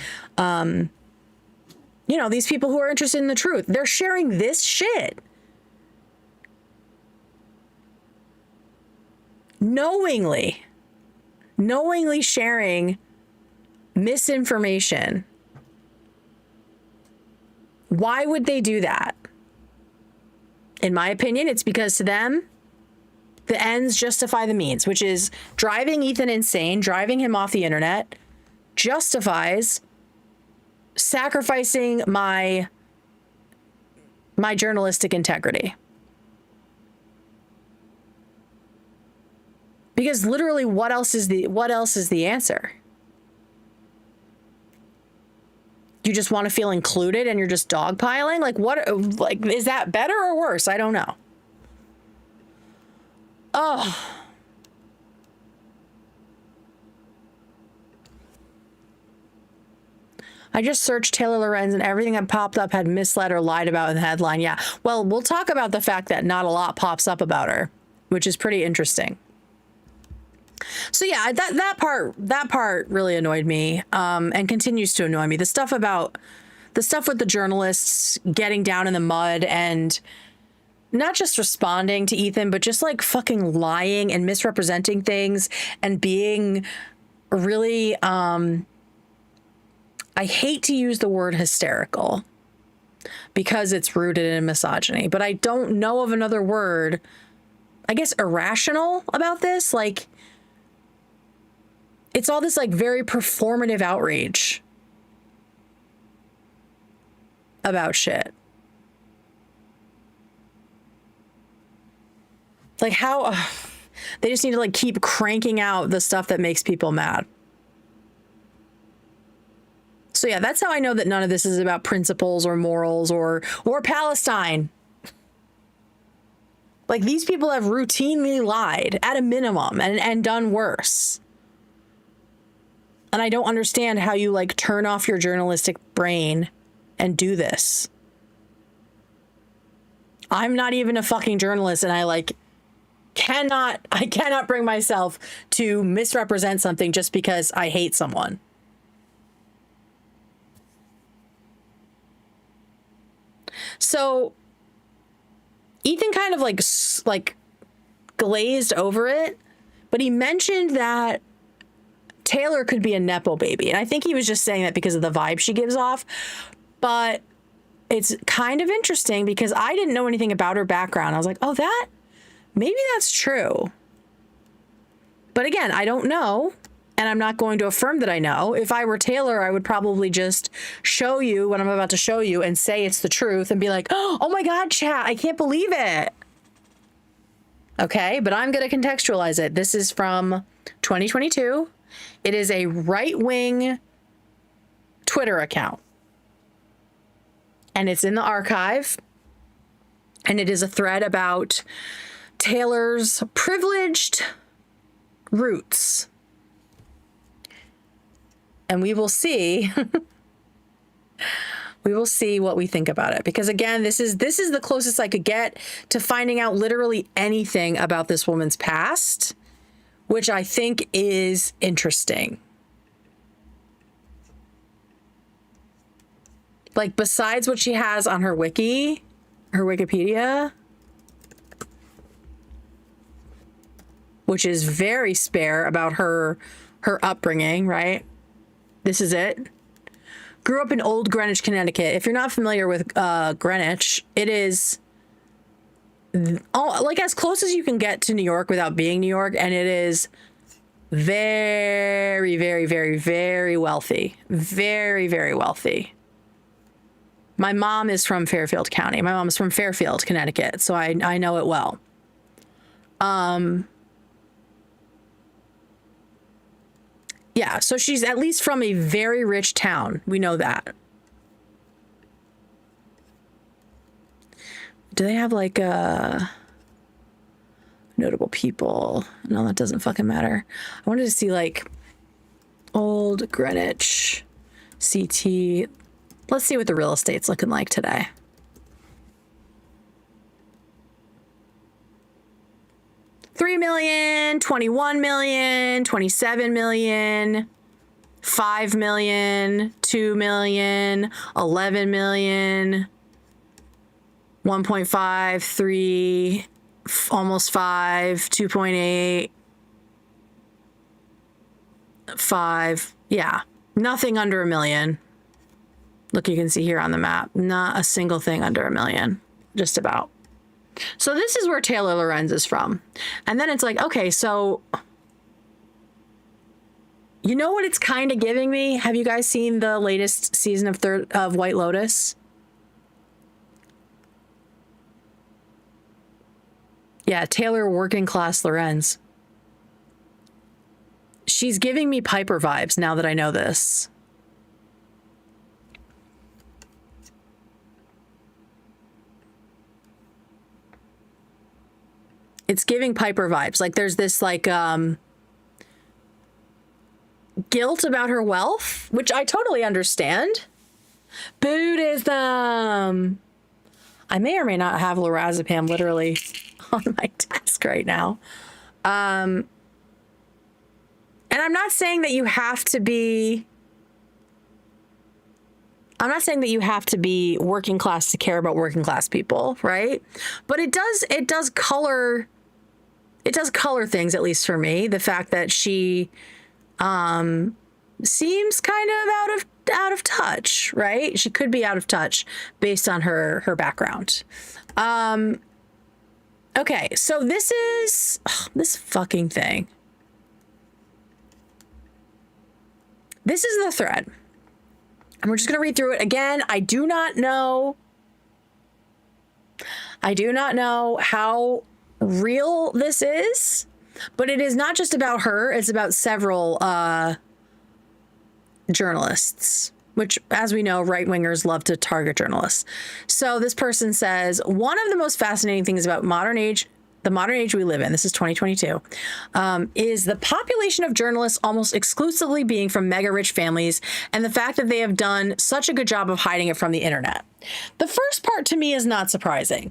these people who are interested in the truth. They're sharing this shit. Knowingly sharing misinformation. Why would they do that? In my opinion, it's because to them, the ends justify the means, which is driving Ethan insane, driving him off the internet, justifies sacrificing my journalistic integrity. Because literally, what else is the answer? You just want to feel included and you're just dogpiling? Like, is that better or worse? I don't know. Oh. I just searched Taylor Lorenz and everything that popped up had misled or lied about in the headline. Yeah. Well, we'll talk about the fact that not a lot pops up about her, which is pretty interesting. So yeah, that part really annoyed me, and continues to annoy me. The stuff with the journalists getting down in the mud and not just responding to Ethan, but just like fucking lying and misrepresenting things and being really, I hate to use the word hysterical because it's rooted in misogyny, but I don't know of another word, I guess, irrational about this. Like, it's all this like very performative outrage about shit. Like how they just need to like keep cranking out the stuff that makes people mad. So yeah, that's how I know that none of this is about principles or morals or Palestine. Like, these people have routinely lied at a minimum and done worse. And I don't understand how you like turn off your journalistic brain and do this. I'm not even a fucking journalist, and I cannot bring myself to misrepresent something just because I hate someone. So Ethan kind of like glazed over it, but he mentioned that Taylor could be a Nepo baby. And I think he was just saying that because of the vibe she gives off. But it's kind of interesting because I didn't know anything about her background. I was like, oh, maybe that's true. But again, I don't know. And I'm not going to affirm that I know. If I were Taylor, I would probably just show you what I'm about to show you and say it's the truth and be like, oh my God, chat, I can't believe it. Okay, but I'm going to contextualize it. This is from 2022. It is a right-wing Twitter account. And it's in the archive. And it is a thread about Taylor's privileged roots. And we will see what we think about it. Because again, this is the closest I could get to finding out literally anything about this woman's past, which I think is interesting. Like, besides what she has on her Wikipedia, which is very spare about her upbringing, right? This is it. Grew up in Old Greenwich, Connecticut. If you're not familiar with Greenwich, it is like as close as you can get to New York without being New York, and it is very, very, very, very wealthy. Very, very wealthy. My mom is from Fairfield County. My mom is from Fairfield, Connecticut, so I know it well. Yeah, so she's at least from a very rich town. We know that. Do they have like notable people? No, that doesn't fucking matter. I wanted to see like Old Greenwich, CT. Let's see what the real estate's looking like today. $3 million, $21 million, $27 million, $5 million, $2 million, $11 million, 1.5, 3, almost 5, 2.8, 5. Yeah, nothing under $1 million. Look, you can see here on the map, not a single thing under $1 million, just about. So this is where Taylor Lorenz is from. And then it's like, okay, so you know what it's kind of giving me? Have you guys seen the latest season of White Lotus? Yeah, Taylor working class Lorenz. She's giving me Piper vibes now that I know this. It's giving Piper vibes. Like there's this like guilt about her wealth, which I totally understand. Buddhism. I may or may not have lorazepam literally on my desk right now. And I'm not saying that you have to be working class to care about working class people, right? But it does color things, at least for me. The fact that she seems kind of out of touch, right? She could be out of touch based on her background. Okay, so this is this fucking thing. This is the thread. And we're just going to read through it again. I do not know how real this is, but it is not just about her. It's about several journalists, which, as we know, right-wingers love to target journalists. So this person says, one of the most fascinating things about the modern age we live in, this is 2022, is the population of journalists almost exclusively being from mega-rich families and the fact that they have done such a good job of hiding it from the internet. The first part to me is not surprising,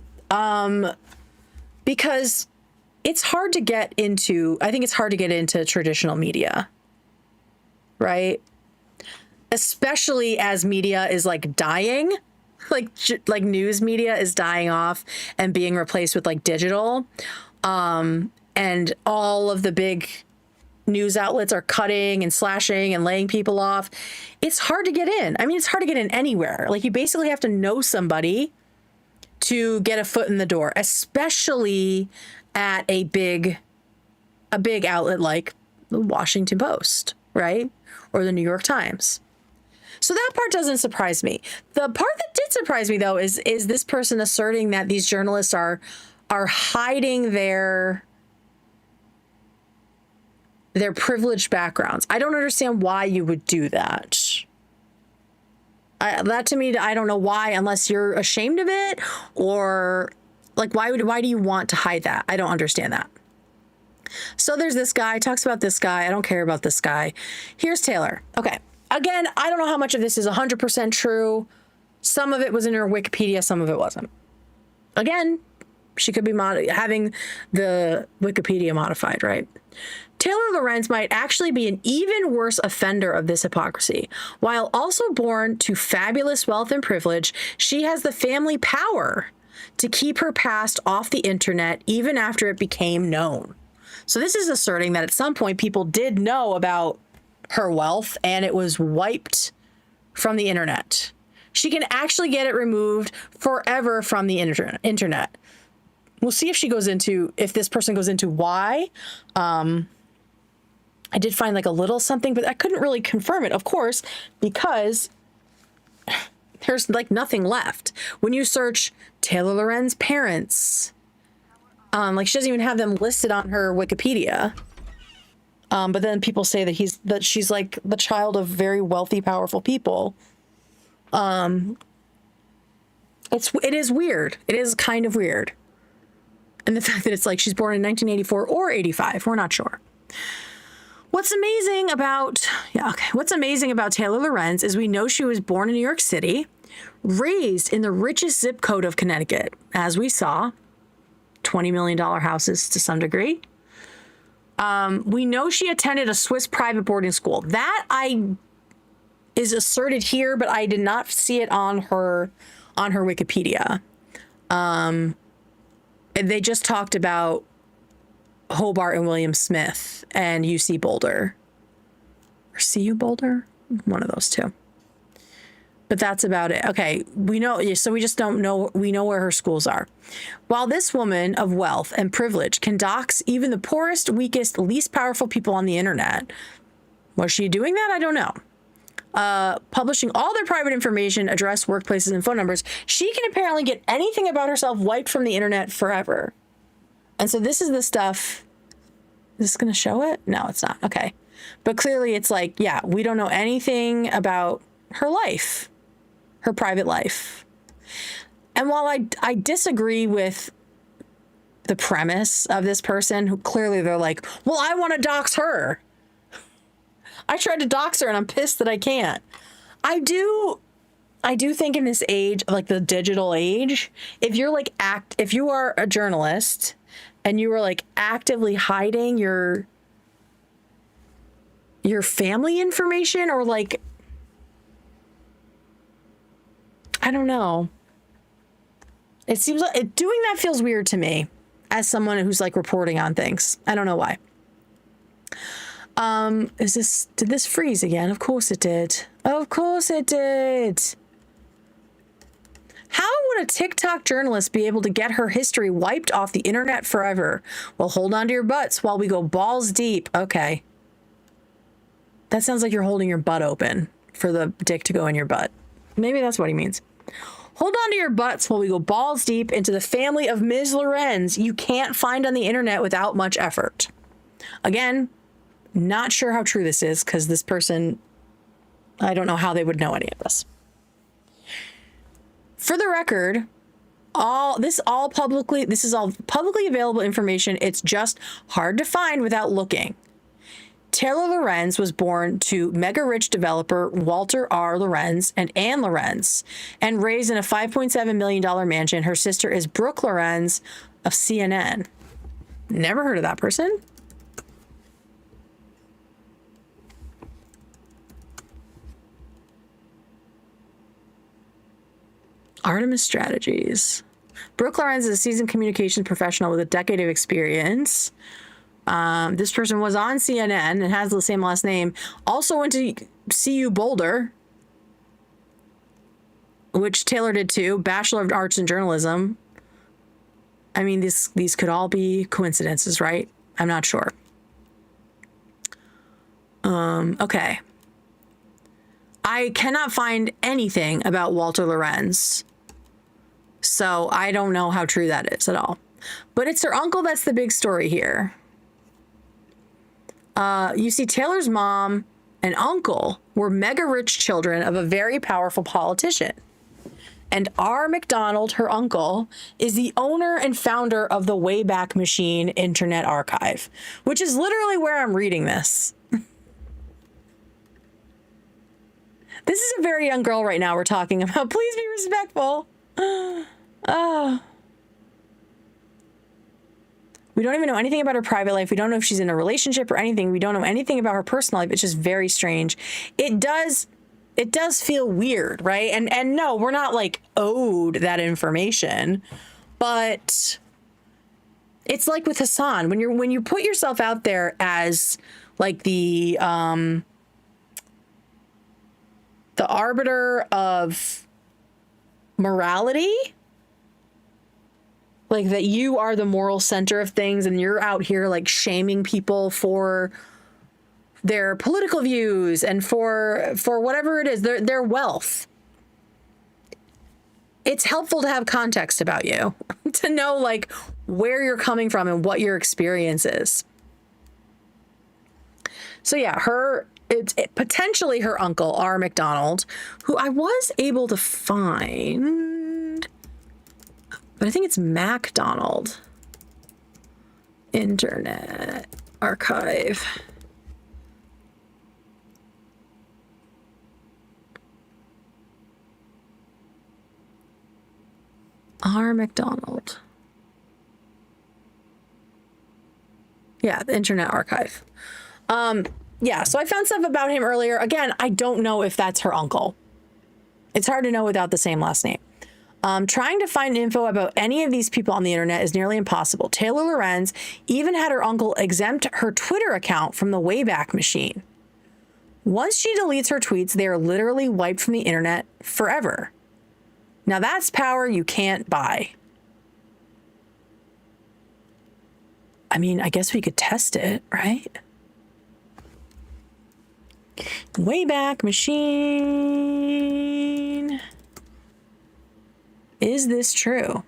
because it's hard to get into, I think it's hard to get into traditional media, right? Especially as media is like dying. Like news media is dying off and being replaced with like digital. And all of the big news outlets are cutting and slashing and laying people off. It's hard to get in. I mean, it's hard to get in anywhere. Like you basically have to know somebody to get a foot in the door, especially at a big outlet like the Washington Post, right? Or the New York Times. So that part doesn't surprise me. The part that did surprise me, though, is this person asserting that these journalists are hiding their privileged backgrounds. I don't understand why you would do that. That to me, I don't know why, unless you're ashamed of it, or like why do you want to hide that? I don't understand that. So there's this guy, talks about this guy. I don't care about this guy. Here's Taylor. Okay. Again, I don't know how much of this is 100% true. Some of it was in her Wikipedia, some of it wasn't. Again, she could be having the Wikipedia modified, right? Taylor Lorenz might actually be an even worse offender of this hypocrisy. While also born to fabulous wealth and privilege, she has the family power to keep her past off the internet even after it became known. So this is asserting that at some point people did know about her wealth and it was wiped from the internet. She can actually get it removed forever from the internet. We'll see if this person goes into why. I did find like a little something, but I couldn't really confirm it, of course, because there's like nothing left. When you search Taylor Lorenz parents, like she doesn't even have them listed on her Wikipedia. But then people say that she's like the child of very wealthy, powerful people. It is weird. It is kind of weird. And the fact that it's like she's born in 1984 or 85, we're not sure. What's amazing about Taylor Lorenz is we know she was born in New York City, raised in the richest zip code of Connecticut, as we saw, $20 million houses to some degree, We know she attended a Swiss private boarding school. That is asserted here, but I did not see it on her Wikipedia. They just talked about Hobart and William Smith and UC Boulder. Or CU Boulder? One of those two. But that's about it. Okay, we know, so we just don't know, we know where her schools are. While this woman of wealth and privilege can dox even the poorest, weakest, least powerful people on the internet, was she doing that? I don't know. Publishing all their private information, address, workplaces, and phone numbers, she can apparently get anything about herself wiped from the internet forever. And so this is the stuff. Is this going to show it? No, it's not. Okay. But clearly it's like, yeah, we don't know anything about her life, her private life. And while I disagree with the premise of this person, who clearly they're like, well, I want to dox her. I tried to dox her and I'm pissed that I can't. I do think in this age, like the digital age, if you're like if you are a journalist and you are like actively hiding your family information, or like, I don't know. It seems like doing that feels weird to me as someone who's like reporting on things. I don't know why. Did this freeze again? Of course it did. Of course it did. How would a TikTok journalist be able to get her history wiped off the internet forever? Well, hold on to your butts while we go balls deep. Okay. That sounds like you're holding your butt open for the dick to go in your butt. Maybe that's what he means. Hold on to your butts while we go balls deep into the family of Ms. Lorenz you can't find on the internet without much effort. Again, not sure how true this is, because this person, I don't know how they would know any of this. For the record, this is all publicly available information. It's just hard to find without looking. Taylor Lorenz was born to mega-rich developer Walter R. Lorenz and Ann Lorenz, and raised in a $5.7 million mansion. Her sister is Brooke Lorenz of CNN. Never heard of that person. Artemis Strategies. Brooke Lorenz is a seasoned communications professional with a decade of experience. This person was on CNN and has the same last name. Also went to CU Boulder, which Taylor did too. Bachelor of Arts in Journalism. I mean, these could all be coincidences, right? I'm not sure. Okay. I cannot find anything about Walter Lorenz, so I don't know how true that is at all. But it's her uncle that's the big story here. You see, Taylor's mom and uncle were mega rich children of a very powerful politician. And R. McDonald, her uncle, is the owner and founder of the Wayback Machine Internet Archive, which is literally where I'm reading this. This is a very young girl right now we're talking about. Please be respectful. We don't even know anything about her private life. We don't know if she's in a relationship or anything. We don't know anything about her personal life. It's just very strange. It does feel weird, right? And no, we're not like owed that information, but it's like with Hassan, when you put yourself out there as like the arbiter of morality, like that you are the moral center of things, and you're out here like shaming people for their political views and for whatever it is, their wealth. It's helpful to have context about you, to know like where you're coming from and what your experience is. So yeah, it's potentially her uncle, R. McDonald, who I was able to find, but I think it's MacDonald. Internet Archive. R. McDonald. Yeah, the Internet Archive. Yeah, so I found stuff about him earlier. Again, I don't know if that's her uncle. It's hard to know without the same last name. Trying to find info about any of these people on the internet is nearly impossible. Taylor Lorenz even had her uncle exempt her Twitter account from the Wayback Machine. Once she deletes her tweets, they are literally wiped from the internet forever. Now that's power you can't buy. I mean, I guess we could test it, right? Wayback Machine. Is this true?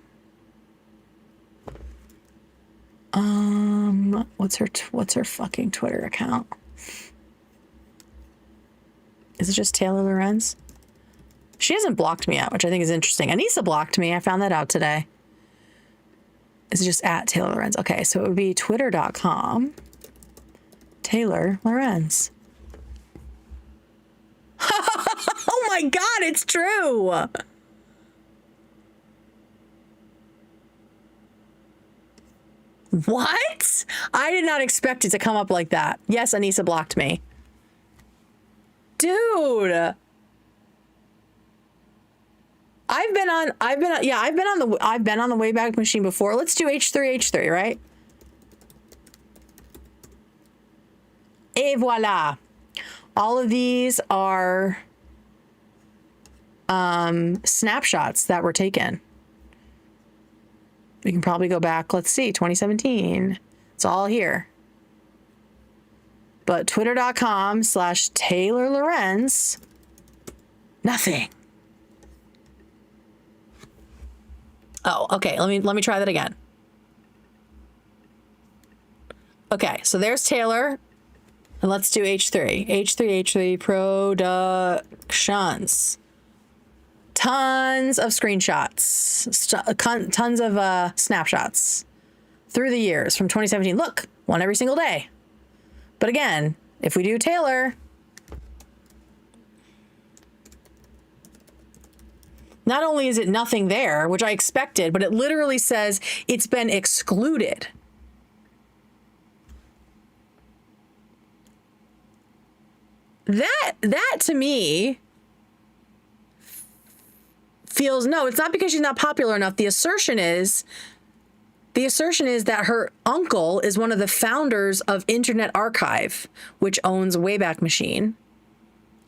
What's her fucking Twitter account? Is it just Taylor Lorenz? She hasn't blocked me out, which I think is interesting. Anisa blocked me. I found that out today. Is it just at Taylor Lorenz? Okay, so it would be twitter.com. Taylor Lorenz. Oh my God, it's true. What? I did not expect it to come up like that. Yes, Anisa blocked me. Dude. I've been on the Wayback Machine before. Let's do H3, right? Et voila. All of these are snapshots that were taken. We can probably go back, let's see, 2017. It's all here. But twitter.com/Taylor Lorenz, nothing. Oh, okay, let me try that again. Okay, so there's Taylor. And let's do H3. H3 Productions. Tons of screenshots. Tons of snapshots through the years from 2017. Look, one every single day. But again, if we do Taylor, not only is it nothing there, which I expected, but it literally says it's been excluded. That to me feels, no, it's not because she's not popular enough. The assertion is that her uncle is one of the founders of Internet Archive, which owns Wayback Machine.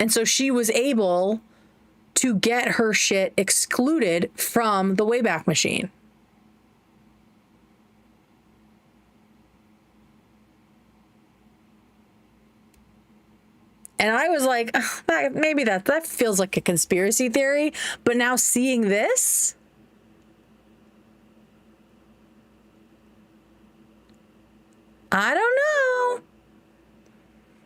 And so she was able to get her shit excluded from the Wayback Machine. And I was like, maybe that feels like a conspiracy theory. But now seeing this, I don't know.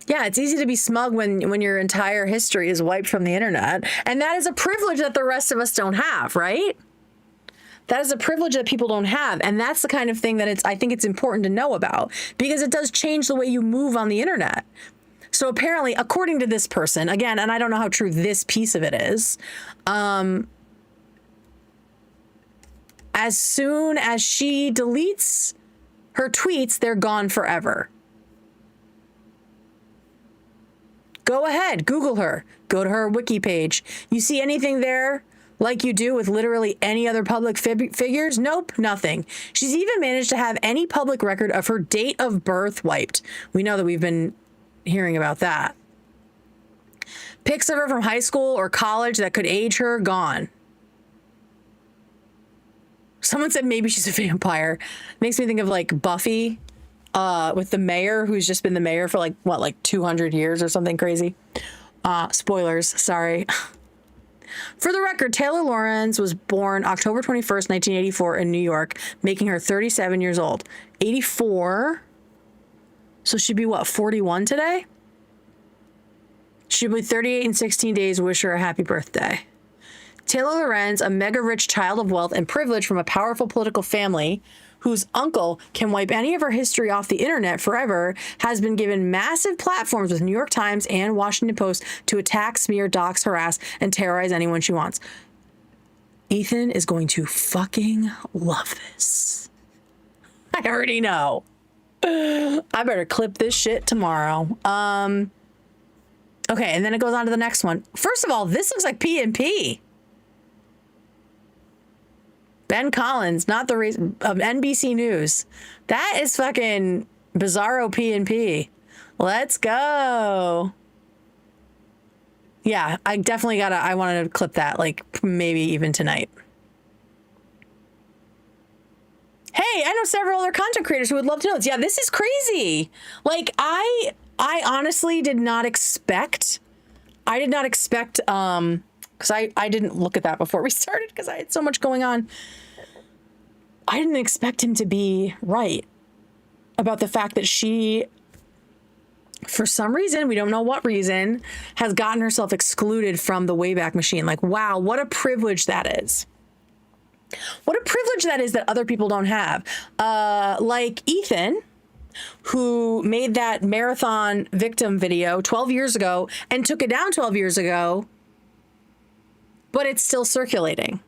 Yeah, it's easy to be smug when your entire history is wiped from the internet. And that is a privilege that the rest of us don't have, right? That is a privilege that people don't have. And that's the kind of thing that I think it's important to know about, because it does change the way you move on the internet. So apparently, according to this person, again, and I don't know how true this piece of it is, as soon as she deletes her tweets, they're gone forever. Go ahead, Google her, go to her wiki page. You see anything there like you do with literally any other public figures? Nope, nothing. She's even managed to have any public record of her date of birth wiped. We know that we've been hearing about that. Pics of her from high school or college that could age her, gone. Someone said maybe she's a vampire. Makes me think of like Buffy with the mayor, who's just been the mayor for like 200 years or something crazy. Spoilers, sorry. For the record, Taylor Lorenz was born October 21st, 1984 in New York, making her 37 years old. 84. So she'd be, 41 today? She'll be 38 in 16 days. Wish her a happy birthday. Taylor Lorenz, a mega-rich child of wealth and privilege from a powerful political family whose uncle can wipe any of her history off the internet forever, has been given massive platforms with New York Times and Washington Post to attack, smear, dox, harass, and terrorize anyone she wants. Ethan is going to fucking love this. I already know. I better clip this shit tomorrow. Okay, and then it goes on to the next one. First of all, this looks like P&P. Ben Collins, not the reason of NBC News. That is fucking bizarro P&P. Let's go. Yeah, I definitely I wanted to clip that, like maybe even tonight. Hey, I know several other content creators who would love to know this. Yeah, this is crazy. Like I honestly did not expect, because I didn't look at that before we started because I had so much going on. I didn't expect him to be right about the fact that she, for some reason, we don't know what reason, has gotten herself excluded from the Wayback Machine. Like, wow, what a privilege that is. What a privilege that is that other people don't have. Like Ethan, who made that marathon victim video 12 years ago and took it down 12 years ago, but it's still circulating.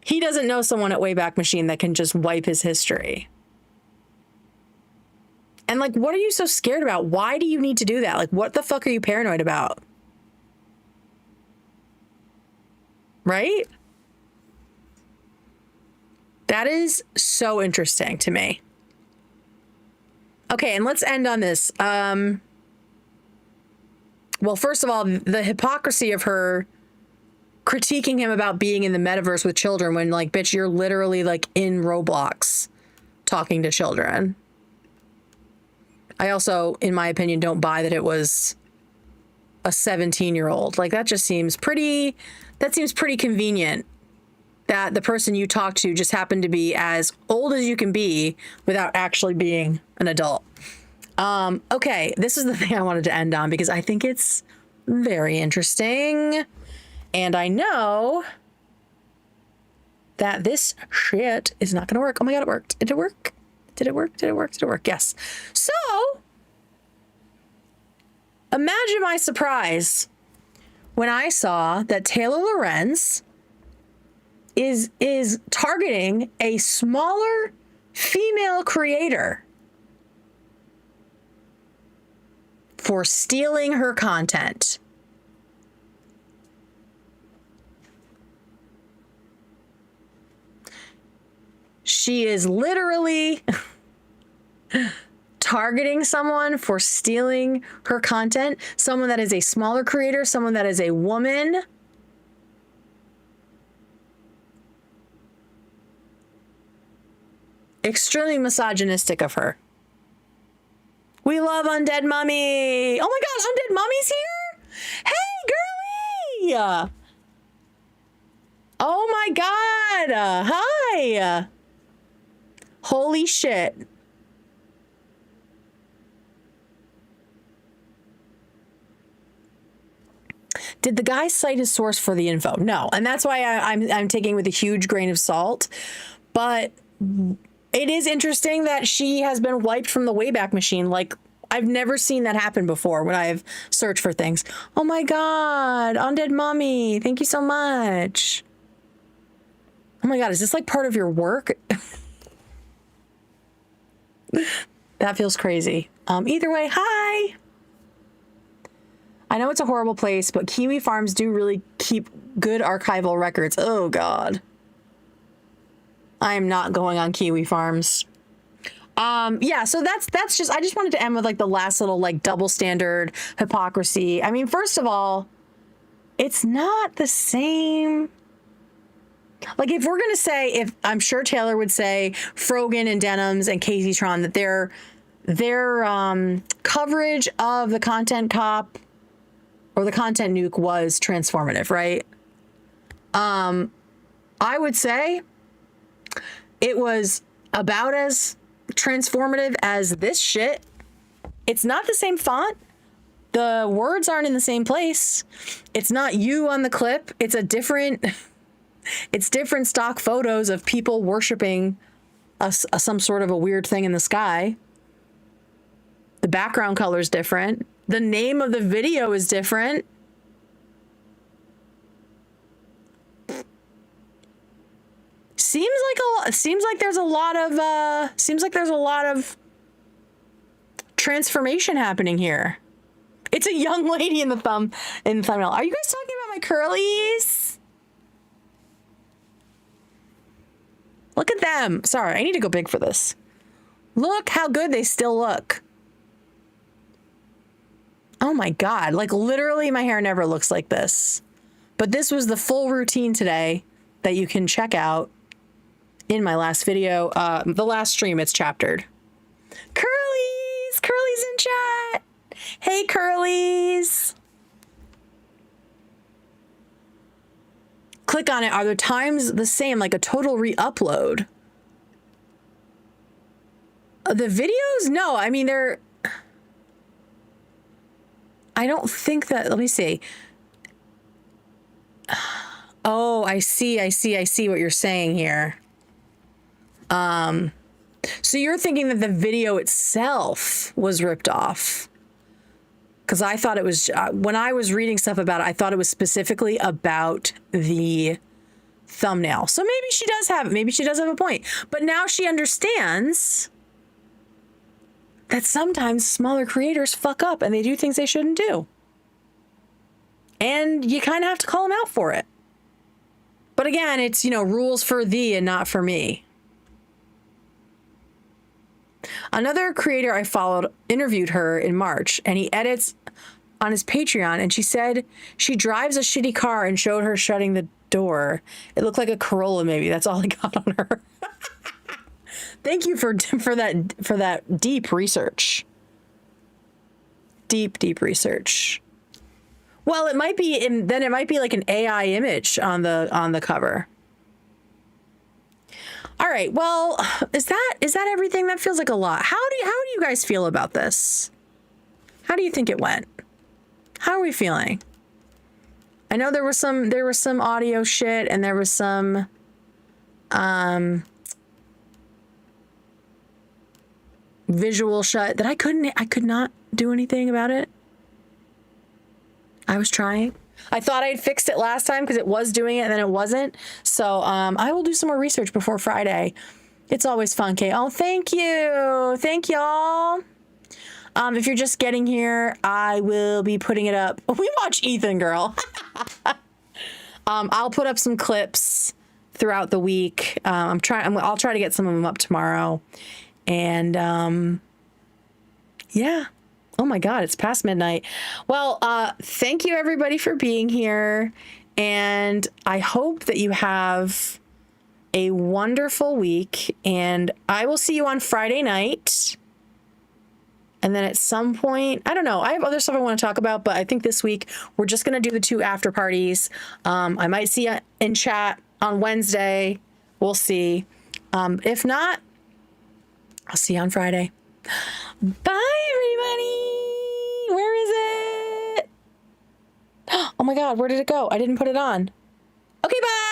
He doesn't know someone at Wayback Machine that can just wipe his history. And like, what are you so scared about? Why do you need to do that? Like, what the fuck are you paranoid about? Right? That is so interesting to me. Okay, and let's end on this. Well, first of all, the hypocrisy of her critiquing him about being in the metaverse with children when, like, bitch, you're literally, like, in Roblox talking to children. I also, in my opinion, don't buy that it was a 17-year-old. Like, that just seems pretty... That seems pretty convenient that the person you talk to just happened to be as old as you can be without actually being an adult. Okay, this is the thing I wanted to end on because I think it's very interesting. And I know that this shit is not going to work. Oh my God, it worked. Did it work? Did it work? Did it work? Did it work? Yes. So, imagine my surprise when I saw that Taylor Lorenz is targeting a smaller female creator for stealing her content. She is literally targeting someone for stealing her content, someone that is a smaller creator, someone that is a woman. Extremely misogynistic of her. We love Undead Mummy. Oh my gosh, Undead Mummy's here? Hey, girlie! Oh my God. Hi. Holy shit. Did the guy cite his source for the info? No. And that's why I'm taking it with a huge grain of salt. But it is interesting that she has been wiped from the Wayback Machine. Like, I've never seen that happen before when I've searched for things. Oh my God, Undead Mummy, thank you so much. Oh my God, is this like part of your work? That feels crazy. Either way, hi. I know it's a horrible place, but Kiwi farms do really keep good archival records. Oh God. I am not going on Kiwi farms. Yeah, so that's just, I just wanted to end with like the last little like double standard hypocrisy. I mean, first of all, it's not the same. Like if we're going to say, if I'm sure Taylor would say Frogan and Denims and Casey Tron, that their coverage of the content cop or the content nuke was transformative, right? I would say it was about as transformative as this shit. It's not the same font. The words aren't in the same place. It's not you on the clip. It's a different, it's different stock photos of people worshiping some sort of a weird thing in the sky. The background color is different. The name of the video is different. Seems like there's a lot of transformation happening here. It's a young lady in the thumbnail. Are you guys talking about my curlies? Look at them. Sorry, I need to go big for this. Look how good they still look. Oh my God, like literally my hair never looks like this. But this was the full routine today that you can check out in my last video. The last stream, it's chaptered. Curlies! Curlies in chat! Hey, Curlies! Click on it. Are the times the same, like a total re-upload? The videos? No, I mean, they're... I don't think that... Let me see. Oh, I see what you're saying here. So you're thinking that the video itself was ripped off. Because I thought it was, when I was reading stuff about it, I thought it was specifically about the thumbnail. So maybe she does have a point. But now she understands that sometimes smaller creators fuck up and they do things they shouldn't do. And you kind of have to call them out for it. But again, it's, rules for thee and not for me. Another creator I followed interviewed her in March, and he edits on his Patreon, and she said she drives a shitty car and showed her shutting the door. It looked like a Corolla, maybe. That's all I got on her. Thank you for that deep research. Deep research. Well, it might be like an AI image on the cover. All right. Well, is that everything? That feels like a lot. How do you guys feel about this? How do you think it went? How are we feeling? I know there was some audio shit and there was some visual shit that I could not do anything about it. I was trying. I thought I'd fixed it last time because it was doing it and then it wasn't. So I will do some more research before Friday. It's always fun, Kay. Oh, thank you. Thank y'all. If you're just getting here, I will be putting it up. We watch Ethan, girl. I'll put up some clips throughout the week. I'll try to get some of them up tomorrow. And yeah. Oh my God, it's past midnight. Well, thank you everybody for being here. And I hope that you have a wonderful week. And I will see you on Friday night. And then at some point, I don't know, I have other stuff I want to talk about, but I think this week we're just going to do the 2 after parties. I might see you in chat on Wednesday. We'll see. If not, I'll see you on Friday. Bye, everybody. Where is it? Oh my God, where did it go? I didn't put it on. Okay, bye.